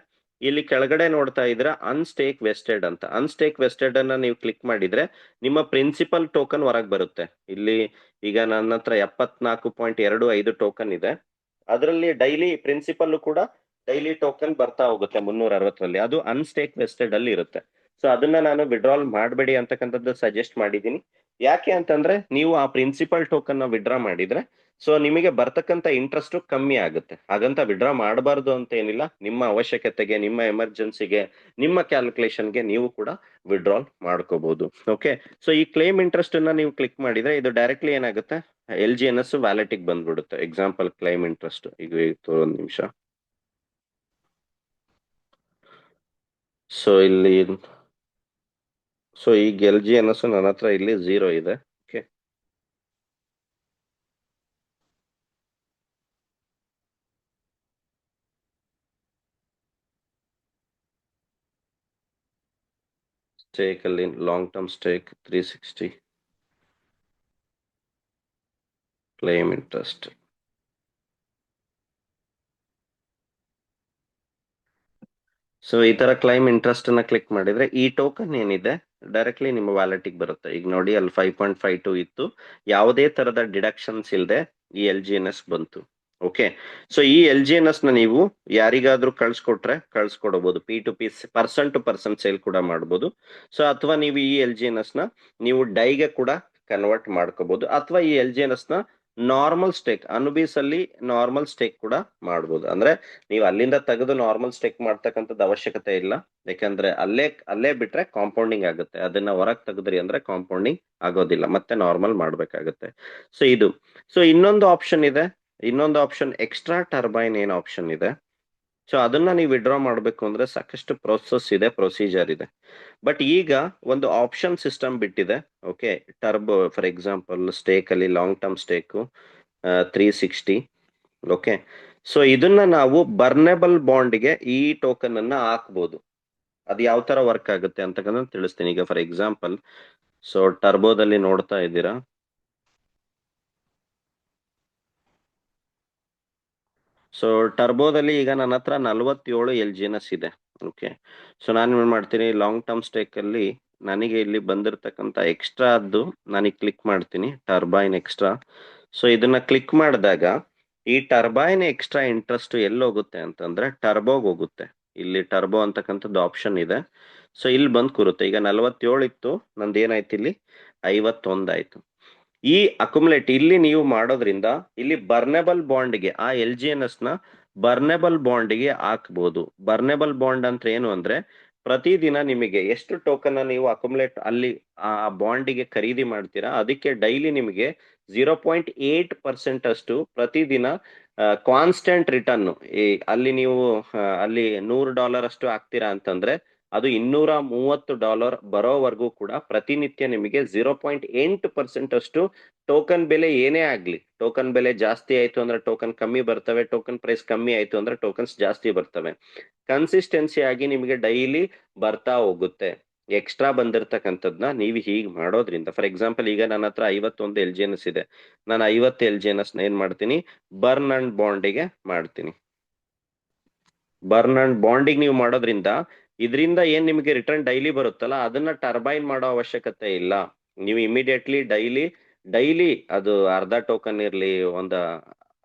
ಇಲ್ಲಿ ಕೆಳಗಡೆ ನೋಡ್ತಾ ಇದ್ರೆ ಅನ್ಸ್ಟೇಕ್ ವೆಸ್ಟೆಡ್ ಅಂತ. ಅನ್ಸ್ಟೇಕ್ ವೆಸ್ಟೆಡ್ ಅನ್ನ ನೀವು ಕ್ಲಿಕ್ ಮಾಡಿದ್ರೆ ನಿಮ್ಮ ಪ್ರಿನ್ಸಿಪಲ್ ಟೋಕನ್ ಹೊರಗೆ ಬರುತ್ತೆ. ಇಲ್ಲಿ ಈಗ ನನ್ನ ಹತ್ರ 74.25 ಟೋಕನ್ ಇದೆ. ಅದರಲ್ಲಿ ಡೈಲಿ ಪ್ರಿನ್ಸಿಪಲ್ ಕೂಡ ಡೈಲಿ ಟೋಕನ್ ಬರ್ತಾ ಹೋಗುತ್ತೆ 360ರಲ್ಲಿ. ಅದು ಅನ್ಸ್ಟೇಕ್ ವೆಸ್ಟೆಡ್ ಅಲ್ಲಿ ಇರುತ್ತೆ. ಸೊ ಅದನ್ನ ನಾನು ವಿಡ್ರಾಲ್ ಮಾಡಬೇಡಿ ಅಂತಕ್ಕಂಥದ್ದು ಸಜೆಸ್ಟ್ ಮಾಡಿದ್ದೀನಿ. ಯಾಕೆ ಅಂತಂದ್ರೆ ನೀವು ಆ ಪ್ರಿನ್ಸಿಪಲ್ ಟೋಕನ್ ನ ವಿಡ್ರಾ ಮಾಡಿದ್ರೆ ಸೊ ನಿಮಗೆ ಬರ್ತಕ್ಕಂಥ ಇಂಟ್ರೆಸ್ಟ್ ಕಮ್ಮಿ ಆಗುತ್ತೆ. ಹಾಗಂತ ವಿಡ್ರಾ ಮಾಡಬಾರ್ದು ಅಂತ ಏನಿಲ್ಲ. ನಿಮ್ಮ ಅವಶ್ಯಕತೆಗೆ, ನಿಮ್ಮ ಎಮರ್ಜೆನ್ಸಿಗೆ, ನಿಮ್ಮ ಕ್ಯಾಲ್ಕುಲೇಷನ್ಗೆ ನೀವು ಕೂಡ ವಿಡ್ರಾಲ್ ಮಾಡ್ಕೋಬಹುದು. ಓಕೆ, ಸೊ ಈ ಕ್ಲೇಮ್ ಇಂಟ್ರೆಸ್ಟ್ ಅನ್ನ ನೀವು ಕ್ಲಿಕ್ ಮಾಡಿದ್ರೆ ಇದು ಡೈರೆಕ್ಟ್ಲಿ ಏನಾಗುತ್ತೆ, LGNS ವ್ಯಾಲೆಟಿಗೆ ಬಂದ್ಬಿಡುತ್ತೆ. ಎಕ್ಸಾಂಪಲ್ ಕ್ಲೈಮ್ ಇಂಟ್ರೆಸ್ಟ್ ಈಗ ಒಂದು ನಿಮಿಷ. ಸೊ ಇಲ್ಲಿ ಸೊ ಈಗ LGNS ನನ್ನ ಹತ್ರ ಇಲ್ಲಿ 0 ಇದೆ. ಓಕೆ, ಸ್ಟೇಕ್ ಅಲ್ಲಿ long term stake 360 claim interest. So ಈ ತರ ಕ್ಲೈಮ್ ಇಂಟ್ರೆಸ್ಟ್ ಅನ್ನ ಕ್ಲಿಕ್ ಮಾಡಿದ್ರೆ ಈ ಟೋಕನ್ ಏನಿದೆ ಡೈರೆಕ್ಟ್ಲಿ ನಿಮ್ಮ ವ್ಯಾಲೆಟಿಗೆ ಬರುತ್ತೆ. ಈಗ ನೋಡಿ ಅಲ್ಲಿ 5.52 ಇತ್ತು, ಯಾವುದೇ ತರದ ಡಿಡಕ್ಷನ್ಸ್ ಇಲ್ಲದೆ ಈ LGNS ಬಂತು. ಓಕೆ, ಸೊ ಈ LGNS ನ ನೀವು ಯಾರಿಗಾದ್ರೂ ಕಳ್ಸ್ಕೊಡಬಹುದು. P2P, person to person sale ಕೂಡ ಮಾಡಬಹುದು. ಸೊ ಅಥವಾ ನೀವು ಈ LGNS ನ ನೀವು ಡೈಗೆ ಕೂಡ ಕನ್ವರ್ಟ್ ಮಾಡ್ಕೋಬಹುದು, ಅಥವಾ ಈ LGNS ನ ನಾರ್ಮಲ್ ಸ್ಟೇಕ್ ಅನುಬೀಸ್ ಅಲ್ಲಿ ನಾರ್ಮಲ್ ಸ್ಟೇಕ್ ಕೂಡ ಮಾಡ್ಬೋದು. ಅಂದ್ರೆ ನೀವು ಅಲ್ಲಿಂದ ತೆಗೆದು ನಾರ್ಮಲ್ ಸ್ಟೇಕ್ ಮಾಡ್ತಕ್ಕಂಥದ್ದು ಅವಶ್ಯಕತೆ ಇಲ್ಲ. ಯಾಕಂದ್ರೆ ಅಲ್ಲೇ ಬಿಟ್ರೆ ಕಾಂಪೌಂಡಿಂಗ್ ಆಗುತ್ತೆ. ಅದನ್ನ ಹೊರಗೆ ತೆಗೆದ್ರಿ ಅಂದ್ರೆ ಕಾಂಪೌಂಡಿಂಗ್ ಆಗೋದಿಲ್ಲ, ಮತ್ತೆ ನಾರ್ಮಲ್ ಮಾಡ್ಬೇಕಾಗುತ್ತೆ. ಸೊ ಇದು. ಸೊ ಇನ್ನೊಂದು ಆಪ್ಷನ್ ಇದೆ, ಇನ್ನೊಂದು ಆಪ್ಷನ್ ಎಕ್ಸ್ಟ್ರಾ ಟರ್ಬೈನ್ ಏನ್ ಆಪ್ಷನ್ ಇದೆ. ಸೊ ಅದನ್ನ ನೀವು ವಿಡ್ರಾ ಮಾಡಬೇಕು ಅಂದ್ರೆ ಸಾಕಷ್ಟು ಪ್ರೊಸೆಸ್ ಇದೆ, ಪ್ರೊಸೀಜರ್ ಇದೆ. ಬಟ್ ಈಗ ಒಂದು ಆಪ್ಷನ್ ಸಿಸ್ಟಮ್ ಬಿಟ್ಟಿದೆ. Okay, turbo for example stake ಅಲ್ಲಿ long term stake 360. Okay, so ಇದನ್ನ ನಾವು ಬರ್ನೆಬಲ್ ಬಾಂಡ್ಗೆ ಈ ಟೋಕನ್ ಅನ್ನ ಹಾಕ್ಬೋದು. ಅದು ಯಾವ ತರ ವರ್ಕ್ ಆಗುತ್ತೆ ಅಂತಕ್ಕಂಥ ತಿಳಿಸ್ತೀನಿ. ಈಗ ಫಾರ್ ಎಕ್ಸಾಂಪಲ್ ಸೊ ಟರ್ಬೋದಲ್ಲಿ ನೋಡ್ತಾ ಇದ್ದೀರಾ, ಸೊ ಟರ್ಬೋದಲ್ಲಿ ಈಗ ನನ್ನ ಹತ್ರ 47 LGNS ಇದೆ. ಓಕೆ, ಸೊ ನಾನು ಏನ್ ಮಾಡ್ತೀನಿ, ಲಾಂಗ್ ಟರ್ಮ್ ಸ್ಟೇಕ್ ಅಲ್ಲಿ ನನಗೆ ಇಲ್ಲಿ ಬಂದಿರತಕ್ಕಂತ ಎಕ್ಸ್ಟ್ರಾದ್ದು ನನಗೆ ಕ್ಲಿಕ್ ಮಾಡ್ತೀನಿ, ಟರ್ಬೈನ್ ಎಕ್ಸ್ಟ್ರಾ. ಸೊ ಇದನ್ನ ಕ್ಲಿಕ್ ಮಾಡಿದಾಗ ಈ ಟರ್ಬೈನ್ ಎಕ್ಸ್ಟ್ರಾ ಇಂಟ್ರೆಸ್ಟ್ ಎಲ್ಲಿ ಹೋಗುತ್ತೆ ಅಂತಂದ್ರೆ ಟರ್ಬೋಗ್ ಹೋಗುತ್ತೆ. ಇಲ್ಲಿ ಟರ್ಬೋ ಅಂತಕ್ಕಂಥದ್ದು ಆಪ್ಷನ್ ಇದೆ. ಸೊ ಇಲ್ಲಿ ಬಂದ್ ಕೂರುತ್ತೆ. ಈಗ 47 ಇತ್ತು, ನಂದು ಏನಾಯ್ತು ಇಲ್ಲಿ 51 ಆಯ್ತು. ಈ ಅಕ್ಯುಮುಲೇಟ್ ಇಲ್ಲಿ ನೀವು ಮಾಡೋದ್ರಿಂದ ಇಲ್ಲಿ ಬರ್ನೆಬಲ್ ಬಾಂಡ್ಗೆ ಆ LGNS ನ ಬರ್ನೆಬಲ್ ಬಾಂಡ್ಗೆ ಹಾಕ್ಬೋದು. ಬರ್ನೆಬಲ್ ಬಾಂಡ್ ಅಂತ ಏನು ಅಂದ್ರೆ ಪ್ರತಿದಿನ ನಿಮಗೆ ಎಷ್ಟು ಟೋಕನ್ ನೀವು ಅಕ್ಯುಮುಲೇಟ್ ಅಲ್ಲಿ ಆ ಬಾಂಡಿಗೆ ಖರೀದಿ ಮಾಡ್ತೀರಾ, ಅದಕ್ಕೆ ಡೈಲಿ ನಿಮಗೆ 0.8% ಅಷ್ಟು ಪ್ರತಿದಿನ ಕಾನ್ಸ್ಟೆಂಟ್ ರಿಟರ್ನ್. ಅಲ್ಲಿ ನೀವು ಅಲ್ಲಿ $100 ಅಷ್ಟು ಹಾಕ್ತೀರಾ ಅಂತಂದ್ರೆ ಅದು $230 ಬರೋವರೆಗೂ ಕೂಡ ಪ್ರತಿನಿತ್ಯ ನಿಮಗೆ 0.8% ಅಷ್ಟು ಟೋಕನ್ ಬೆಲೆ ಏನೇ ಆಗ್ಲಿ, ಟೋಕನ್ ಬೆಲೆ ಜಾಸ್ತಿ ಆಯ್ತು ಅಂದ್ರೆ ಟೋಕನ್ ಕಮ್ಮಿ ಬರ್ತವೆ, ಟೋಕನ್ ಪ್ರೈಸ್ ಕಮ್ಮಿ ಆಯ್ತು ಅಂದ್ರೆ ಟೋಕನ್ಸ್ ಜಾಸ್ತಿ ಬರ್ತವೆ. ಕನ್ಸಿಸ್ಟೆನ್ಸಿ ಆಗಿ ನಿಮಗೆ ಡೈಲಿ ಬರ್ತಾ ಹೋಗುತ್ತೆ. ಎಕ್ಸ್ಟ್ರಾ ಬಂದಿರತಕ್ಕಂಥದ್ನ ನೀವು ಹೀಗೆ ಮಾಡೋದ್ರಿಂದ, ಫಾರ್ ಎಕ್ಸಾಂಪಲ್ ಈಗ ನನ್ನ ಹತ್ರ 51 LGNS ಇದೆ. ನಾನು 50 LGNS ಏನ್ ಮಾಡ್ತೀನಿ, ಬರ್ನ್ ಅಂಡ್ ಬಾಂಡಿಗೆ ಮಾಡ್ತೀನಿ. ಬರ್ನ್ ಅಂಡ್ ಬಾಂಡಿಗೆ ನೀವು ಮಾಡೋದ್ರಿಂದ ಇದರಿಂದ ಏನ್ ನಿಮಗೆ ರಿಟರ್ನ್ ಡೈಲಿ ಬರುತ್ತಲ್ಲ, ಅದನ್ನ ಟರ್ಬೈನ್ ಮಾಡೋ ಅವಶ್ಯಕತೆ ಇಲ್ಲ. ನೀವು ಇಮಿಡಿಯೇಟ್ಲಿ ಡೈಲಿ ಅದು ಅರ್ಧ ಟೋಕನ್ ಇರ್ಲಿ, ಒಂದು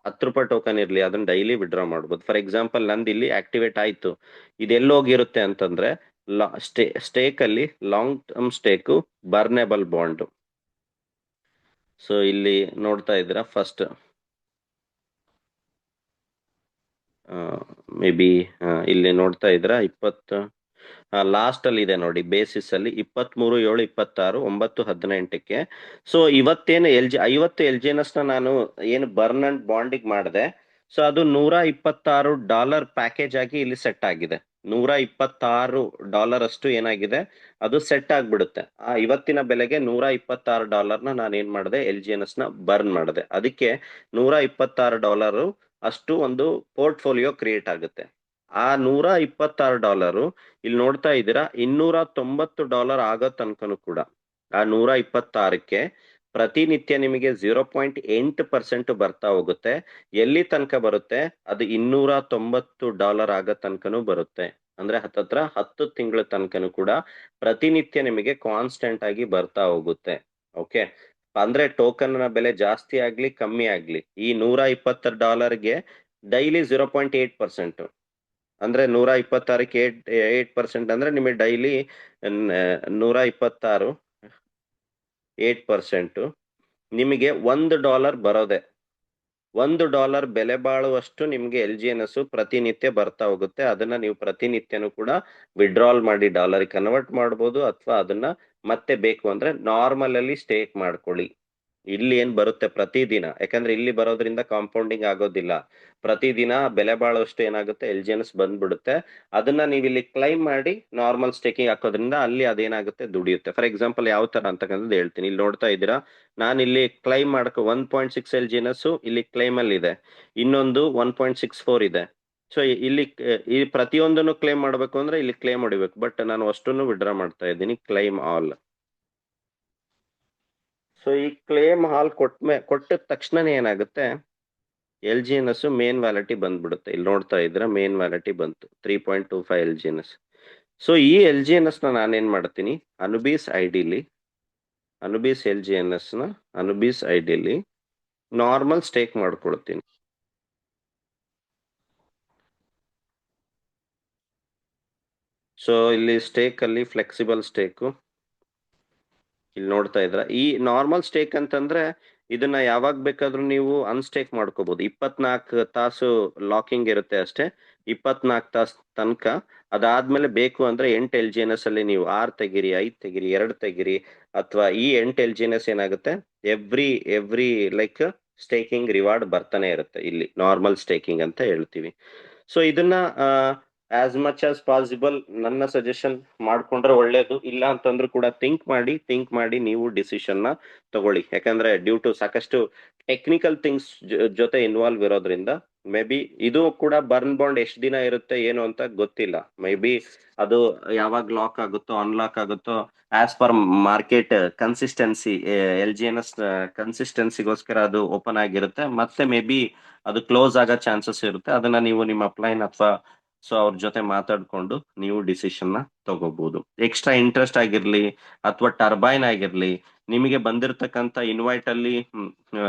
10 ರೂಪಾಯಿ ಟೋಕನ್ ಇರ್ಲಿ, ಅದನ್ನ ಡೈಲಿ ವಿಡ್ರಾ ಮಾಡ್ಬೋದು. ಫಾರ್ ಎಕ್ಸಾಂಪಲ್ ನಂದು ಇಲ್ಲಿ ಆಕ್ಟಿವೇಟ್ ಆಯ್ತು. ಇದೆಲ್ಲೋಗಿರುತ್ತೆ ಅಂತಂದ್ರೆ ಸ್ಟೇಕ್ ಅಲ್ಲಿ long term stake burnable bond. So ಇಲ್ಲಿ ನೋಡ್ತಾ ಇದ್ದೀರಾ ಫಸ್ಟ್ ಮೇ ಬಿ ಇಲ್ಲಿ ನೋಡ್ತಾ ಇದ್ರ ಲಾಸ್ಟ್ ಅಲ್ಲಿ ಇದೆ ನೋಡಿ, ಬೇಸಿಸ್ ಅಲ್ಲಿ 23/7/26 9:18ಕ್ಕೆ. ಸೊ ಇವತ್ತೇನು LG50 LGNS ನಾನು ಏನು ಬರ್ನ್ ಅಂಡ್ ಬಾಂಡಿಗೆ ಮಾಡಿದೆ, ಸೊ ಅದು $126 ಪ್ಯಾಕೇಜ್ ಆಗಿ ಇಲ್ಲಿ ಸೆಟ್ ಆಗಿದೆ. $126 ಅಷ್ಟು ಏನಾಗಿದೆ, ಅದು ಸೆಟ್ ಆಗ್ಬಿಡುತ್ತೆ. ಆ ಇವತ್ತಿನ ಬೆಲೆಗೆ $126 ನಾನು ಏನ್ ಮಾಡಿದೆ, LGNS ಬರ್ನ್ ಮಾಡಿದೆ. ಅದಕ್ಕೆ $126 ಅಷ್ಟು ಒಂದು ಪೋರ್ಟ್ಫೋಲಿಯೋ ಕ್ರಿಯೇಟ್ ಆಗುತ್ತೆ. ಆ $126 ಇಲ್ಲಿ ನೋಡ್ತಾ ಇದ್ದೀರಾ, $290 ಆಗೋ ತನಕನೂ ಕೂಡ ಆ 126ಕ್ಕೆ ಪ್ರತಿನಿತ್ಯ ನಿಮಗೆ 0.8% ಬರ್ತಾ ಹೋಗುತ್ತೆ. ಎಲ್ಲಿ ತನಕ ಬರುತ್ತೆ, ಅದು $290 ಆಗೋ ತನಕನೂ ಬರುತ್ತೆ. ಅಂದ್ರೆ ಹತ್ತತ್ರ 10 ತಿಂಗಳ ತನಕನೂ ಕೂಡ ಪ್ರತಿನಿತ್ಯ ನಿಮಗೆ ಕಾನ್ಸ್ಟೆಂಟ್ ಆಗಿ ಬರ್ತಾ ಹೋಗುತ್ತೆ. ಓಕೆ, ಅಂದ್ರೆ ಟೋಕನ್ ನ ಬೆಲೆ ಜಾಸ್ತಿ ಆಗ್ಲಿ ಕಮ್ಮಿ ಆಗ್ಲಿ, ಈ $120ಗೆ ಡೈಲಿ 0.8%, ಅಂದ್ರೆ 126ಕ್ಕೆ 8% ಅಂದ್ರೆ ನಿಮಗೆ ಡೈಲಿ 126 8%, ನಿಮಗೆ $1 ಬರೋದೆ. $1 ಬೆಲೆ ಬಾಳುವಷ್ಟು ನಿಮ್ಗೆ LGNS ಪ್ರತಿನಿತ್ಯ ಬರ್ತಾ ಹೋಗುತ್ತೆ. ಅದನ್ನ ನೀವು ಪ್ರತಿನಿತ್ಯನೂ ಕೂಡ ವಿಡ್ರಾಲ್ ಮಾಡಿ ಡಾಲರ್ ಕನ್ವರ್ಟ್ ಮಾಡ್ಬೋದು, ಅಥವಾ ಅದನ್ನ ಮತ್ತೆ ಬೇಕು ಅಂದ್ರೆ ನಾರ್ಮಲ್ ಅಲ್ಲಿ ಸ್ಟೇಕ್ ಮಾಡ್ಕೊಳ್ಳಿ. ಇಲ್ಲಿ ಏನ್ ಬರುತ್ತೆ ಪ್ರತಿದಿನ, ಯಾಕಂದ್ರೆ ಇಲ್ಲಿ ಬರೋದ್ರಿಂದ ಕಾಂಪೌಂಡಿಂಗ್ ಆಗೋದಿಲ್ಲ. ಪ್ರತಿದಿನ ಬೆಲೆ ಬಾಳುವಷ್ಟು ಏನಾಗುತ್ತೆ, LGNS ಬಂದ್ಬಿಡುತ್ತೆ. ಅದನ್ನ ನೀವು ಇಲ್ಲಿ ಕ್ಲೈಮ್ ಮಾಡಿ ನಾರ್ಮಲ್ ಸ್ಟೇಕಿಂಗ್ ಹಾಕೋದ್ರಿಂದ ಅಲ್ಲಿ ಅದೇನಾಗುತ್ತೆ, ದುಡಿಯುತ್ತೆ. ಫಾರ್ ಎಕ್ಸಾಂಪಲ್ ಯಾವ ತರ ಅಂತಕ್ಕಂಥದ್ದು ಹೇಳ್ತೀನಿ. ಇಲ್ಲಿ ನೋಡ್ತಾ ಇದ್ದೀರಾ, ನಾನು ಇಲ್ಲಿ ಕ್ಲೈಮ್ ಮಾಡಕ್ಕೆ 1.6 LGNS ಇಲ್ಲಿ ಕ್ಲೈಮ್ ಅಲ್ಲಿ ಇದೆ, ಇನ್ನೊಂದು 1.64 ಇದೆ. ಸೊ ಇಲ್ಲಿ ಈ ಪ್ರತಿಯೊಂದನ್ನು ಕ್ಲೈಮ್ ಮಾಡ್ಬೇಕು ಅಂದ್ರೆ ಇಲ್ಲಿ ಕ್ಲೈಮ್ ಹೊಡಿಬೇಕು. ಬಟ್ ನಾನು ಅಷ್ಟನ್ನು ವಿಡ್ರಾ ಮಾಡ್ತಾ ಇದ್ದೀನಿ, ಕ್ಲೈಮ್ ಆಲ್. ಸೊ ಈ ಕ್ಲೇಮ್ ಹಾಲ್ ಕೊಟ್ಟಿದ ತಕ್ಷಣನೇ ಏನಾಗುತ್ತೆ, LGNS ಮೇನ್ ವ್ಯಾಲಿಟಿ ಬಂದ್ಬಿಡುತ್ತೆ. ಇಲ್ಲಿ ನೋಡ್ತಾ ಇದ್ರೆ ಮೇನ್ ವ್ಯಾಲಿಟಿ ಬಂತು 3.25 LGNS. ಸೊ ಈ LGNS ನಾನೇನ್ ಮಾಡ್ತೀನಿ, ಅನುಬೀಸ್ ಐಡಿಲಿ ಅನುಬೀಸ್ LGNS ಅನುಬೀಸ್ ಐಡಿಲಿ ನಾರ್ಮಲ್ ಸ್ಟೇಕ್ ಮಾಡ್ಕೊಳ್ತೀನಿ. ಸೊ ಇಲ್ಲಿ ಸ್ಟೇಕ್ ಅಲ್ಲಿ ಫ್ಲೆಕ್ಸಿಬಲ್ ಸ್ಟೇಕು ಇಲ್ಲಿ ನೋಡ್ತಾ ಇದ್ರ. ಈ ನಾರ್ಮಲ್ ಸ್ಟೇಕ್ ಅಂತಂದ್ರೆ ಇದನ್ನ ಯಾವಾಗ ಬೇಕಾದ್ರೂ ನೀವು ಅನ್ಸ್ಟೇಕ್ ಮಾಡ್ಕೋಬಹುದು. 24 ತಾಸು ಲಾಕಿಂಗ್ ಇರುತ್ತೆ ಅಷ್ಟೇ, 24 ತಾಸು ತನಕ. ಅದಾದ್ಮೇಲೆ ಬೇಕು ಅಂದ್ರೆ 8 LGNS ಅಲ್ಲಿ ನೀವು 6 ತೆಗಿರಿ, 5 ತೆಗಿರಿ, 2 ತೆಗಿರಿ, ಅಥವಾ ಈ 8 LGNS ಏನಾಗುತ್ತೆ, ಎವ್ರಿ ಲೈಕ್ ಸ್ಟೇಕಿಂಗ್ ರಿವಾರ್ಡ್ ಬರ್ತಾನೆ ಇರುತ್ತೆ. ಇಲ್ಲಿ ನಾರ್ಮಲ್ ಸ್ಟೇಕಿಂಗ್ ಅಂತ ಹೇಳ್ತೀವಿ. ಸೊ ಇದನ್ನ ಆಸ್ ಮಚ್ ಆಸ್ ಪಾಸಿಬಲ್ ನನ್ನ ಸಜೆಷನ್ ಮಾಡ್ಕೊಂಡ್ರೆ ಒಳ್ಳೇದು. ಇಲ್ಲ ಅಂತಂದ್ರೂ ಕೂಡ ಥಿಂಕ್ ಮಾಡಿ ನೀವು ಡಿಸಿಷನ್ ನ ತಗೊಳ್ಳಿ. ಯಾಕಂದ್ರೆ ಡ್ಯೂ ಟು ಸಾಕಷ್ಟು ಟೆಕ್ನಿಕಲ್ ಥಿಂಗ್ಸ್ ಜೊತೆ ಇನ್ವಾಲ್ವ್ ಇರೋದ್ರಿಂದ ಮೇ ಬಿ ಇದು ಕೂಡ ಬರ್ನ್ ಬಾಂಡ್ ಎಷ್ಟು ದಿನ ಇರುತ್ತೆ ಏನು ಅಂತ ಗೊತ್ತಿಲ್ಲ. ಮೇ ಬಿ ಅದು ಯಾವಾಗ ಲಾಕ್ ಆಗುತ್ತೋ ಅನ್ಲಾಕ್ ಆಗುತ್ತೋ as per market consistency, LGNS ಕನ್ಸಿಸ್ಟೆನ್ಸಿಗೋಸ್ಕರ ಅದು ಓಪನ್ ಆಗಿರುತ್ತೆ. ಮತ್ತೆ ಮೇ ಬಿ ಅದು ಕ್ಲೋಸ್ ಆಗೋ ಚಾನ್ಸಸ್ ಇರುತ್ತೆ. ಅದನ್ನ ನೀವು ನಿಮ್ಮ ಅಪ್ಲೈನ್ ಅಥವಾ ಸೊ ಅವ್ರ ಜೊತೆ ಮಾತಾಡ್ಕೊಂಡು ನೀವು ಡಿಸಿಷನ್ ನ ತಗೋಬಹುದು. ಎಕ್ಸ್ಟ್ರಾ ಇಂಟ್ರೆಸ್ಟ್ ಆಗಿರ್ಲಿ ಅಥವಾ ಟರ್ಬೈನ್ ಆಗಿರ್ಲಿ, ನಿಮಗೆ ಬಂದಿರತಕ್ಕಂತ ಇನ್ವೈಟ್ ಅಲ್ಲಿ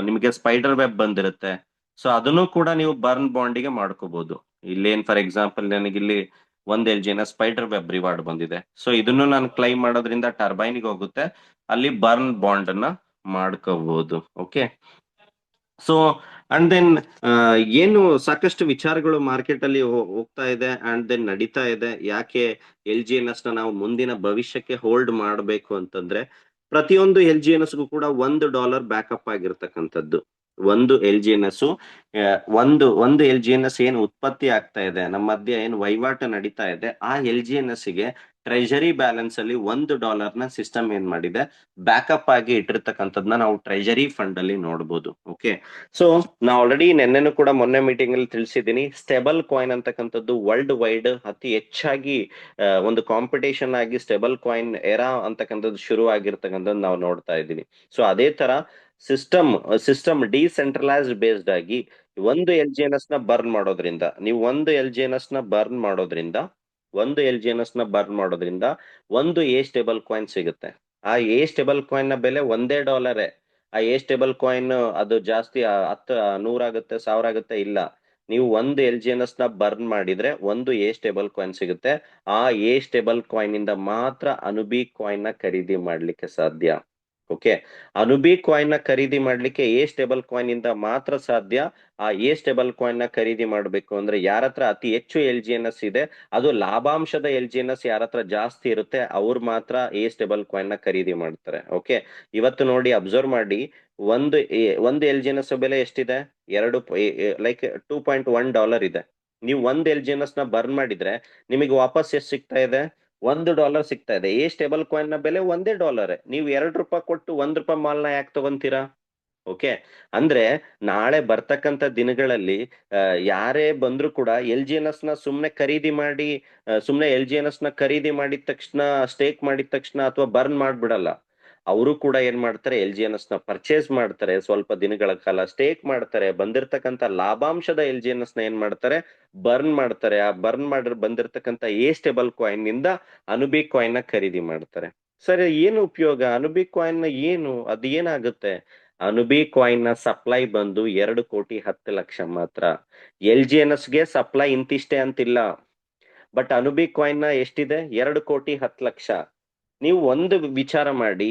ನಿಮಗೆ ಸ್ಪೈಡರ್ ವೆಬ್ ಬಂದಿರುತ್ತೆ. ಸೊ ಅದನ್ನು ಕೂಡ ನೀವು ಬರ್ನ್ ಬಾಂಡಿಗೆ ಮಾಡ್ಕೋಬಹುದು. ಇಲ್ಲೇನ್ ಫಾರ್ ಎಕ್ಸಾಂಪಲ್ ನನಗಿಲ್ಲಿ 1 LGNS ಸ್ಪೈಡರ್ ವೆಬ್ ರಿವಾರ್ಡ್ ಬಂದಿದೆ. ಸೊ ಇದನ್ನು ನಾನು ಕ್ಲೈಮ್ ಮಾಡೋದ್ರಿಂದ ಟರ್ಬೈನ್ಗೆ ಹೋಗುತ್ತೆ, ಅಲ್ಲಿ ಬರ್ನ್ ಬಾಂಡ್ ಅನ್ನ ಮಾಡ್ಕೋಬಹುದು. ಓಕೆ, ಸೊ ಅಂಡ್ ದೆನ್ ಏನು ಸಾಕಷ್ಟು ವಿಚಾರಗಳು ಮಾರ್ಕೆಟ್ ಅಲ್ಲಿ ಹೋಗ್ತಾ ಇದೆ ಅಂಡ್ ದೆನ್ ನಡೀತಾ ಇದೆ. ಯಾಕೆ LGNS ನಾವು ಮುಂದಿನ ಭವಿಷ್ಯಕ್ಕೆ ಹೋಲ್ಡ್ ಮಾಡಬೇಕು ಅಂತಂದ್ರೆ, ಪ್ರತಿಯೊಂದು LGNSಗೂ ಕೂಡ $1 ಬ್ಯಾಕಪ್ ಆಗಿರ್ತಕ್ಕಂಥದ್ದು. ಒಂದು LGNS ಒಂದು LGNS ಏನು ಉತ್ಪತ್ತಿ ಆಗ್ತಾ ಇದೆ, ನಮ್ಮ ಮಧ್ಯೆ ಏನು ವಹಿವಾಟು ನಡೀತಾ ಇದೆ, ಆ LGNS ಗೆ ಟ್ರೆಜರಿ ಬ್ಯಾಲೆನ್ಸ್ ಅಲ್ಲಿ $1 ಸಿಸ್ಟಮ್ ಏನ್ ಮಾಡಿದೆ, ಬ್ಯಾಕಪ್ ಆಗಿ ಇಟ್ಟಿರ್ತಕ್ಕಂಥದ್ನ ನಾವು ಟ್ರೆಜರಿ ಫಂಡ್ ಅಲ್ಲಿ ನೋಡ್ಬೋದು. ಓಕೆ, ಸೊ ನಾ ಆಲ್ರೆಡಿ ನೆನ್ನೆನೂ ಕೂಡ ಮೊನ್ನೆ ಮೀಟಿಂಗ್ ಅಲ್ಲಿ ತಿಳಿಸಿದ್ದೀನಿ, ಸ್ಟೇಬಲ್ ಕಾಯಿನ್ ಅಂತಕ್ಕಂಥದ್ದು ವರ್ಲ್ಡ್ ವೈಡ್ ಅತಿ ಹೆಚ್ಚಾಗಿ ಒಂದು ಕಾಂಪಿಟೇಷನ್ ಆಗಿ ಸ್ಟೇಬಲ್ ಕಾಯಿನ್ ಎರಾ ಅಂತಕ್ಕಂಥದ್ದು ಶುರು ಆಗಿರ್ತಕ್ಕಂಥದ್ದು ನಾವು ನೋಡ್ತಾ ಇದ್ದೀವಿ. ಸೊ ಅದೇ ತರ ಸಿಸ್ಟಮ್ ಡಿಸೆಂಟ್ರಲೈಸ್ಡ್ ಬೇಸ್ಡ್ ಆಗಿ ಒಂದು LGNS ನ ಬರ್ನ್ ಮಾಡೋದ್ರಿಂದ ಒಂದು ಎ ಸ್ಟೇಬಲ್ ಕಾಯಿನ್ ಸಿಗುತ್ತೆ. ಆ ಎ ಸ್ಟೇಬಲ್ ಕಾಯಿನ್ ನ ಬೆಲೆ $1. ಆ ಎ ಸ್ಟೇಬಲ್ ಕಾಯಿನ್ ಅದು ಜಾಸ್ತಿ 10 100 ಆಗುತ್ತೆ, 1000 ಆಗುತ್ತೆ, ಇಲ್ಲ. ನೀವು ಒಂದು LGNS ನ ಬರ್ನ್ ಮಾಡಿದ್ರೆ ಒಂದು ಎ ಸ್ಟೇಬಲ್ ಕಾಯಿನ್ ಸಿಗುತ್ತೆ. ಆ ಎ ಸ್ಟೇಬಲ್ ಕಾಯಿನ್ ಇಂದ ಮಾತ್ರ ಅನುಬಿ ಕಾಯಿನ್ ನ ಖರೀದಿ ಮಾಡ್ಲಿಕ್ಕೆ ಸಾಧ್ಯ. ಓಕೆ, ಅನುಬಿ ಕಾಯಿನ್ ನ ಖರೀದಿ ಮಾಡ್ಲಿಕ್ಕೆ ಎ ಸ್ಟೇಬಲ್ ಕಾಯಿನ್ ಇಂದ ಮಾತ್ರ ಸಾಧ್ಯ. ಆ ಎ ಸ್ಟೇಬಲ್ ಕಾಯಿನ್ ನ ಖರೀದಿ ಮಾಡಬೇಕು ಅಂದ್ರೆ ಯಾರ ಹತ್ರ ಅತಿ ಹೆಚ್ಚು ಎಲ್ ಜಿ ಎನ್ ಎಸ್ ಇದೆ, ಅದು ಲಾಭಾಂಶದ ಎಲ್ ಜಿ ಎನ್ ಎಸ್ ಯಾರ ಹತ್ರ ಜಾಸ್ತಿ ಇರುತ್ತೆ ಅವ್ರು ಮಾತ್ರ ಎ ಸ್ಟೇಬಲ್ ಕಾಯಿನ್ ನ ಖರೀದಿ ಮಾಡ್ತಾರೆ. ಓಕೆ, ಇವತ್ತು ನೋಡಿ ಅಬ್ಸರ್ವ್ ಮಾಡಿ, ಒಂದು ಎಲ್ ಜಿ ಎನ್ ಎಸ್ ಬೆಲೆ ಎಷ್ಟಿದೆ? ಎರಡು ಲೈಕ್ $2.1 ಇದೆ. ನೀವು ಒಂದು ಎಲ್ ಜಿ ಎನ್ ಎಸ್ ನ ಬರ್ನ್ ಮಾಡಿದ್ರೆ ನಿಮಗೆ ವಾಪಸ್ ಎಷ್ಟು ಸಿಗ್ತಾ ಇದೆ? $1 ಸಿಗ್ತಾ ಇದೆ. ಎ ಸ್ಟೇಬಲ್ ಕಾಯಿನ್ ನ ಬೆಲೆ $1. ನೀವು $2 ಕೊಟ್ಟು $1 ಮಾಲ್ನ ಯಾಕೆ ತಗೊಂತೀರಾ? ಓಕೆ, ಅಂದ್ರೆ ನಾಳೆ ಬರ್ತಕ್ಕಂತ ದಿನಗಳಲ್ಲಿ ಯಾರೇ ಬಂದ್ರು ಕೂಡ ಎಲ್ ಜಿ ಎನ್ ಎಸ್ ನ ಸುಮ್ನೆ ಖರೀದಿ ಮಾಡಿ, ಸುಮ್ನೆ ಎಲ್ ಜಿ ಎನ್ ಎಸ್ ನ ಖರೀದಿ ಮಾಡಿದ ತಕ್ಷಣ, ಸ್ಟೇಕ್ ಮಾಡಿದ ತಕ್ಷಣ ಅಥವಾ ಬರ್ನ್ ಮಾಡ್ಬಿಡಲ್ಲ. ಅವರು ಕೂಡ ಏನ್ ಮಾಡ್ತಾರೆ, ಎಲ್ ಜಿ ಎನ್ ಎಸ್ ನ ಪರ್ಚೇಸ್ ಮಾಡ್ತಾರೆ, ಸ್ವಲ್ಪ ದಿನಗಳ ಕಾಲ ಸ್ಟೇಕ್ ಮಾಡ್ತಾರೆ, ಬಂದಿರತಕ್ಕಂತ ಲಾಭಾಂಶದ ಎಲ್ ಜಿ ಎನ್ ಎಸ್ ನ ಏನ್ ಮಾಡ್ತಾರೆ, ಬರ್ನ್ ಮಾಡ್ತಾರೆ. ಆ ಬರ್ನ್ ಮಾಡಿ ಬಂದಿರತಕ್ಕಂತ ಎ ಸ್ಟೇಬಲ್ ಕಾಯಿನ್ ನಿಂದ ಅನುಬಿ ಕಾಯಿನ್ ನ ಖರೀದಿ ಮಾಡ್ತಾರೆ. ಸರಿ, ಏನು ಉಪಯೋಗ ಅನುಬಿ ಕಾಯಿನ್ ನ? ಏನು ಅದು ಏನಾಗುತ್ತೆ? ಅನುಬಿ ಕಾಯಿನ್ ನ ಸಪ್ಲೈ ಬಂದು 2,10,00,000 ಮಾತ್ರ. ಎಲ್ ಜಿ ಎನ್ ಎಸ್ ಗೆ ಸಪ್ಲೈ ಇಂತಿಷ್ಟೇ ಅಂತಿಲ್ಲ, ಬಟ್ ಅನುಬಿ ಕಾಯಿನ್ ನ ಎಷ್ಟಿದೆ? 2,10,00,000. ನೀವು ಒಂದು ವಿಚಾರ ಮಾಡಿ,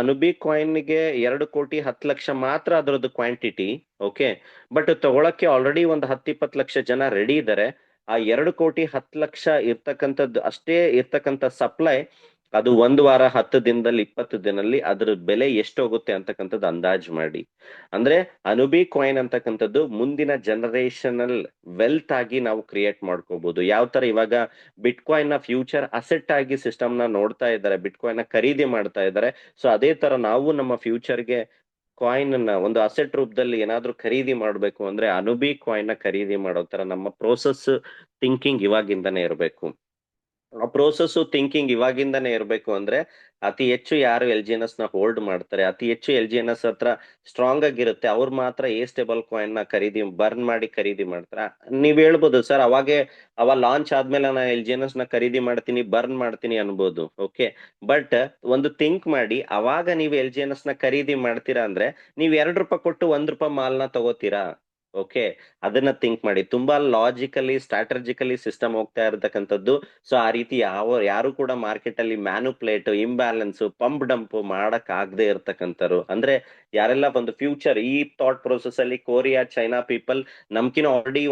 ಅನುಬಿ ಕಾಯಿನ್ ಗೆ 2,10,00,000 ಮಾತ್ರ ಅದರದ್ದು ಕ್ವಾಂಟಿಟಿ. ಓಕೆ, ಬಟ್ ತಗೊಳಕ್ಕೆ ಆಲ್ರೆಡಿ ಒಂದು 10-20 ಲಕ್ಷ ಜನ ರೆಡಿ ಇದ್ದಾರೆ. ಆ 2,10,00,000 ಇರ್ತಕ್ಕಂಥದ್ದು ಅಷ್ಟೇ ಇರ್ತಕ್ಕಂಥ ಸಪ್ಲೈ, ಅದು 1 ವಾರ, 10 ದಿನದಲ್ಲಿ, 20 ದಿನದಲ್ಲಿ ಅದ್ರ ಬೆಲೆ ಎಷ್ಟು ಹೋಗುತ್ತೆ ಅಂತಕ್ಕಂಥದ್ದು ಅಂದಾಜ್ ಮಾಡಿ. ಅಂದ್ರೆ ಅನುಬಿ ಕಾಯಿನ್ ಅಂತಕ್ಕಂಥದ್ದು ಮುಂದಿನ ಜನರೇಷನಲ್ ವೆಲ್ತ್ ಆಗಿ ನಾವು ಕ್ರಿಯೇಟ್ ಮಾಡ್ಕೋಬಹುದು. ಯಾವ ತರ ಇವಾಗ ಬಿಟ್ ಕಾಯಿನ್ ನ ಫ್ಯೂಚರ್ ಅಸೆಟ್ ಆಗಿ ಸಿಸ್ಟಮ್ ನ ನೋಡ್ತಾ ಇದ್ದಾರೆ, ಬಿಟ್ ಕಾಯಿನ್ ನ ಖರೀದಿ ಮಾಡ್ತಾ ಇದ್ದಾರೆ. ಸೊ ಅದೇ ತರ ನಾವು ನಮ್ಮ ಫ್ಯೂಚರ್ಗೆ ಕಾಯಿನ್ ನ ಒಂದು ಅಸೆಟ್ ರೂಪದಲ್ಲಿ ಏನಾದ್ರೂ ಖರೀದಿ ಮಾಡಬೇಕು ಅಂದ್ರೆ ಅನುಬಿ ಕಾಯಿನ್ ನ ಖರೀದಿ ಮಾಡೋ ತರ ನಮ್ಮ ಪ್ರೋಸೆಸ್ ಥಿಂಕಿಂಗ್ ಇವಾಗಿಂದಾನೇ ಇರಬೇಕು. ಆ ಪ್ರೋಸೆಸ್ ಥಿಂಕಿಂಗ್ ಇವಾಗಿಂದಾನೇ ಇರಬೇಕು ಅಂದ್ರೆ ಅತಿ ಹೆಚ್ಚು ಯಾರು ಎಲ್ ಜಿ ಎನ್ ಎಸ್ ನ ಹೋಲ್ಡ್ ಮಾಡ್ತಾರೆ, ಅತಿ ಹೆಚ್ಚು ಎಲ್ ಜಿ ಎನ್ ಎಸ್ ಹತ್ರ ಸ್ಟ್ರಾಂಗ್ ಆಗಿರುತ್ತೆ, ಅವ್ರು ಮಾತ್ರ ಎ ಸ್ಟೇಬಲ್ ಕಾಯಿನ್ ನ ಖರೀದಿ ಬರ್ನ್ ಮಾಡಿ ಖರೀದಿ ಮಾಡ್ತಾರ. ನೀವ್ ಹೇಳ್ಬೋದು ಸರ್, ಅವ ಲಾಂಚ್ ಆದ್ಮೇಲೆ ನಾನು ಎಲ್ ಜಿ ಎನ್ ಎಸ್ ನ ಖರೀದಿ ಮಾಡ್ತೀನಿ, ಬರ್ನ್ ಮಾಡ್ತೀನಿ ಅನ್ಬೋದು. ಓಕೆ, ಬಟ್ ಒಂದು ಥಿಂಕ್ ಮಾಡಿ, ಅವಾಗ ನೀವು ಎಲ್ ಜಿ ಎನ್ ಎಸ್ ನ ಖರೀದಿ ಮಾಡ್ತೀರಾ ಅಂದ್ರೆ ನೀವ್ $2 ಕೊಟ್ಟು $1 ಮಾಲ್ನ ತಗೋತೀರಾ? ಓಕೆ, ಅದನ್ನ ಥಿಂಕ್ ಮಾಡಿ. ತುಂಬಾ ಲಾಜಿಕಲಿ ಸ್ಟ್ರಾಟಜಿಕಲಿ ಸಿಸ್ಟಮ್ ಹೋಗ್ತಾ ಇರತಕ್ಕಂಥದ್ದು. ಸೊ ಆ ರೀತಿ ಯಾರು ಕೂಡ ಮಾರ್ಕೆಟ್ ಅಲ್ಲಿ ಮ್ಯಾನುಪ್ಲೇಟ್, ಇಂಬ್ಯಾಲೆನ್ಸ್, ಪಂಪ್ ಡಂಪ್ ಮಾಡಕ್ ಆಗದೆ ಇರ್ತಕ್ಕಂಥವ್ರು ಅಂದ್ರೆ ಯಾರೆಲ್ಲ ಬಂದು ಫ್ಯೂಚರ್ ಈ ಥಾಟ್ ಪ್ರೊಸೆಸ್ ಅಲ್ಲಿ ಕೊರಿಯಾ, ಚೈನಾ ಪೀಪಲ್ ನಮ್ಕಿನ ಆಲ್ರೆಡಿ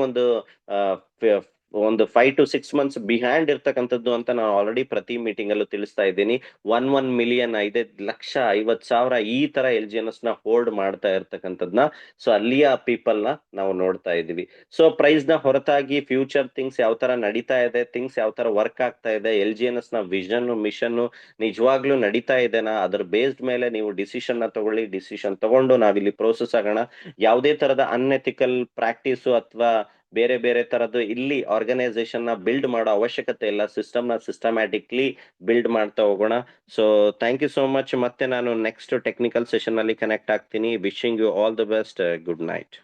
ಆ, ಫ- ಒಂದು 5 to 6 months ಬಿಹೈಂಡ್ ಇರ್ತಕ್ಕಂಥದ್ದು ಅಂತ ನಾನು ಆಲ್ರೆಡಿ ಪ್ರತಿ ಮೀಟಿಂಗ್ ಅಲ್ಲೂ ತಿಳಿಸ್ತಾ ಇದ್ದೀನಿ. 1 ಮಿಲಿಯನ್, 5 ಲಕ್ಷ, 50,000 ಈ ತರ ಎಲ್ ಜಿ ಎನ್ ಎಸ್ ನ ಹೋಲ್ಡ್ ಮಾಡ್ತಾ ಇರ್ತಕ್ಕಂಥದ್ನ, ಸೊ ಅಲ್ಲಿಯ ಪೀಪಲ್ ನ ನಾವು ನೋಡ್ತಾ ಇದೀವಿ. ಸೊ ಪ್ರೈಸ್ ನ ಹೊರತಾಗಿ ಫ್ಯೂಚರ್ ಥಿಂಗ್ಸ್ ಯಾವ ತರ ನಡೀತಾ ಇದೆ, ಥಿಂಗ್ಸ್ ಯಾವ ತರ ವರ್ಕ್ ಆಗ್ತಾ ಇದೆ, ಎಲ್ ಜಿ ಎನ್ ಎಸ್ ನ ವಿಷನ್ ಮಿಷನ್ ನಿಜವಾಗ್ಲೂ ನಡೀತಾ ಇದೆನಾ, ಅದ್ರ ಬೇಸ್ಡ್ ಮೇಲೆ ನೀವು ಡಿಸಿಷನ್ ನ ತಗೊಳ್ಳಿ. ಡಿಸಿಷನ್ ತಗೊಂಡು ನಾವಿಲ್ಲಿ ಪ್ರೋಸೆಸ್ ಆಗೋಣ. ಯಾವುದೇ ತರದ ಅನ್ಎಥಿಕಲ್ ಪ್ರಾಕ್ಟೀಸು ಅಥವಾ ಬೇರೆ ಬೇರೆ ತರದ್ದು ಇಲ್ಲಿ ಆರ್ಗನೈಸೇಷನ್ ನ ಬಿಲ್ಡ್ ಮಾಡೋ ಅವಶ್ಯಕತೆ ಇಲ್ಲ. ಸಿಸ್ಟಮ್ ನ ಸಿಸ್ಟಮ್ಯಾಟಿಕ್ಲಿ ಬಿಲ್ಡ್ ಮಾಡ್ತಾ ಹೋಗೋಣ. So thank you so much. ಮತ್ತೆ ನಾನು ನೆಕ್ಸ್ಟ್ ಟೆಕ್ನಿಕಲ್ ಸೆಷನ್ ಅಲ್ಲಿ ಕನೆಕ್ಟ್ ಆಗ್ತೀನಿ. Wishing you all the best. Good night.